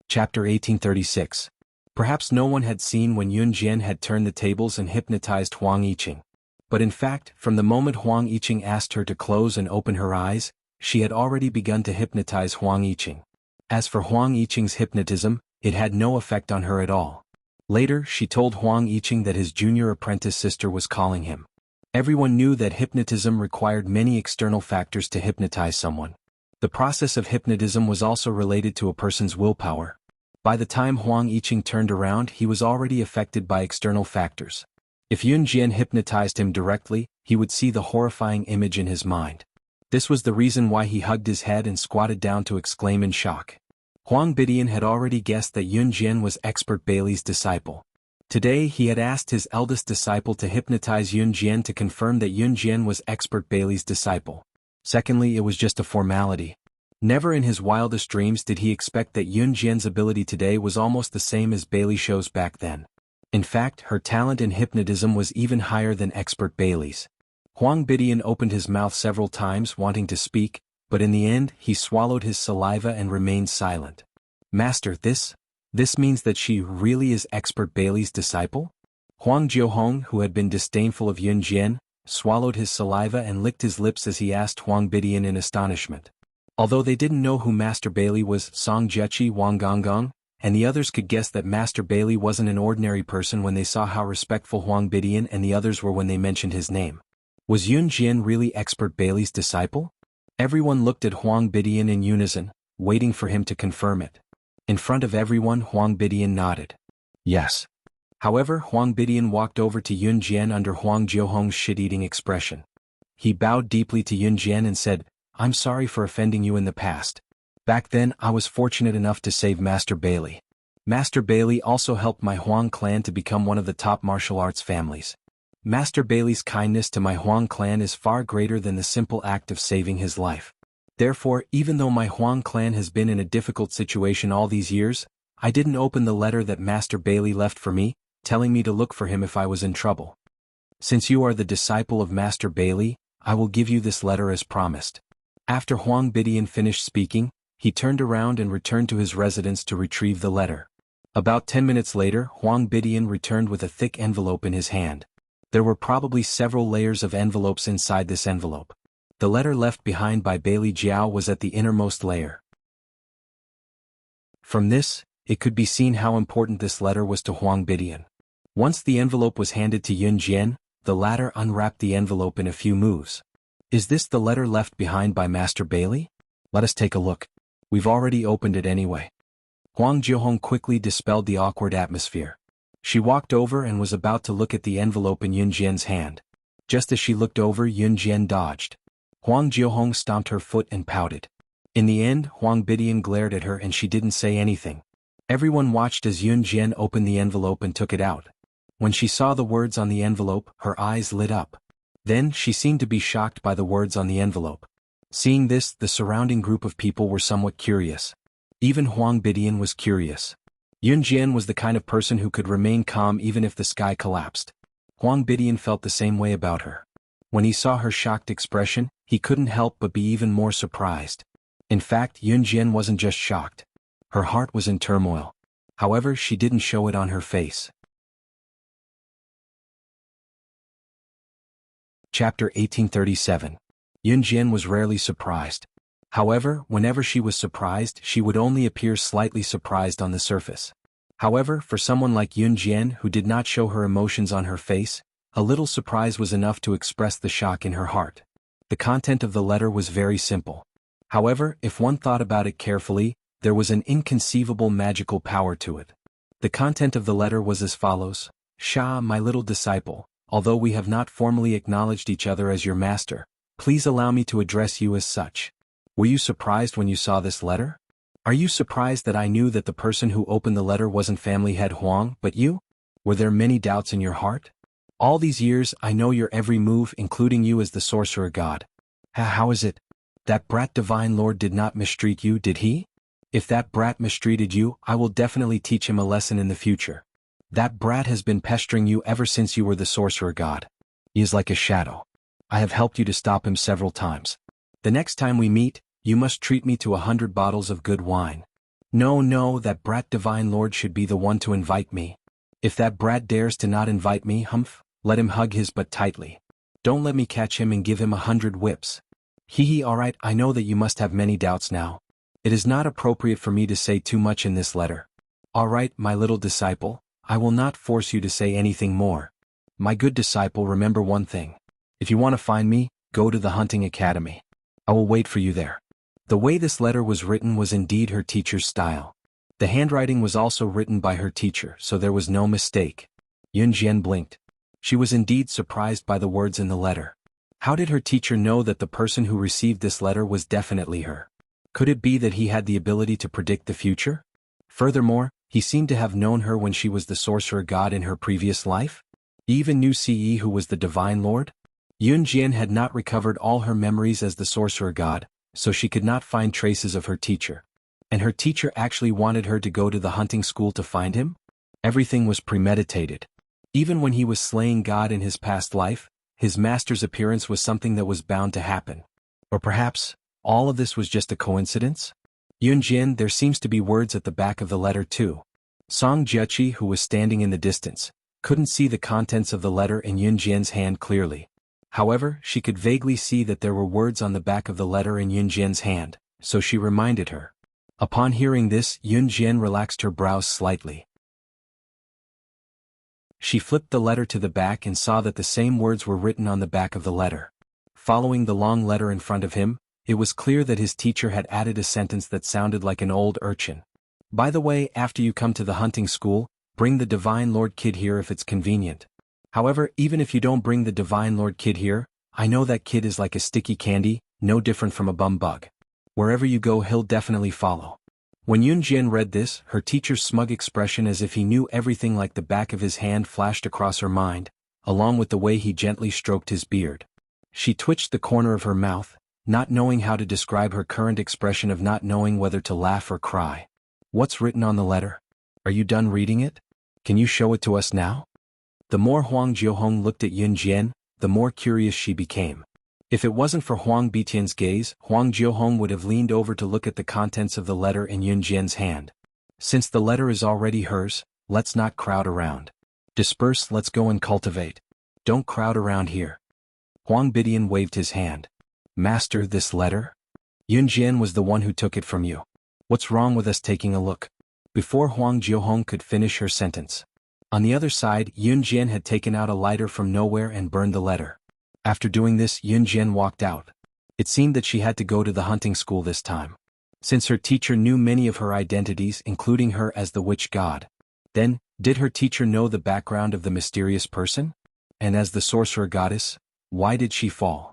Chapter 1836. Perhaps no one had seen when Yun Jian had turned the tables and hypnotized Huang Yiqing. But in fact, from the moment Huang Yiqing asked her to close and open her eyes, she had already begun to hypnotize Huang Yiqing. As for Huang Yiqing's hypnotism, it had no effect on her at all. Later, she told Huang Yiqing that his junior apprentice sister was calling him. Everyone knew that hypnotism required many external factors to hypnotize someone. The process of hypnotism was also related to a person's willpower. By the time Huang Yiqing turned around, he was already affected by external factors. If Yun Jian hypnotized him directly, he would see the horrifying image in his mind. This was the reason why he hugged his head and squatted down to exclaim in shock. Huang Bidian had already guessed that Yun Jian was expert Bailey's disciple. Today he had asked his eldest disciple to hypnotize Yun Jian to confirm that Yun Jian was expert Bailey's disciple. Secondly, it was just a formality. Never in his wildest dreams did he expect that Yun Jian's ability today was almost the same as Bailey Show's back then. In fact, her talent in hypnotism was even higher than expert Bailey's. Huang Bidian opened his mouth several times wanting to speak, but in the end he swallowed his saliva and remained silent. Master, this means that she really is expert Bailey's disciple? Huang Jiuhong, who had been disdainful of Yun Jian, swallowed his saliva and licked his lips as he asked Huang Bidian in astonishment. Although they didn't know who Master Bailey was, Song Jechi Wang Gonggong, and the others could guess that Master Bailey wasn't an ordinary person when they saw how respectful Huang Bidian and the others were when they mentioned his name. Was Yun Jian really expert Bailey's disciple? Everyone looked at Huang Bidian in unison, waiting for him to confirm it. In front of everyone, Huang Bidian nodded. Yes. However, Huang Bidian walked over to Yun Jian under Huang Jiuhong's shit-eating expression. He bowed deeply to Yun Jian and said, I'm sorry for offending you in the past. Back then I was fortunate enough to save Master Bailey. Master Bailey also helped my Huang clan to become one of the top martial arts families. Master Bailey's kindness to my Huang clan is far greater than the simple act of saving his life. Therefore, even though my Huang clan has been in a difficult situation all these years, I didn't open the letter that Master Bailey left for me, telling me to look for him if I was in trouble. Since you are the disciple of Master Bailey, I will give you this letter as promised. After Huang Bidian finished speaking, he turned around and returned to his residence to retrieve the letter. About 10 minutes later, Huang Bidian returned with a thick envelope in his hand. There were probably several layers of envelopes inside this envelope. The letter left behind by Bailey Jiao was at the innermost layer. From this, it could be seen how important this letter was to Huang Bidian. Once the envelope was handed to Yun Jian, the latter unwrapped the envelope in a few moves. Is this the letter left behind by Master Bailey? Let us take a look. We've already opened it anyway. Huang Jiuhong quickly dispelled the awkward atmosphere. She walked over and was about to look at the envelope in Yun Jian's hand. Just as she looked over, Yun Jian dodged. Huang Jiuhong stomped her foot and pouted. In the end, Huang Bidian glared at her and she didn't say anything. Everyone watched as Yun Jian opened the envelope and took it out. When she saw the words on the envelope, her eyes lit up. Then, she seemed to be shocked by the words on the envelope. Seeing this, the surrounding group of people were somewhat curious. Even Huang Bidian was curious. Yun Jian was the kind of person who could remain calm even if the sky collapsed. Huang Bidian felt the same way about her. When he saw her shocked expression, he couldn't help but be even more surprised. In fact, Yun Jian wasn't just shocked. Her heart was in turmoil. However, she didn't show it on her face. Chapter 1837. Yun Jian was rarely surprised. However, whenever she was surprised, she would only appear slightly surprised on the surface. However, for someone like Yun Jian who did not show her emotions on her face, a little surprise was enough to express the shock in her heart. The content of the letter was very simple. However, if one thought about it carefully, there was an inconceivable magical power to it. The content of the letter was as follows: Sha, my little disciple, although we have not formally acknowledged each other as your master, please allow me to address you as such. Were you surprised when you saw this letter? Are you surprised that I knew that the person who opened the letter wasn't family head Huang, but you? Were there many doubts in your heart? All these years I know your every move, including you as the sorcerer god. How is it? That brat divine lord did not mistreat you, did he? If that brat mistreated you, I will definitely teach him a lesson in the future. That brat has been pestering you ever since you were the sorcerer god. He is like a shadow. I have helped you to stop him several times. The next time we meet, you must treat me to 100 bottles of good wine. No, that brat divine lord should be the one to invite me. If that brat dares to not invite me, let him hug his butt tightly. Don't let me catch him and give him 100 whips. Alright, I know that you must have many doubts now. It is not appropriate for me to say too much in this letter. Alright, my little disciple, I will not force you to say anything more. My good disciple, remember one thing. If you want to find me, go to the hunting academy. I will wait for you there. The way this letter was written was indeed her teacher's style. The handwriting was also written by her teacher, so there was no mistake. Yun Jian blinked. She was indeed surprised by the words in the letter. How did her teacher know that the person who received this letter was definitely her? Could it be that he had the ability to predict the future? Furthermore, he seemed to have known her when she was the sorcerer god in her previous life? He even knew Ce who was the divine lord? Yun Jian had not recovered all her memories as the sorcerer god, so she could not find traces of her teacher. And her teacher actually wanted her to go to the hunting school to find him? Everything was premeditated. Even when he was slaying God in his past life, his master's appearance was something that was bound to happen. Or perhaps, all of this was just a coincidence? Yunjian, there seems to be words at the back of the letter too. Song Jiachi, who was standing in the distance, couldn't see the contents of the letter in Yunjian's hand clearly. However, she could vaguely see that there were words on the back of the letter in Yunjian's hand, so she reminded her. Upon hearing this, Yunjian relaxed her brows slightly. She flipped the letter to the back and saw that the same words were written on the back of the letter. Following the long letter in front of him, it was clear that his teacher had added a sentence that sounded like an old urchin. By the way, after you come to the hunting school, bring the Divine Lord Kid here if it's convenient. However, even if you don't bring the Divine Lord Kid here, I know that kid is like a sticky candy, no different from a bum bug. Wherever you go he'll definitely follow. When Yunjian read this, her teacher's smug expression as if he knew everything like the back of his hand flashed across her mind, along with the way he gently stroked his beard. She twitched the corner of her mouth, not knowing how to describe her current expression of not knowing whether to laugh or cry. What's written on the letter? Are you done reading it? Can you show it to us now? The more Huang Jiuhong looked at Yunjian, the more curious she became. If it wasn't for Huang Bitian's gaze, Huang Jiuhong would have leaned over to look at the contents of the letter in Yunjian's hand. Since the letter is already hers, let's not crowd around. Disperse, let's go and cultivate. Don't crowd around here. Huang Bitian waved his hand. Master, this letter? Yunjian was the one who took it from you. What's wrong with us taking a look? Before Huang Jiuhong could finish her sentence. On the other side, Yunjian had taken out a lighter from nowhere and burned the letter. After doing this, Yunjian walked out. It seemed that she had to go to the hunting school this time. Since her teacher knew many of her identities, including her as the witch god. Then, did her teacher know the background of the mysterious person? And as the sorcerer goddess, why did she fall?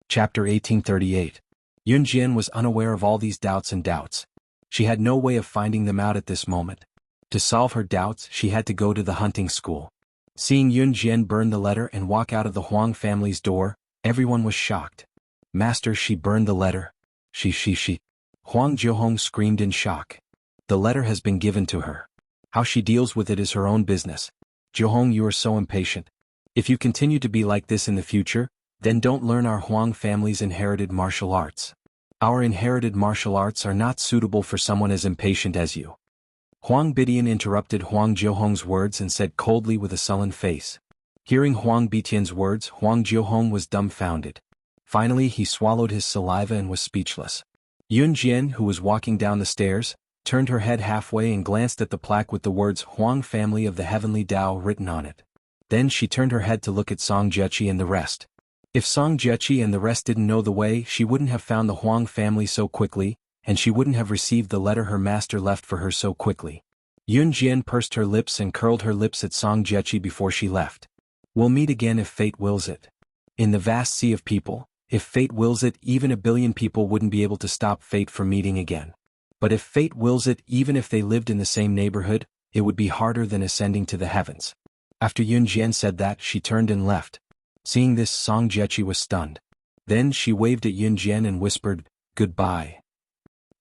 Chapter 1838. Yunjian was unaware of all these doubts. She had no way of finding them out at this moment. To solve her doubts, she had to go to the hunting school. Seeing Yunjian burn the letter and walk out of the Huang family's door, everyone was shocked. Master, she burned the letter. She. Huang Jiuhong screamed in shock. The letter has been given to her. How she deals with it is her own business. Jiuhong, you are so impatient. If you continue to be like this in the future, then don't learn our Huang family's inherited martial arts. Our inherited martial arts are not suitable for someone as impatient as you. Huang Bitian interrupted Huang Jiuhong's words and said coldly with a sullen face. Hearing Huang Bitian's words, Huang Jiuhong was dumbfounded. Finally he swallowed his saliva and was speechless. Yunjian, who was walking down the stairs, turned her head halfway and glanced at the plaque with the words Huang Family of the Heavenly Tao written on it. Then she turned her head to look at Song Jiachi and the rest. If Song Jiachi and the rest didn't know the way, she wouldn't have found the Huang family so quickly, and she wouldn't have received the letter her master left for her so quickly. Yunjian pursed her lips and curled her lips at Song Jiachi before she left. We'll meet again if fate wills it. In the vast sea of people, if fate wills it, even a billion people wouldn't be able to stop fate from meeting again. But if fate wills it, even if they lived in the same neighborhood, it would be harder than ascending to the heavens. After Yunjian said that, she turned and left. Seeing this, Song Jiachi was stunned. Then she waved at Yunjian and whispered, "Goodbye."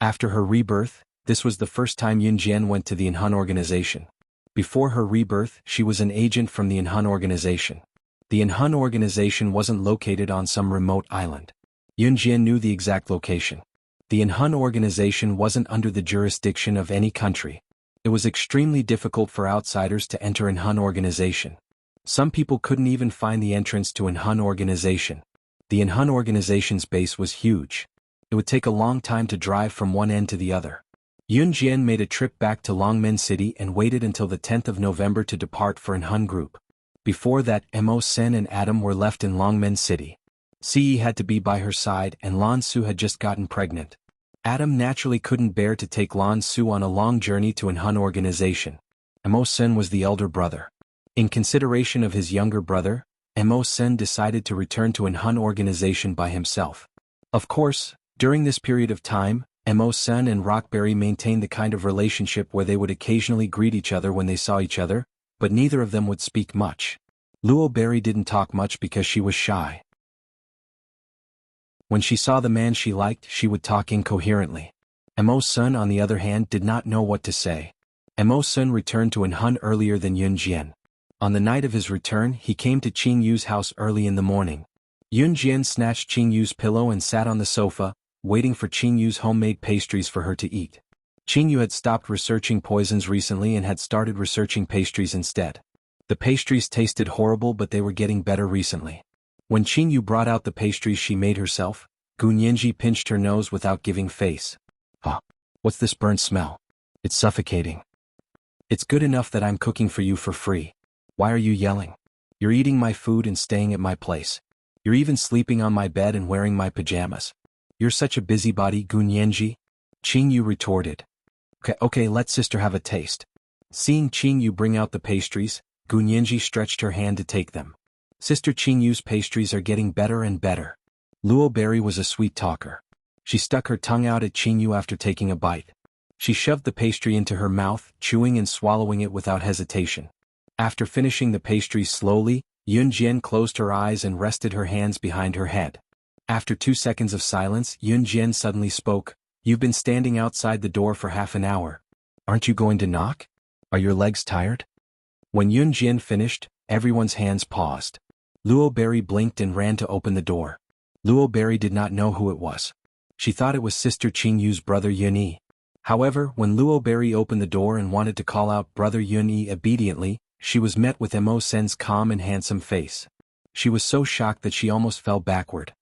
After her rebirth, this was the first time Yunjian went to the Enhan organization. Before her rebirth, she was an agent from the Enhan organization. The Enhan organization wasn't located on some remote island. Yunjian knew the exact location. The Enhan organization wasn't under the jurisdiction of any country. It was extremely difficult for outsiders to enter Enhan organization. Some people couldn't even find the entrance to Enhan organization. The Enhan organization's base was huge. It would take a long time to drive from one end to the other. Yunjian made a trip back to Longmen City and waited until the 10th of November to depart for Enhan Group. Before that, Mo Sen and Adam were left in Longmen City. Ce had to be by her side and Lan Su had just gotten pregnant. Adam naturally couldn't bear to take Lan Su on a long journey to Enhan organization. Mo Sen was the elder brother. In consideration of his younger brother, Mo Sen decided to return to Enhan organization by himself. Of course, during this period of time, Mo Sen and Rockberry maintained the kind of relationship where they would occasionally greet each other when they saw each other, but neither of them would speak much. Luo Berry didn't talk much because she was shy. When she saw the man she liked, she would talk incoherently. Mo Sun, on the other hand, did not know what to say. Mo Sun returned to Enhun earlier than Yun Jian. On the night of his return, he came to Qing Yu's house early in the morning. Yun Jian snatched Qing Yu's pillow and sat on the sofa, waiting for Qing Yu's homemade pastries for her to eat. Qing Yu had stopped researching poisons recently and had started researching pastries instead. The pastries tasted horrible, but they were getting better recently. When Qing Yu brought out the pastries she made herself, Gun Yanji pinched her nose without giving face. "Ah, what's this burnt smell? It's suffocating. It's good enough that I'm cooking for you for free. Why are you yelling? You're eating my food and staying at my place. You're even sleeping on my bed and wearing my pajamas. You're such a busybody, Gun Yanji," Qing Yu retorted. Okay, let sister have a taste." Seeing Qing Yu bring out the pastries, Gun Yanji stretched her hand to take them. Sister Qing Yu's pastries are getting better and better. Luo Berry was a sweet talker. She stuck her tongue out at Qing Yu after taking a bite. She shoved the pastry into her mouth, chewing and swallowing it without hesitation. After finishing the pastries slowly, Yun Jian closed her eyes and rested her hands behind her head. After 2 seconds of silence, Yun Jian suddenly spoke. "You've been standing outside the door for half an hour. Aren't you going to knock? Are your legs tired?" When Yun Jian finished, everyone's hands paused. Luo Berry blinked and ran to open the door. Luo Berry did not know who it was. She thought it was Sister Qing Yu's brother Yun Yi. However, when Luo Berry opened the door and wanted to call out Brother Yun Yi obediently, she was met with Mo Sen's calm and handsome face. She was so shocked that she almost fell backward.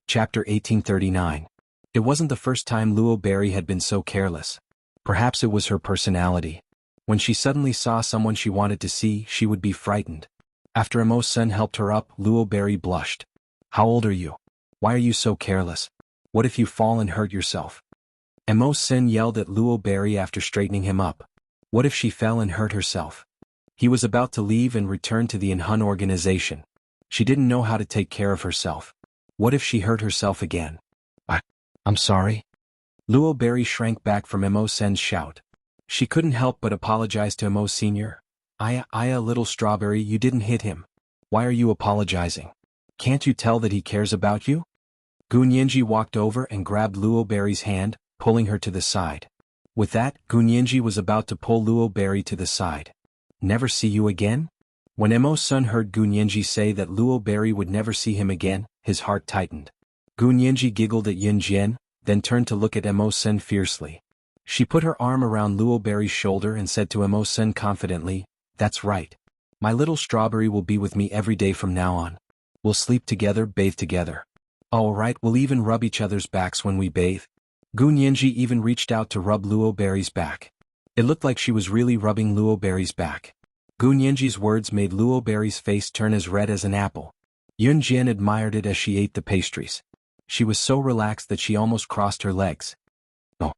Chapter 1839. It wasn't the first time Luo Berry had been so careless. Perhaps it was her personality. When she suddenly saw someone she wanted to see, she would be frightened. After Mo Sen helped her up, Luo Berry blushed. "How old are you? Why are you so careless? What if you fall and hurt yourself?" Mo Sen yelled at Luo Berry after straightening him up. What if she fell and hurt herself? He was about to leave and return to the Enhun organization. She didn't know how to take care of herself. What if she hurt herself again? I'm sorry." Luo Berry shrank back from Mo Sen's shout. She couldn't help but apologize to Mo Sr. Aya, little strawberry, you didn't hit him. Why are you apologizing? Can't you tell that he cares about you?" Gun Yanji walked over and grabbed Luo Berry's hand, pulling her to the side. With that, Gun Yanji was about to pull Luo Berry to the side. "Never see you again?" When Mo Sun heard Gun Yanji say that Luo Berry would never see him again, his heart tightened. Gun Yanji giggled at Yun Jian, then turned to look at Mo Sun fiercely. She put her arm around Luo Berry's shoulder and said to Mo Sun confidently, "That's right. My little strawberry will be with me every day from now on. We'll sleep together, bathe together. All right, we'll even rub each other's backs when we bathe." Gun Yanji even reached out to rub Luo Berry's back. It looked like she was really rubbing Luo Berry's back. Gun Yanji's words made Luo Berry's face turn as red as an apple. Yun Jian admired it as she ate the pastries. She was so relaxed that she almost crossed her legs. "Oh."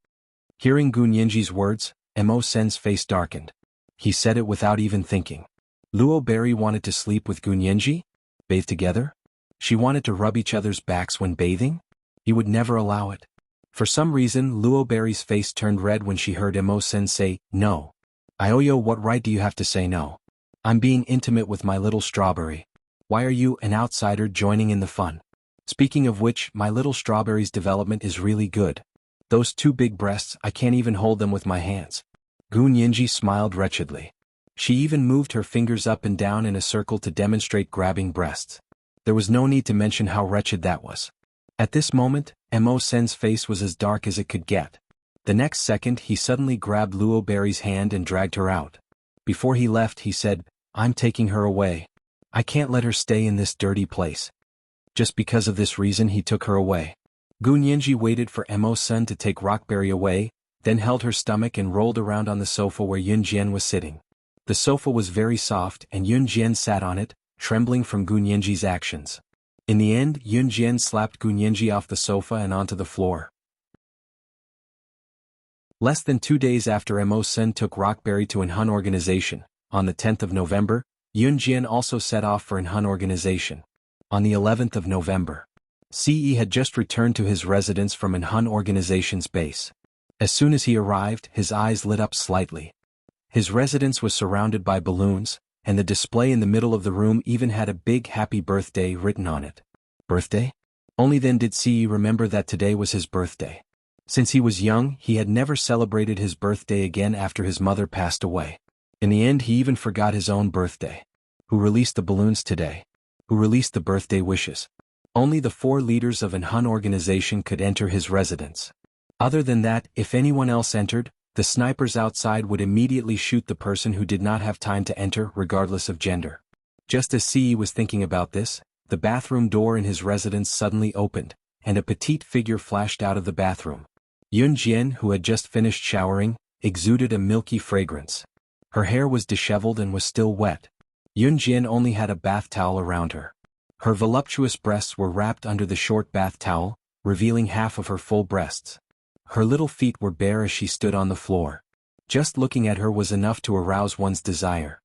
Hearing Gun Yanji's words, Mo Sen's face darkened. He said it without even thinking. Luo Berry wanted to sleep with Gun Yanji? Bathe together? She wanted to rub each other's backs when bathing? He would never allow it. For some reason, Luo Berry's face turned red when she heard Mo Sen say, "No." "Ioyo, what right do you have to say no? I'm being intimate with my little strawberry. Why are you, an outsider, joining in the fun? Speaking of which, my little strawberry's development is really good. Those 2 big breasts, I can't even hold them with my hands." Gun Yanji smiled wretchedly. She even moved her fingers up and down in a circle to demonstrate grabbing breasts. There was no need to mention how wretched that was. At this moment, Mo Sen's face was as dark as it could get. The next second, he suddenly grabbed Luo Berry's hand and dragged her out. Before he left, he said, "I'm taking her away. I can't let her stay in this dirty place." Just because of this reason, he took her away. Gun Yanji waited for Mo Sen to take Rockberry away, then held her stomach and rolled around on the sofa where Yun Jian was sitting. The sofa was very soft and Yun Jian sat on it, trembling from Gun Yanji's actions. In the end, Yun Jian slapped Gun Yanji off the sofa and onto the floor. Less than 2 days after Mo Sen took Rockberry to Enhun organization, on the 10th of November, Yun Jian also set off for Enhun organization. On the 11th of November, CE had just returned to his residence from Enhun organization's base. As soon as he arrived, his eyes lit up slightly. His residence was surrounded by balloons, and the display in the middle of the room even had a big happy birthday written on it. Birthday? Only then did Ce remember that today was his birthday. Since he was young, he had never celebrated his birthday again after his mother passed away. In the end, he even forgot his own birthday. Who released the balloons today? Who released the birthday wishes? Only the 4 leaders of an Hun organization could enter his residence. Other than that, if anyone else entered, the snipers outside would immediately shoot the person who did not have time to enter, regardless of gender. Just as Ce was thinking about this, the bathroom door in his residence suddenly opened, and a petite figure flashed out of the bathroom. Yunjian, who had just finished showering, exuded a milky fragrance. Her hair was disheveled and was still wet. Yunjian only had a bath towel around her. Her voluptuous breasts were wrapped under the short bath towel, revealing half of her full breasts. Her little feet were bare as she stood on the floor. Just looking at her was enough to arouse one's desire.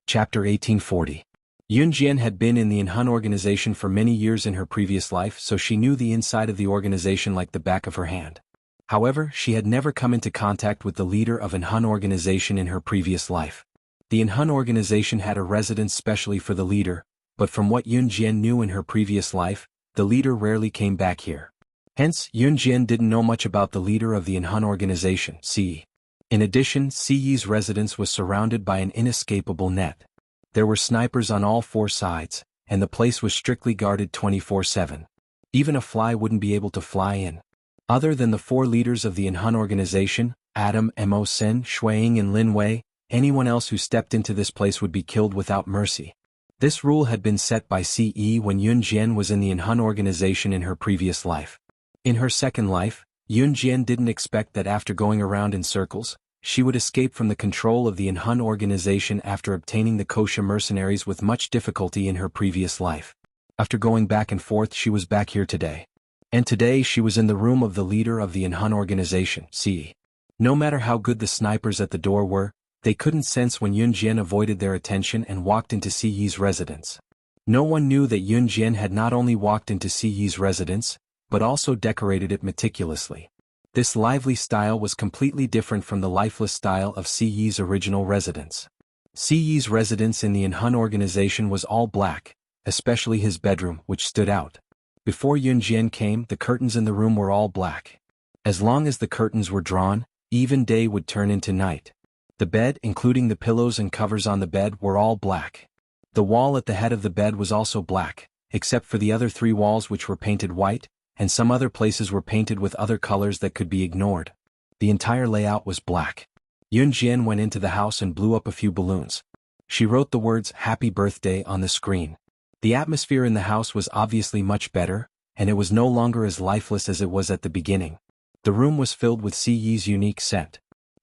Chapter 1840. Yunjian had been in the Hun organization for many years in her previous life, so she knew the inside of the organization like the back of her hand. However, she had never come into contact with the leader of an Hun organization in her previous life. The Hun organization had a residence specially for the leader, but from what Yunjian knew in her previous life, the leader rarely came back here. Hence, Yunjian didn't know much about the leader of the Hun organization, Ce. In addition, Ce's residence was surrounded by an inescapable net. There were snipers on all 4 sides, and the place was strictly guarded 24/7. Even a fly wouldn't be able to fly in. Other than the 4 leaders of the Hun organization, Adam, Mo Sen, Shuiying and Lin Wei, anyone else who stepped into this place would be killed without mercy. This rule had been set by Ce when Yunjian was in the Hun organization in her previous life. In her second life, Yunjian didn't expect that after going around in circles, she would escape from the control of the Hun organization after obtaining the kosher mercenaries with much difficulty in her previous life. After going back and forth, she was back here today. And today she was in the room of the leader of the Hun organization, Ce. No matter how good the snipers at the door were, they couldn't sense when Yunjian avoided their attention and walked into Ce's residence. No one knew that Yunjian had not only walked into Ce's residence, but also decorated it meticulously. This lively style was completely different from the lifeless style of Ce's original residence. Ce's residence in the Hun organization was all black, especially his bedroom, which stood out. Before Yunjian came, the curtains in the room were all black. As long as the curtains were drawn, even day would turn into night. The bed, including the pillows and covers on the bed, were all black. The wall at the head of the bed was also black, except for the other 3 walls which were painted white, and some other places were painted with other colors that could be ignored. The entire layout was black. Yunjian went into the house and blew up a few balloons. She wrote the words "Happy Birthday" on the screen. The atmosphere in the house was obviously much better, and it was no longer as lifeless as it was at the beginning. The room was filled with Ce's unique scent.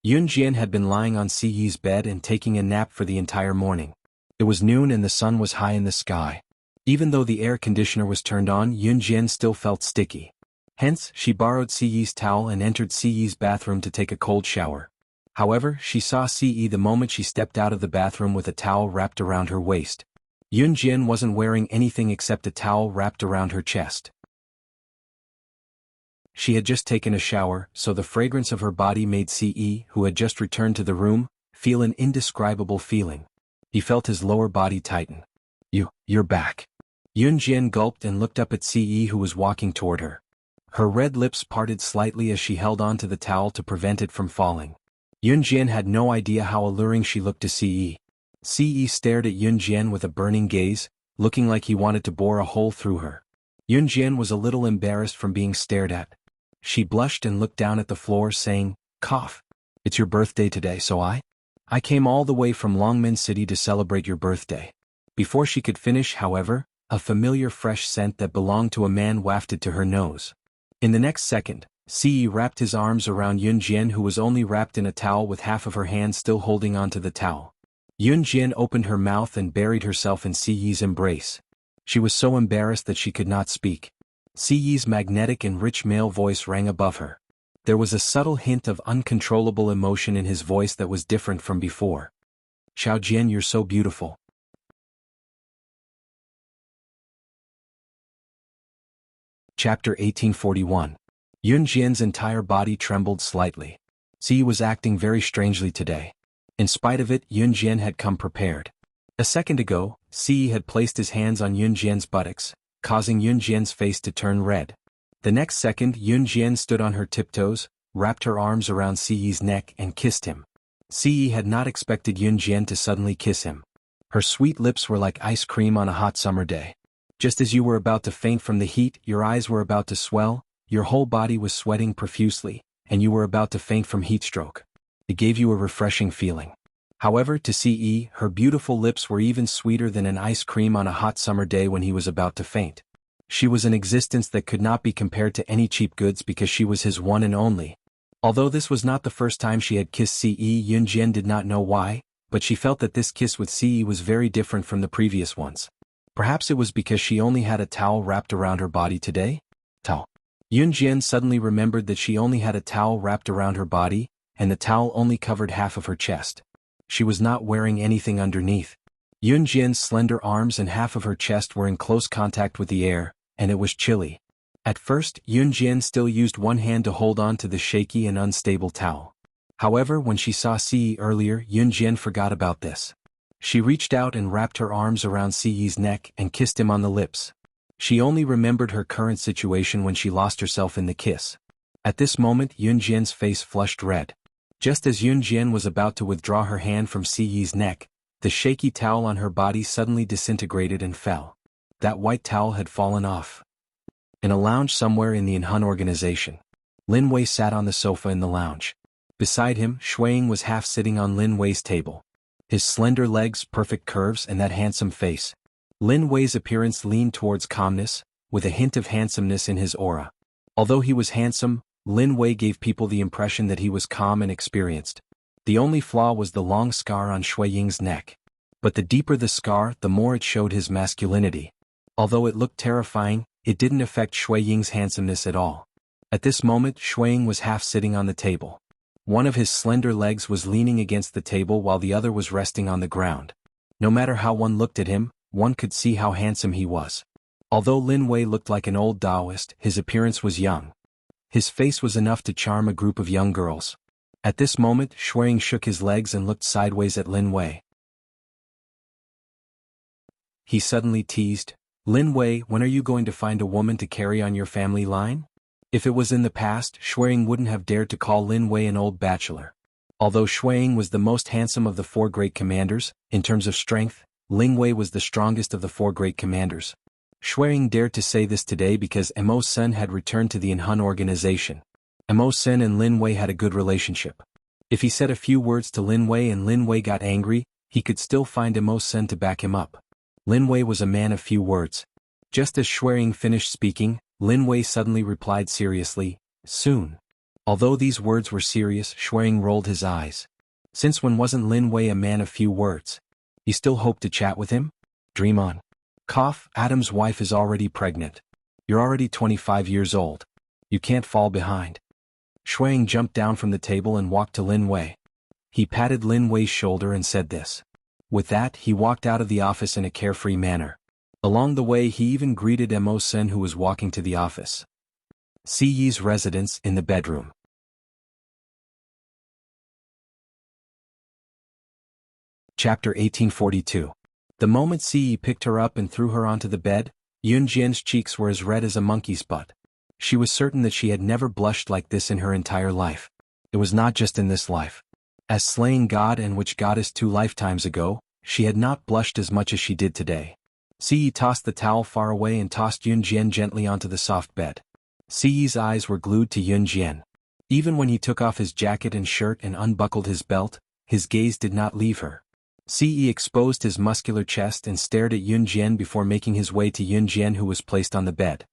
Yunjian had been lying on Ce's bed and taking a nap for the entire morning. It was noon and the sun was high in the sky. Even though the air conditioner was turned on, Yunjian still felt sticky. Hence, she borrowed Ce's towel and entered Ce's bathroom to take a cold shower. However, she saw Ce the moment she stepped out of the bathroom with a towel wrapped around her waist. Yunjian wasn't wearing anything except a towel wrapped around her chest. She had just taken a shower, so the fragrance of her body made Ce, who had just returned to the room, feel an indescribable feeling. He felt his lower body tighten. You're back. Yunjian gulped and looked up at Ce, who was walking toward her. Her red lips parted slightly as she held on to the towel to prevent it from falling. Yunjian had no idea how alluring she looked to Ce. Ce stared at Yunjian with a burning gaze, looking like he wanted to bore a hole through her. Yunjian was a little embarrassed from being stared at. She blushed and looked down at the floor, saying, "Cough. It's your birthday today, so I came all the way from Longmen City to celebrate your birthday." Before she could finish, however, a familiar fresh scent that belonged to a man wafted to her nose. In the next second, Ce wrapped his arms around Yunjian, who was only wrapped in a towel with half of her hand still holding onto the towel. Yunjian opened her mouth and buried herself in Ce's embrace. She was so embarrassed that she could not speak. Ce's magnetic and rich male voice rang above her. There was a subtle hint of uncontrollable emotion in his voice that was different from before. "Xiaojian, you're so beautiful." Chapter 1841. Yun Jian's entire body trembled slightly. Ziyi was acting very strangely today. In spite of it, Yun Jian had come prepared. A second ago, Ziyi had placed his hands on Yun Jian's buttocks, causing Yun Jian's face to turn red. The next second, Yun Jian stood on her tiptoes, wrapped her arms around Ziyi's neck and kissed him. Ziyi had not expected Yun Jian to suddenly kiss him. Her sweet lips were like ice cream on a hot summer day. Just as you were about to faint from the heat, your eyes were about to swell, your whole body was sweating profusely, and you were about to faint from heatstroke. It gave you a refreshing feeling. However, to Ziyi, her beautiful lips were even sweeter than an ice cream on a hot summer day when he was about to faint. She was an existence that could not be compared to any cheap goods because she was his one and only. Although this was not the first time she had kissed Ziyi, Yun Jian did not know why, but she felt that this kiss with Ziyi was very different from the previous ones. Perhaps it was because she only had a towel wrapped around her body today? Towel. Yun Jian suddenly remembered that she only had a towel wrapped around her body, and the towel only covered half of her chest. She was not wearing anything underneath. Yun Jian's slender arms and half of her chest were in close contact with the air, and it was chilly. At first, Yun Jian still used one hand to hold on to the shaky and unstable towel. However, when she saw Ziyi earlier, Yun Jian forgot about this. She reached out and wrapped her arms around Ziyi's neck and kissed him on the lips. She only remembered her current situation when she lost herself in the kiss. At this moment, Yun Jian's face flushed red. Just as Yun Jian was about to withdraw her hand from Ziyi's neck, the shaky towel on her body suddenly disintegrated and fell. That white towel had fallen off. In a lounge somewhere in the Enhan organization, Lin Wei sat on the sofa in the lounge. Beside him, Shuiying was half sitting on Lin Wei's table. His slender legs, perfect curves, and that handsome face. Lin Wei's appearance leaned towards calmness, with a hint of handsomeness in his aura. Although he was handsome, Lin Wei gave people the impression that he was calm and experienced. The only flaw was the long scar on Shuiying's neck. But the deeper the scar, the more it showed his masculinity. Although it looked terrifying, it didn't affect Shuiying's handsomeness at all. At this moment, Shuiying was half sitting on the table. One of his slender legs was leaning against the table while the other was resting on the ground. No matter how one looked at him, one could see how handsome he was. Although Lin Wei looked like an old Taoist, his appearance was young. His face was enough to charm a group of young girls. At this moment, Shuiying shook his legs and looked sideways at Lin Wei. He suddenly teased, "Lin Wei, when are you going to find a woman to carry on your family line?" If it was in the past, Shuiying wouldn't have dared to call Lin Wei an old bachelor. Although Shuiying was the most handsome of the four great commanders, in terms of strength, Lin Wei was the strongest of the four great commanders. Shuiying dared to say this today because Immerse had returned to the Enhan organization. Immerse and Lin Wei had a good relationship. If he said a few words to Lin Wei and Lin Wei got angry, he could still find Immerse to back him up. Lin Wei was a man of few words. Just as Shuiying finished speaking, Lin Wei suddenly replied seriously, "Soon." Although these words were serious, Shuiying rolled his eyes. Since when wasn't Lin Wei a man of few words? You still hope to chat with him? Dream on. Cough, Adam's wife is already pregnant. You're already 25 years old. You can't fall behind. Shuiying jumped down from the table and walked to Lin Wei. He patted Lin Wei's shoulder and said this. With that, he walked out of the office in a carefree manner. Along the way he even greeted Immerse who was walking to the office. Ziyi's residence in the bedroom. Chapter 1842. The moment Ziyi picked her up and threw her onto the bed, Yun Jian's cheeks were as red as a monkey's butt. She was certain that she had never blushed like this in her entire life. It was not just in this life. As slaying God and witch goddess 2 lifetimes ago, she had not blushed as much as she did today. Ziyi tossed the towel far away and tossed Yun Jian gently onto the soft bed. Ziyi's eyes were glued to Yun Jian. Even when he took off his jacket and shirt and unbuckled his belt, his gaze did not leave her. Ziyi exposed his muscular chest and stared at Yun Jian before making his way to Yun Jian who was placed on the bed.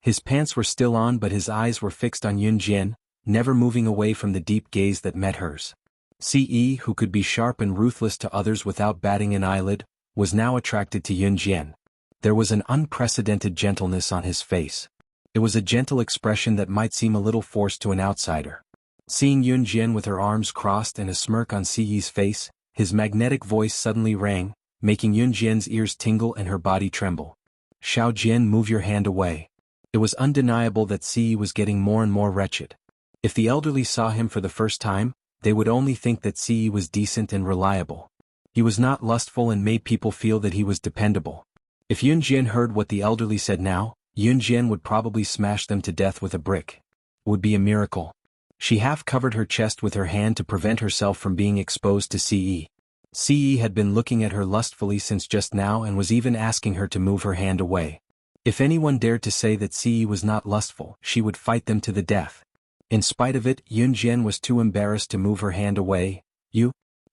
His pants were still on but his eyes were fixed on Yun Jian, never moving away from the deep gaze that met hers. Ziyi, who could be sharp and ruthless to others without batting an eyelid, was now attracted to Yun Jian. There was an unprecedented gentleness on his face. It was a gentle expression that might seem a little forced to an outsider. Seeing Yun Jian with her arms crossed and a smirk on Ziyi's face, his magnetic voice suddenly rang, making Yun Jian's ears tingle and her body tremble. "Xiao Jian, move your hand away." It was undeniable that Ce was getting more and more wretched. If the elderly saw him for the first time, they would only think that Ce was decent and reliable. He was not lustful and made people feel that he was dependable. If Yunjian heard what the elderly said now, Yunjian would probably smash them to death with a brick. It would be a miracle. She half covered her chest with her hand to prevent herself from being exposed to Ce. Ce had been looking at her lustfully since just now and was even asking her to move her hand away. If anyone dared to say that Ce was not lustful, she would fight them to the death. In spite of it, Yunjian was too embarrassed to move her hand away.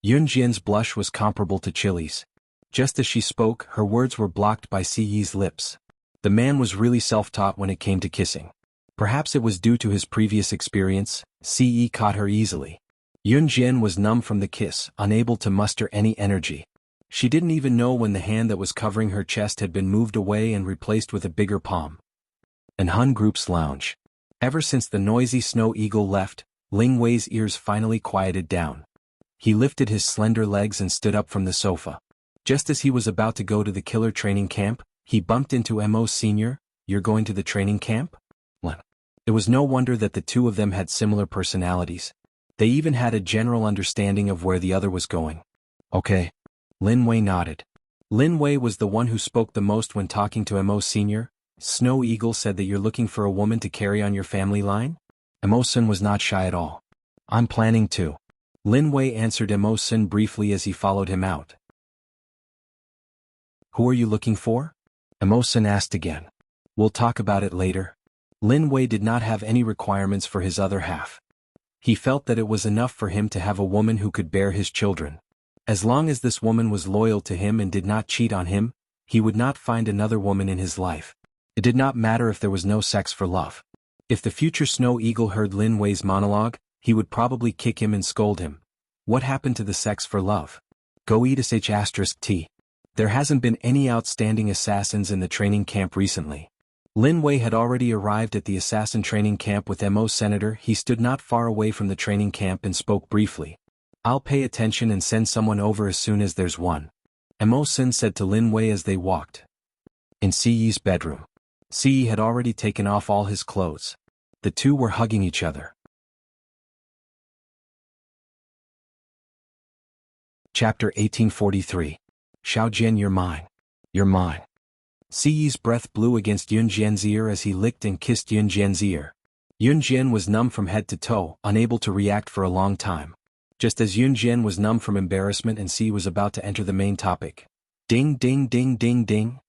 Yunjian's blush was comparable to Chili's. Just as she spoke, her words were blocked by Ce's lips. The man was really self-taught when it came to kissing. Perhaps it was due to his previous experience. Ce caught her easily. Yunjian was numb from the kiss, unable to muster any energy. She didn't even know when the hand that was covering her chest had been moved away and replaced with a bigger palm. An Hun Group's lounge. Ever since the noisy snow eagle left, Ling Wei's ears finally quieted down. He lifted his slender legs and stood up from the sofa. Just as he was about to go to the killer training camp, he bumped into Mo Sr. "You're going to the training camp?" It was no wonder that the two of them had similar personalities. They even had a general understanding of where the other was going. "Okay." Lin Wei nodded. Lin Wei was the one who spoke the most when talking to Mo Sr. "Snow Eagle said that you're looking for a woman to carry on your family line?" Mo-sun was not shy at all. "I'm planning to." Lin Wei answered Mo-sun briefly as he followed him out. "Who are you looking for?" Mo-sun asked again. "We'll talk about it later." Lin Wei did not have any requirements for his other half. He felt that it was enough for him to have a woman who could bear his children. As long as this woman was loyal to him and did not cheat on him, he would not find another woman in his life. It did not matter if there was no sex for love. If the future Snow Eagle heard Lin Wei's monologue, he would probably kick him and scold him. What happened to the sex for love? Go eat *T. There hasn't been any outstanding assassins in the training camp recently. Lin Wei had already arrived at the assassin training camp with Mo Senator. He stood not far away from the training camp and spoke briefly. "I'll pay attention and send someone over as soon as there's one," Mo Sin said to Lin Wei as they walked. In Ce's bedroom. Ce had already taken off all his clothes. The two were hugging each other. Chapter 1843. Xiaojian, you're mine. You're mine. Ce's breath blew against Yunjian's ear as he licked and kissed Yunjian's ear. Yunjian was numb from head to toe, unable to react for a long time. Just as Yunjian was numb from embarrassment and Ce was about to enter the main topic. Ding ding ding ding ding.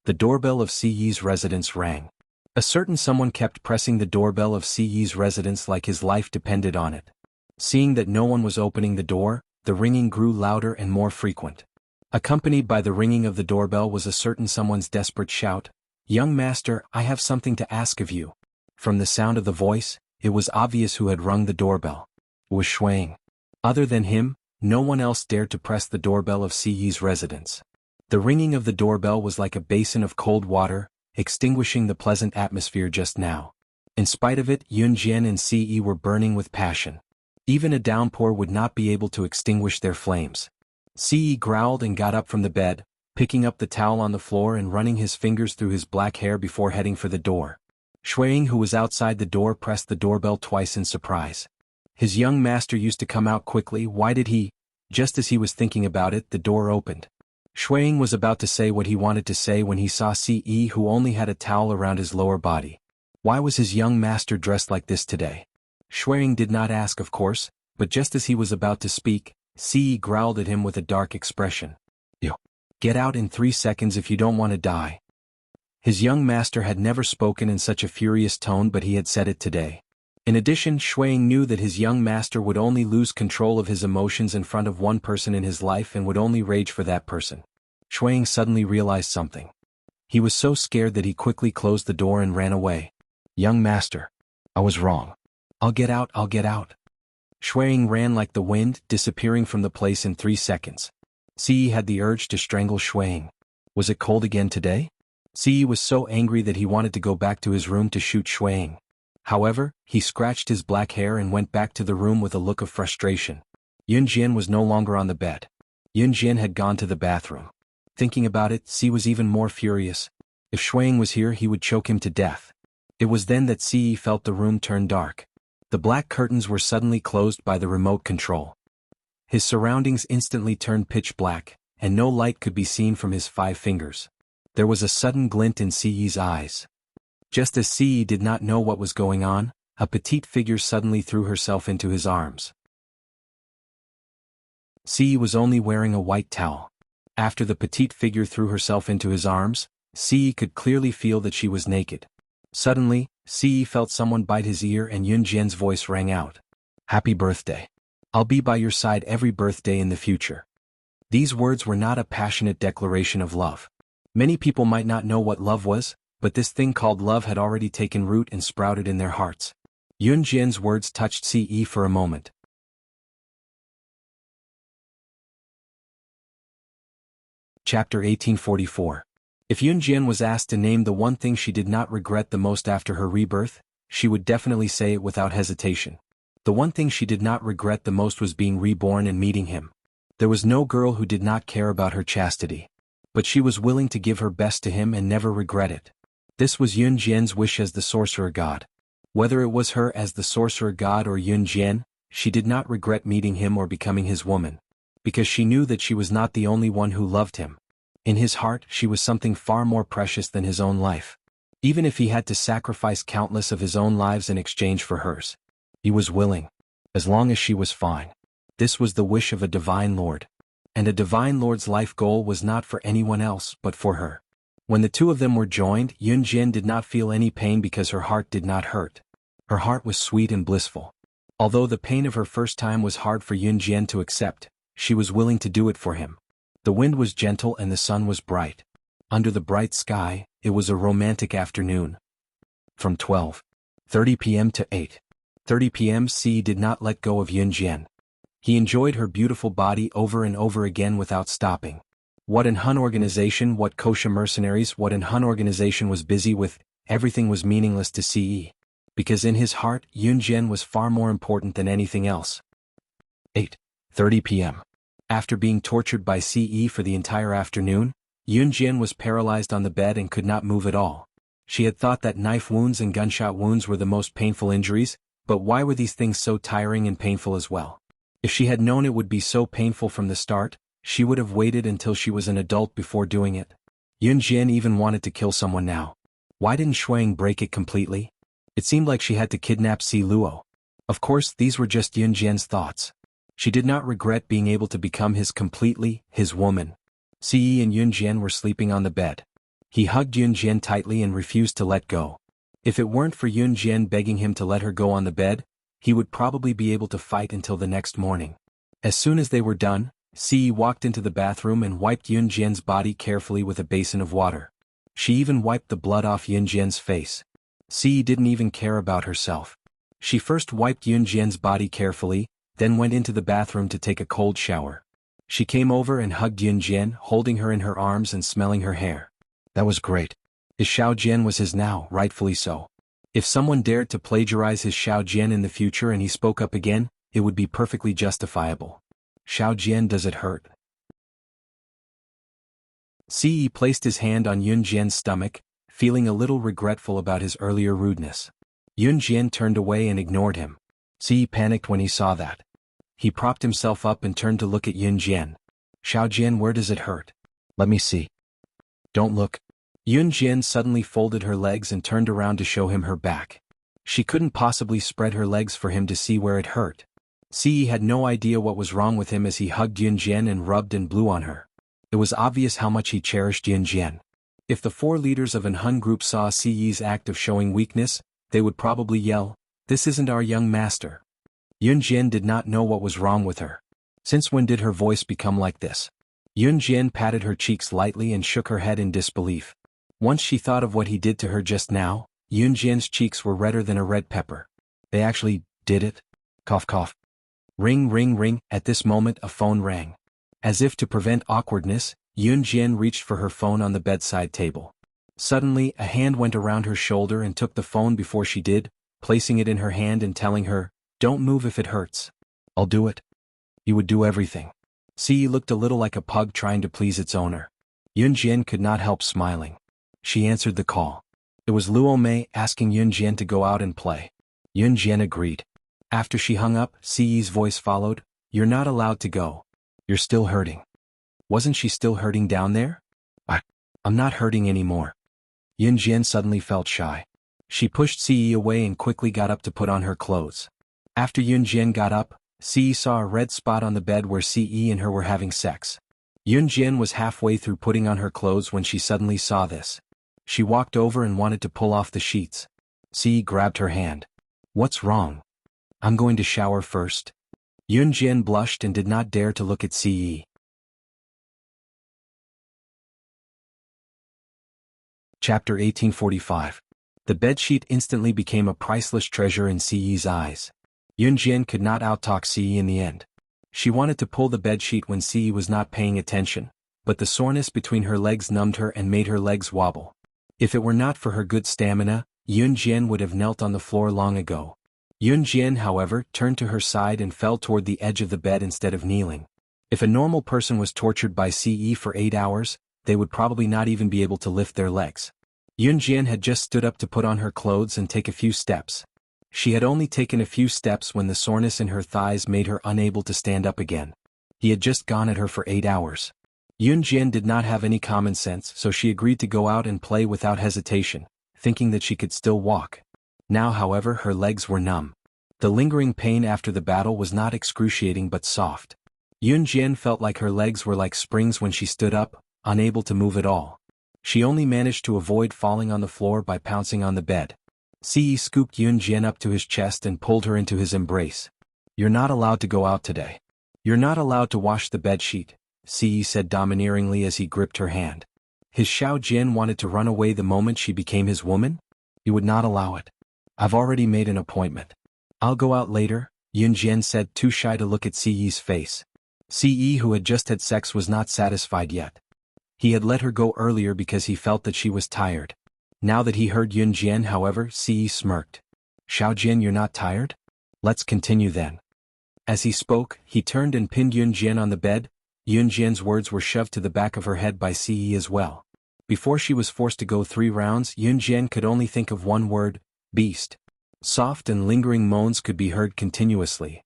The doorbell of Ce's residence rang. A certain someone kept pressing the doorbell of Ce's residence like his life depended on it. Seeing that no one was opening the door, the ringing grew louder and more frequent. Accompanied by the ringing of the doorbell was a certain someone's desperate shout, "Young master, I have something to ask of you." From the sound of the voice, it was obvious who had rung the doorbell. It was Shuang. Other than him, no one else dared to press the doorbell of Ce's residence. The ringing of the doorbell was like a basin of cold water, extinguishing the pleasant atmosphere just now. In spite of it, Yunjian and Ce were burning with passion. Even a downpour would not be able to extinguish their flames. Ce growled and got up from the bed, picking up the towel on the floor and running his fingers through his black hair before heading for the door. Shuang, who was outside the door, pressed the doorbell twice in surprise. His young master used to come out quickly. Why did he? Just as he was thinking about it, the door opened. Shuang was about to say what he wanted to say when he saw Ce, who only had a towel around his lower body. Why was his young master dressed like this today? Shuang did not ask, of course, but just as he was about to speak, Ce growled at him with a dark expression. "You get out in 3 seconds if you don't want to die." His young master had never spoken in such a furious tone, but he had said it today. In addition, Shuang knew that his young master would only lose control of his emotions in front of one person in his life and would only rage for that person. Shuang suddenly realized something. He was so scared that he quickly closed the door and ran away. "Young master, I was wrong. I'll get out, I'll get out." Shuang ran like the wind, disappearing from the place in 3 seconds. Ce had the urge to strangle Shuang. Was it cold again today? Ce was so angry that he wanted to go back to his room to shoot Shuang. However, he scratched his black hair and went back to the room with a look of frustration. Yunjian was no longer on the bed. Yunjian had gone to the bathroom. Thinking about it, Ce was even more furious. If Shuang was here, he would choke him to death. It was then that Ce felt the room turn dark. The black curtains were suddenly closed by the remote control. His surroundings instantly turned pitch black, and no light could be seen from his 5 fingers. There was a sudden glint in Ce's eyes. Just as Ce did not know what was going on, a petite figure suddenly threw herself into his arms. Ce was only wearing a white towel. After the petite figure threw herself into his arms, Ce could clearly feel that she was naked. Suddenly, Ce felt someone bite his ear and Yunjian's voice rang out. "Happy birthday. I'll be by your side every birthday in the future." These words were not a passionate declaration of love. Many people might not know what love was, but this thing called love had already taken root and sprouted in their hearts. Yunjian's words touched Ce for a moment. Chapter 1844. If Yunjian was asked to name the one thing she did not regret the most after her rebirth, she would definitely say it without hesitation. The one thing she did not regret the most was being reborn and meeting him. There was no girl who did not care about her chastity. But she was willing to give her best to him and never regret it. This was Yunjian's wish as the sorcerer god. Whether it was her as the sorcerer god or Yunjian, she did not regret meeting him or becoming his woman. Because she knew that she was not the only one who loved him. In his heart she was something far more precious than his own life. Even if he had to sacrifice countless of his own lives in exchange for hers. He was willing. As long as she was fine. This was the wish of a divine lord. And a divine lord's life goal was not for anyone else but for her. When the two of them were joined, Yunjian did not feel any pain because her heart did not hurt. Her heart was sweet and blissful. Although the pain of her first time was hard for Yunjian to accept, she was willing to do it for him. The wind was gentle and the sun was bright. Under the bright sky, it was a romantic afternoon. From 12:30 p.m. to 8:30 p.m. Ce did not let go of Yunjian. He enjoyed her beautiful body over and over again without stopping. What an Hun organization, what kosher mercenaries, what an Hun organization was busy with, everything was meaningless to Ce. Because in his heart, Yunjian was far more important than anything else. 8:30 p.m. After being tortured by Ce for the entire afternoon, Yunjian was paralyzed on the bed and could not move at all. She had thought that knife wounds and gunshot wounds were the most painful injuries, but why were these things so tiring and painful as well? If she had known it would be so painful from the start, she would have waited until she was an adult before doing it. Yunjian even wanted to kill someone now. Why didn't Shuang break it completely? It seemed like she had to kidnap Si Luo. Of course, these were just Yunjian's thoughts. She did not regret being able to become his woman. Ce and Yunjian were sleeping on the bed. He hugged Yunjian tightly and refused to let go. If it weren't for Yunjian begging him to let her go on the bed, he would probably be able to fight until the next morning. As soon as they were done, Ce walked into the bathroom and wiped Yunjian's body carefully with a basin of water. She even wiped the blood off Yunjian's face. Ce didn't even care about herself. She first wiped Yunjian's body carefully, then went into the bathroom to take a cold shower. She came over and hugged Yunjian, holding her in her arms and smelling her hair. That was great. His Xiaojian was his now, rightfully so. If someone dared to plagiarize his Xiaojian in the future and he spoke up again, it would be perfectly justifiable. Xiaojian, does it hurt? Ce placed his hand on Yunjian's stomach, feeling a little regretful about his earlier rudeness. Yunjian turned away and ignored him. Ce panicked when he saw that. He propped himself up and turned to look at Yunjian. Xiaojian, where does it hurt? Let me see. Don't look. Yunjian suddenly folded her legs and turned around to show him her back. She couldn't possibly spread her legs for him to see where it hurt. Ce had no idea what was wrong with him as he hugged Yunjian and rubbed and blew on her. It was obvious how much he cherished Yunjian. If the 4 leaders of an Hun group saw Ce's act of showing weakness, they would probably yell, "This isn't our young master." Yunjian did not know what was wrong with her. Since when did her voice become like this? Yunjian patted her cheeks lightly and shook her head in disbelief. Once she thought of what he did to her just now, Yunjian's cheeks were redder than a red pepper. They actually did it? Cough cough. Ring ring ring. At this moment a phone rang. As if to prevent awkwardness, Yunjian reached for her phone on the bedside table. Suddenly a hand went around her shoulder and took the phone before she did, placing it in her hand and telling her, "Don't move if it hurts." "I'll do it." "You would do everything." Ce looked a little like a pug trying to please its owner. Yunjian could not help smiling. She answered the call. It was Luo Mei asking Yun Jian to go out and play. Yun Jian agreed. After she hung up, Ci's voice followed, "You're not allowed to go. You're still hurting." Wasn't she still hurting down there? I'm not hurting anymore. Yun Jian suddenly felt shy. She pushed Ci away and quickly got up to put on her clothes. After Yun Jian got up, Ci saw a red spot on the bed where Ci and her were having sex. Yun Jian was halfway through putting on her clothes when she suddenly saw this. She walked over and wanted to pull off the sheets. Ci grabbed her hand. "What's wrong?" "I'm going to shower first." Yun Jian blushed and did not dare to look at Ci. Chapter 1845. The bedsheet instantly became a priceless treasure in Ci's eyes. Yun Jian could not outtalk Ci in the end. She wanted to pull the bedsheet when Ci was not paying attention, but the soreness between her legs numbed her and made her legs wobble. If it were not for her good stamina, Yun Jian would have knelt on the floor long ago. Yun Jian, however, turned to her side and fell toward the edge of the bed instead of kneeling. If a normal person was tortured by Ci for 8 hours, they would probably not even be able to lift their legs. Yun Jian had just stood up to put on her clothes and take a few steps. She had only taken a few steps when the soreness in her thighs made her unable to stand up again. He had just gone at her for 8 hours. Yun Jian did not have any common sense, so she agreed to go out and play without hesitation, thinking that she could still walk. Now, however, her legs were numb. The lingering pain after the battle was not excruciating but soft. Yun Jian felt like her legs were like springs when she stood up, unable to move at all. She only managed to avoid falling on the floor by pouncing on the bed. Ci scooped Yun Jian up to his chest and pulled her into his embrace. "You're not allowed to go out today. You're not allowed to wash the bedsheet," Ci said domineeringly as he gripped her hand. His Xiao Jian wanted to run away the moment she became his woman? He would not allow it. "I've already made an appointment. I'll go out later," Yun Jian said, too shy to look at Ci's face. Ci, who had just had sex, was not satisfied yet. He had let her go earlier because he felt that she was tired. Now that he heard Yun Jian, however, Ci smirked. "Xiao Jian, you're not tired? Let's continue then." As he spoke, he turned and pinned Yun Jian on the bed. Yun Jian's words were shoved to the back of her head by Ci as well. Before she was forced to go 3 rounds, Yun Jian could only think of one word: beast. Soft and lingering moans could be heard continuously.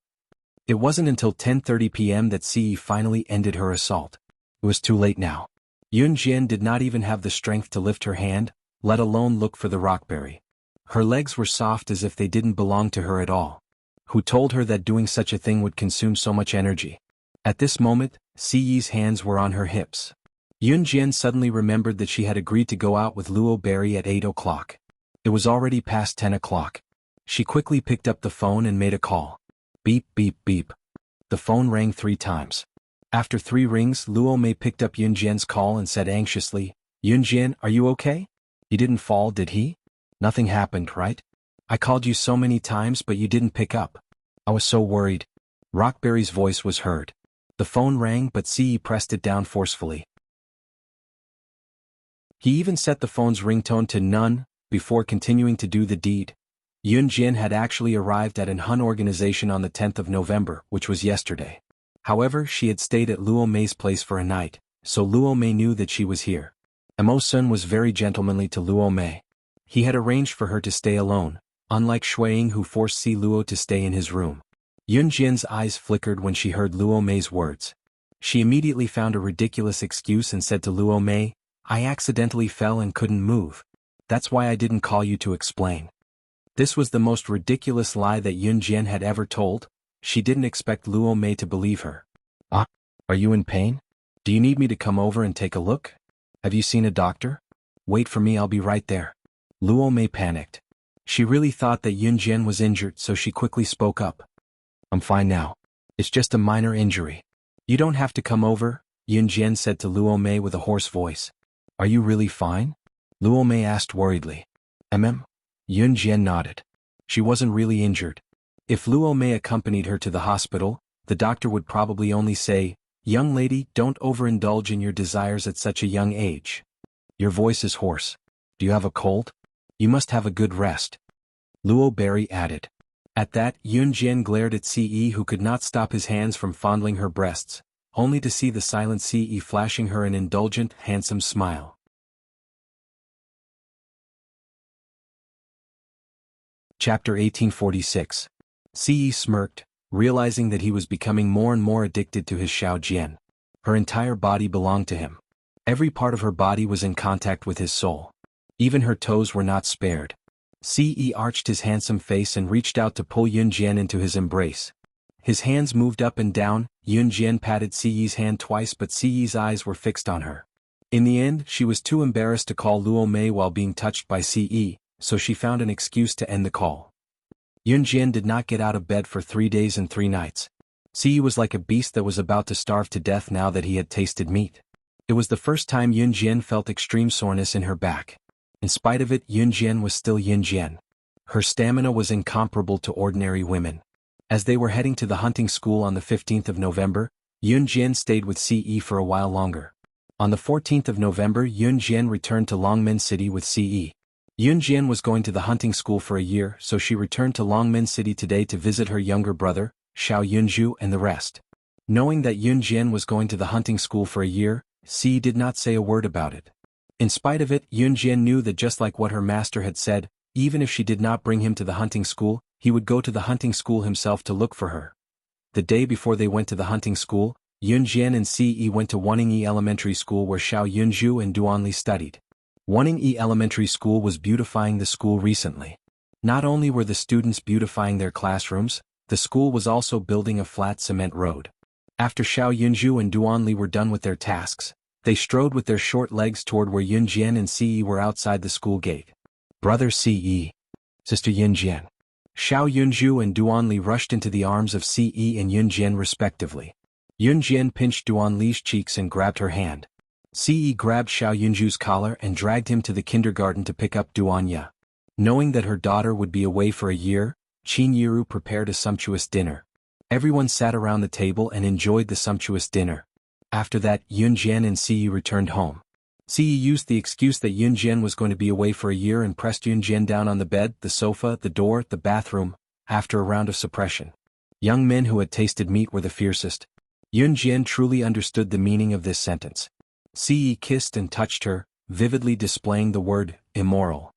It wasn't until 10:30 p.m. that Ci finally ended her assault. It was too late now. Yun Jian did not even have the strength to lift her hand, let alone look for the rockberry. Her legs were soft as if they didn't belong to her at all. Who told her that doing such a thing would consume so much energy? At this moment, Ci's hands were on her hips. Yun Jian suddenly remembered that she had agreed to go out with Luo Berry at 8 o'clock. It was already past 10 o'clock. She quickly picked up the phone and made a call. Beep, beep, beep. The phone rang 3 times. After 3 rings, Luo Mei picked up Yun Jian's call and said anxiously, "Yun Jian, are you okay? He didn't fall, did he? Nothing happened, right? I called you so many times but you didn't pick up. I was so worried." Rockberry's voice was heard. The phone rang but Ci pressed it down forcefully. He even set the phone's ringtone to none, before continuing to do the deed. Yun Jian had actually arrived at an Hun organization on the 10th of November, which was yesterday. However, she had stayed at Luo Mei's place for a night, so Luo Mei knew that she was here. Imo-sun was very gentlemanly to Luo Mei. He had arranged for her to stay alone, unlike Shuiying, who forced Si Luo to stay in his room. Yun Jian's eyes flickered when she heard Luo Mei's words. She immediately found a ridiculous excuse and said to Luo Mei, "I accidentally fell and couldn't move. That's why I didn't call you to explain." This was the most ridiculous lie that Yun Jian had ever told. She didn't expect Luo Mei to believe her. "Ah, are you in pain? Do you need me to come over and take a look? Have you seen a doctor? Wait for me, I'll be right there." Luo Mei panicked. She really thought that Yun Jian was injured, so she quickly spoke up. "I'm fine now. It's just a minor injury. You don't have to come over," Yun Jian said to Luo Mei with a hoarse voice. "Are you really fine?" Luo Mei asked worriedly. Yun Jian nodded. She wasn't really injured. If Luo Mei accompanied her to the hospital, the doctor would probably only say, "Young lady, don't overindulge in your desires at such a young age. Your voice is hoarse. Do you have a cold? You must have a good rest," Luo Berry added. At that, Yun Jian glared at Ce, who could not stop his hands from fondling her breasts, only to see the silent Ce flashing her an indulgent, handsome smile. Chapter 1846. Ce smirked, realizing that he was becoming more and more addicted to his Xiao Jian. Her entire body belonged to him. Every part of her body was in contact with his soul. Even her toes were not spared. Ce arched his handsome face and reached out to pull Yun Jian into his embrace. His hands moved up and down. Yun Jian patted Ce's hand twice, but Ce's eyes were fixed on her. In the end, she was too embarrassed to call Luo Mei while being touched by Ce, so she found an excuse to end the call. Yun Jian did not get out of bed for 3 days and 3 nights. Ce was like a beast that was about to starve to death now that he had tasted meat. It was the first time Yun Jian felt extreme soreness in her back. In spite of it, Yun Jian was still Yun Jian. Her stamina was incomparable to ordinary women. As they were heading to the hunting school on the 15th of November, Yun Jian stayed with Ce for a while longer. On the 14th of November, Yun Jian returned to Longmen City with Ce. Yun Jian was going to the hunting school for a year, so she returned to Longmen City today to visit her younger brother, Xiao Yunju, and the rest. Knowing that Yun Jian was going to the hunting school for a year, Ce did not say a word about it. In spite of it, Yun Jian knew that just like what her master had said, even if she did not bring him to the hunting school, he would go to the hunting school himself to look for her. The day before they went to the hunting school, Yun Jian and Ce went to Wanning Elementary School where Xiao Yunju and Duanli studied. Wanning Elementary School was beautifying the school recently. Not only were the students beautifying their classrooms, the school was also building a flat cement road. After Xiao Yunju and Duanli were done with their tasks, they strode with their short legs toward where Yun Jian and Ce were outside the school gate. Brother Ce, Sister Yun Jian. Xiao Yunju and Duanli rushed into the arms of Ce and Yun Jian respectively. Yun Jian pinched Duanli's cheeks and grabbed her hand. Ce grabbed Xiao Yunju's collar and dragged him to the kindergarten to pick up Duanya. Knowing that her daughter would be away for a year, Qin Yiru prepared a sumptuous dinner. Everyone sat around the table and enjoyed the sumptuous dinner. After that, Yun Jian and Ce returned home. Ce used the excuse that Yun Jian was going to be away for a year and pressed Yun Jian down on the bed, the sofa, the door, the bathroom, after a round of suppression. Young men who had tasted meat were the fiercest. Yun Jian truly understood the meaning of this sentence. Ce kissed and touched her, vividly displaying the word, immoral.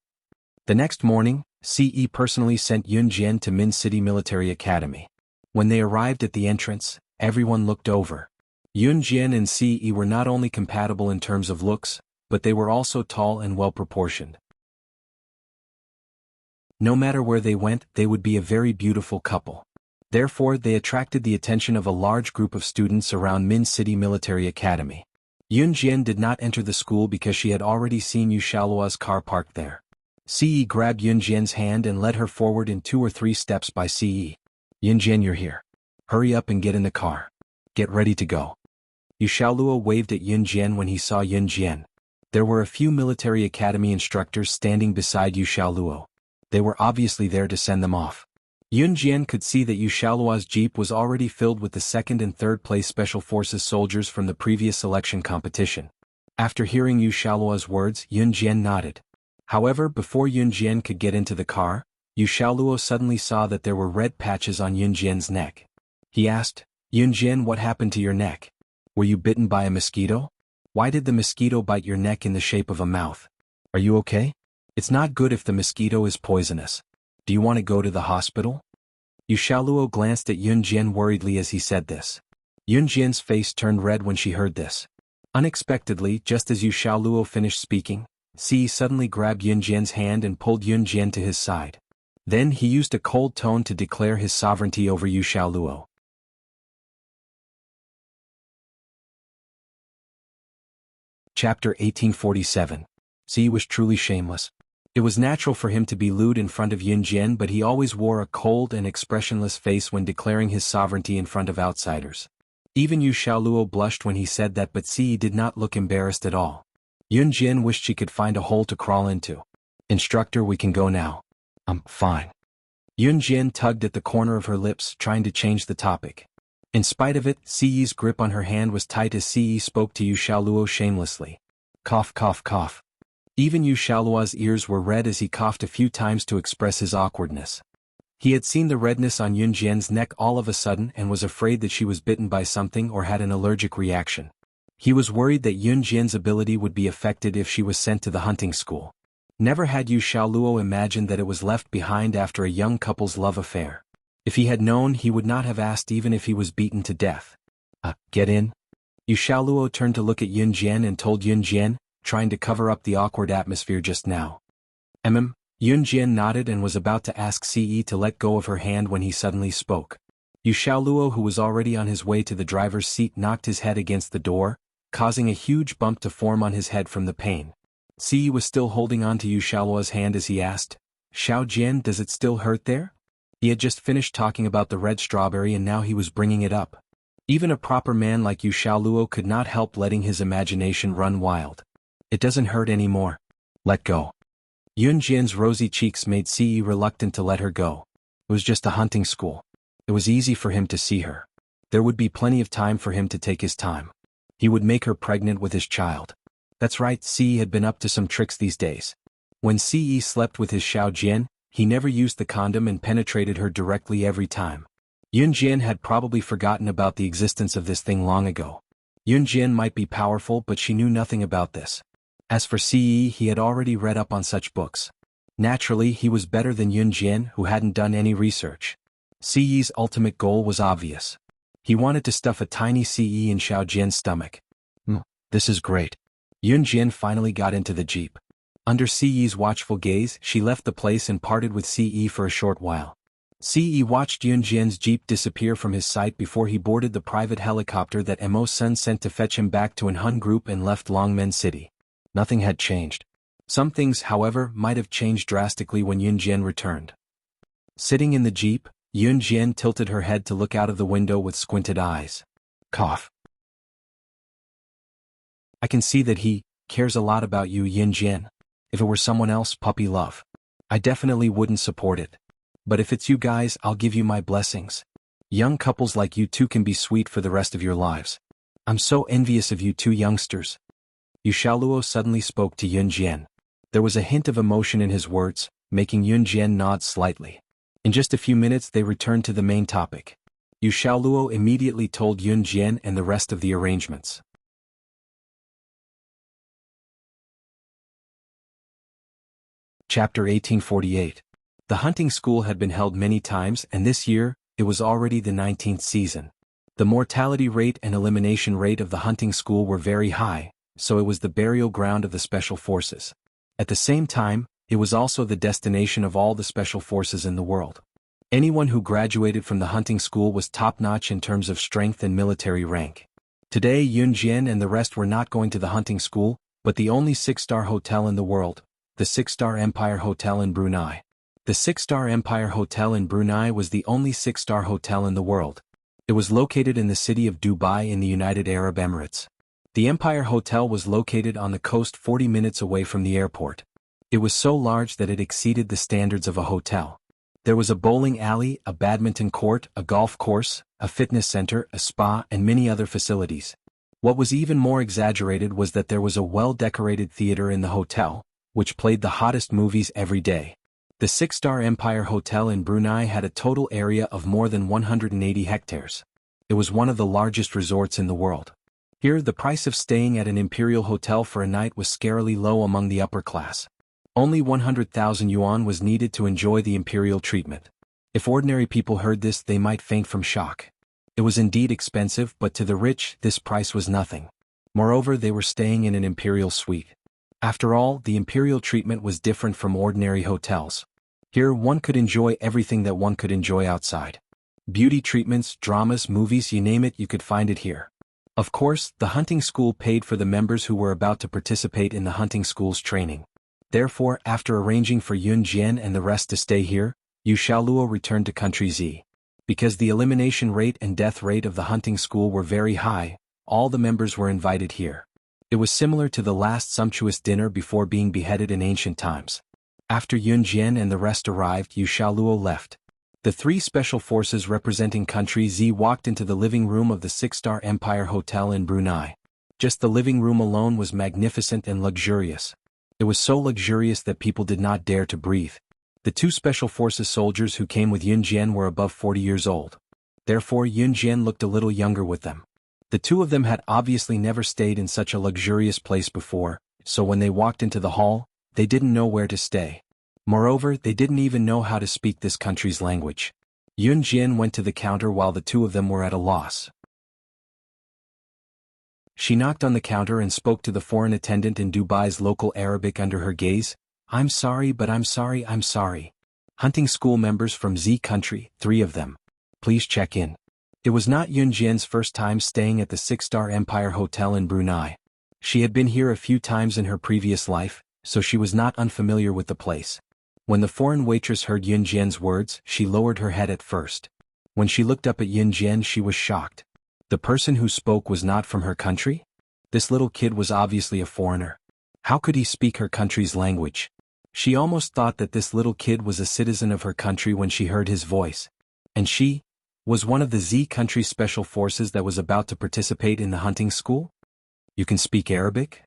The next morning, Ce personally sent Yun Jian to Min City Military Academy. When they arrived at the entrance, everyone looked over. Yun Jian and Ce were not only compatible in terms of looks, but they were also tall and well-proportioned. No matter where they went, they would be a very beautiful couple. Therefore, they attracted the attention of a large group of students around Min City Military Academy. Yun Jian did not enter the school because she had already seen Yu Shaolua's car parked there. Ce grabbed Yun Jian's hand and led her forward in 2 or 3 steps by Ce. Yun Jian, you're here. Hurry up and get in the car. Get ready to go. Yu Shaolua waved at Yun Jian when he saw Yun Jian. There were a few military academy instructors standing beside Yu Shaoluo. They were obviously there to send them off. Yun Jian could see that Yu Shaolua's jeep was already filled with the 2nd and 3rd place Special Forces soldiers from the previous selection competition. After hearing Yu Shaolua's words, Yun Jian nodded. However, before Yun Jian could get into the car, Yu Shaoluo suddenly saw that there were red patches on Yun Jian's neck. He asked, Yun Jian, what happened to your neck? Were you bitten by a mosquito? Why did the mosquito bite your neck in the shape of a mouth? Are you okay? It's not good if the mosquito is poisonous. Do you want to go to the hospital? Yu Shaoluo glanced at Yun Jian worriedly as he said this. Yun Jian's face turned red when she heard this. Unexpectedly, just as Yu Shaoluo finished speaking, Ce suddenly grabbed Yun Jian's hand and pulled Yun Jian to his side. Then he used a cold tone to declare his sovereignty over Yu Shaoluo. Chapter 1847. Ce was truly shameless. It was natural for him to be lewd in front of Yun Jian, but he always wore a cold and expressionless face when declaring his sovereignty in front of outsiders. Even Yu Shaoluo blushed when he said that, but Ce did not look embarrassed at all. Yun Jian wished she could find a hole to crawl into. Instructor, we can go now. Fine. Yun Jian tugged at the corner of her lips, trying to change the topic. In spite of it, Ce's grip on her hand was tight as Ce spoke to Yu Shaoluo shamelessly. Cough, cough, cough. Even Yu Shaolua's ears were red as he coughed a few times to express his awkwardness. He had seen the redness on Yun Jian's neck all of a sudden and was afraid that she was bitten by something or had an allergic reaction. He was worried that Yun Jian's ability would be affected if she was sent to the hunting school. Never had Yu Xiaoluo imagined that it was left behind after a young couple's love affair. If he had known, he would not have asked even if he was beaten to death. Get in? Yu Xiaoluo turned to look at Yun Jian and told Yun Jian, trying to cover up the awkward atmosphere just now. Yun Jian nodded and was about to ask Ce to let go of her hand when he suddenly spoke. Yu Xiaoluo, who was already on his way to the driver's seat, knocked his head against the door, causing a huge bump to form on his head from the pain. Ce was still holding on to Yu Xiaoluo's hand as he asked, "Xiao Jian, does it still hurt there?" He had just finished talking about the red strawberry and now he was bringing it up. Even a proper man like Yu Xiaoluo could not help letting his imagination run wild. "It doesn't hurt anymore. Let go." Yun Jian's rosy cheeks made Ce reluctant to let her go. It was just a hunting school. It was easy for him to see her. There would be plenty of time for him to take his time. He would make her pregnant with his child. That's right, Ce had been up to some tricks these days. When Ce slept with his Xiao Jian, he never used the condom and penetrated her directly every time. Yun Jian had probably forgotten about the existence of this thing long ago. Yun Jian might be powerful, but she knew nothing about this. As for Ce, he had already read up on such books. Naturally, he was better than Yun Jian, who hadn't done any research. Ce's ultimate goal was obvious. He wanted to stuff a tiny Ce in Xiao Jian's stomach. This is great. Yun Jian finally got into the jeep. Under Ce's watchful gaze, she left the place and parted with Ce for a short while. Ce watched Yun Jian's jeep disappear from his sight before he boarded the private helicopter that Mo Sun sent to fetch him back to Enhun Group and left Longmen City. Nothing had changed. Some things, however, might have changed drastically when Yun Jian returned. Sitting in the jeep, Yun Jian tilted her head to look out of the window with squinted eyes. Cough. I can see that he cares a lot about you, Yun Jian. If it were someone else, puppy love, I definitely wouldn't support it. But if it's you guys, I'll give you my blessings. Young couples like you two can be sweet for the rest of your lives. I'm so envious of you two youngsters. Yu Xiaoluo suddenly spoke to Yun Jian. There was a hint of emotion in his words, making Yun Jian nod slightly. In just a few minutes they returned to the main topic. Yu Xiaoluo immediately told Yun Jian and the rest of the arrangements. Chapter 1848. The hunting school had been held many times, and this year, it was already the 19th season. The mortality rate and elimination rate of the hunting school were very high, so it was the burial ground of the special forces. At the same time, it was also the destination of all the special forces in the world. Anyone who graduated from the hunting school was top-notch in terms of strength and military rank. Today Yun Jian and the rest were not going to the hunting school, but the only six-star hotel in the world, the Six-Star Empire Hotel in Brunei. The Six-Star Empire Hotel in Brunei was the only six-star hotel in the world. It was located in the city of Dubai in the United Arab Emirates. The Empire Hotel was located on the coast 40 minutes away from the airport. It was so large that it exceeded the standards of a hotel. There was a bowling alley, a badminton court, a golf course, a fitness center, a spa, and many other facilities. What was even more exaggerated was that there was a well-decorated theater in the hotel, which played the hottest movies every day. The Six-Star Empire Hotel in Brunei had a total area of more than 180 hectares. It was one of the largest resorts in the world. Here, the price of staying at an imperial hotel for a night was scarily low among the upper class. Only 100,000 yuan was needed to enjoy the imperial treatment. If ordinary people heard this, they might faint from shock. It was indeed expensive, but to the rich, this price was nothing. Moreover, they were staying in an imperial suite. After all, the imperial treatment was different from ordinary hotels. Here, one could enjoy everything that one could enjoy outside. Beauty treatments, dramas, movies, you name it, you could find it here. Of course, the hunting school paid for the members who were about to participate in the hunting school's training. Therefore, after arranging for Yun Jian and the rest to stay here, Yu Xiaoluo returned to Country Z. Because the elimination rate and death rate of the hunting school were very high, all the members were invited here. It was similar to the last sumptuous dinner before being beheaded in ancient times. After Yun Jian and the rest arrived, Yu Xiaoluo left. The three special forces representing Country Z walked into the living room of the Six-Star Empire Hotel in Brunei. Just the living room alone was magnificent and luxurious. It was so luxurious that people did not dare to breathe. The two special forces soldiers who came with Yun Jian were above 40 years old. Therefore Yun Jian looked a little younger with them. The two of them had obviously never stayed in such a luxurious place before, so when they walked into the hall, they didn't know where to stay. Moreover, they didn't even know how to speak this country's language. Yun Jian went to the counter while the two of them were at a loss. She knocked on the counter and spoke to the foreign attendant in Dubai's local Arabic under her gaze. I'm sorry, but I'm sorry. Hunting school members from Z country, 3 of them. Please check in. It was not Yun Jian's first time staying at the 6-star Empire Hotel in Brunei. She had been here a few times in her previous life, so she was not unfamiliar with the place. When the foreign waitress heard Yun Jian's words, she lowered her head at first. When she looked up at Yun Jian, she was shocked. The person who spoke was not from her country? This little kid was obviously a foreigner. How could he speak her country's language? She almost thought that this little kid was a citizen of her country when she heard his voice. And she was one of the Z country's special forces that was about to participate in the hunting school? You can speak Arabic?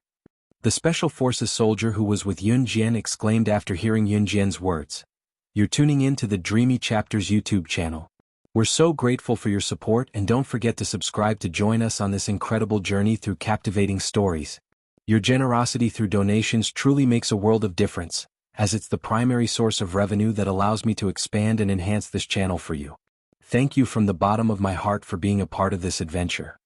The special forces soldier who was with Yun Jian exclaimed after hearing Yun Jian's words. You're tuning in to the Dreamy Chapters YouTube channel. We're so grateful for your support, and don't forget to subscribe to join us on this incredible journey through captivating stories. Your generosity through donations truly makes a world of difference, as it's the primary source of revenue that allows me to expand and enhance this channel for you. Thank you from the bottom of my heart for being a part of this adventure.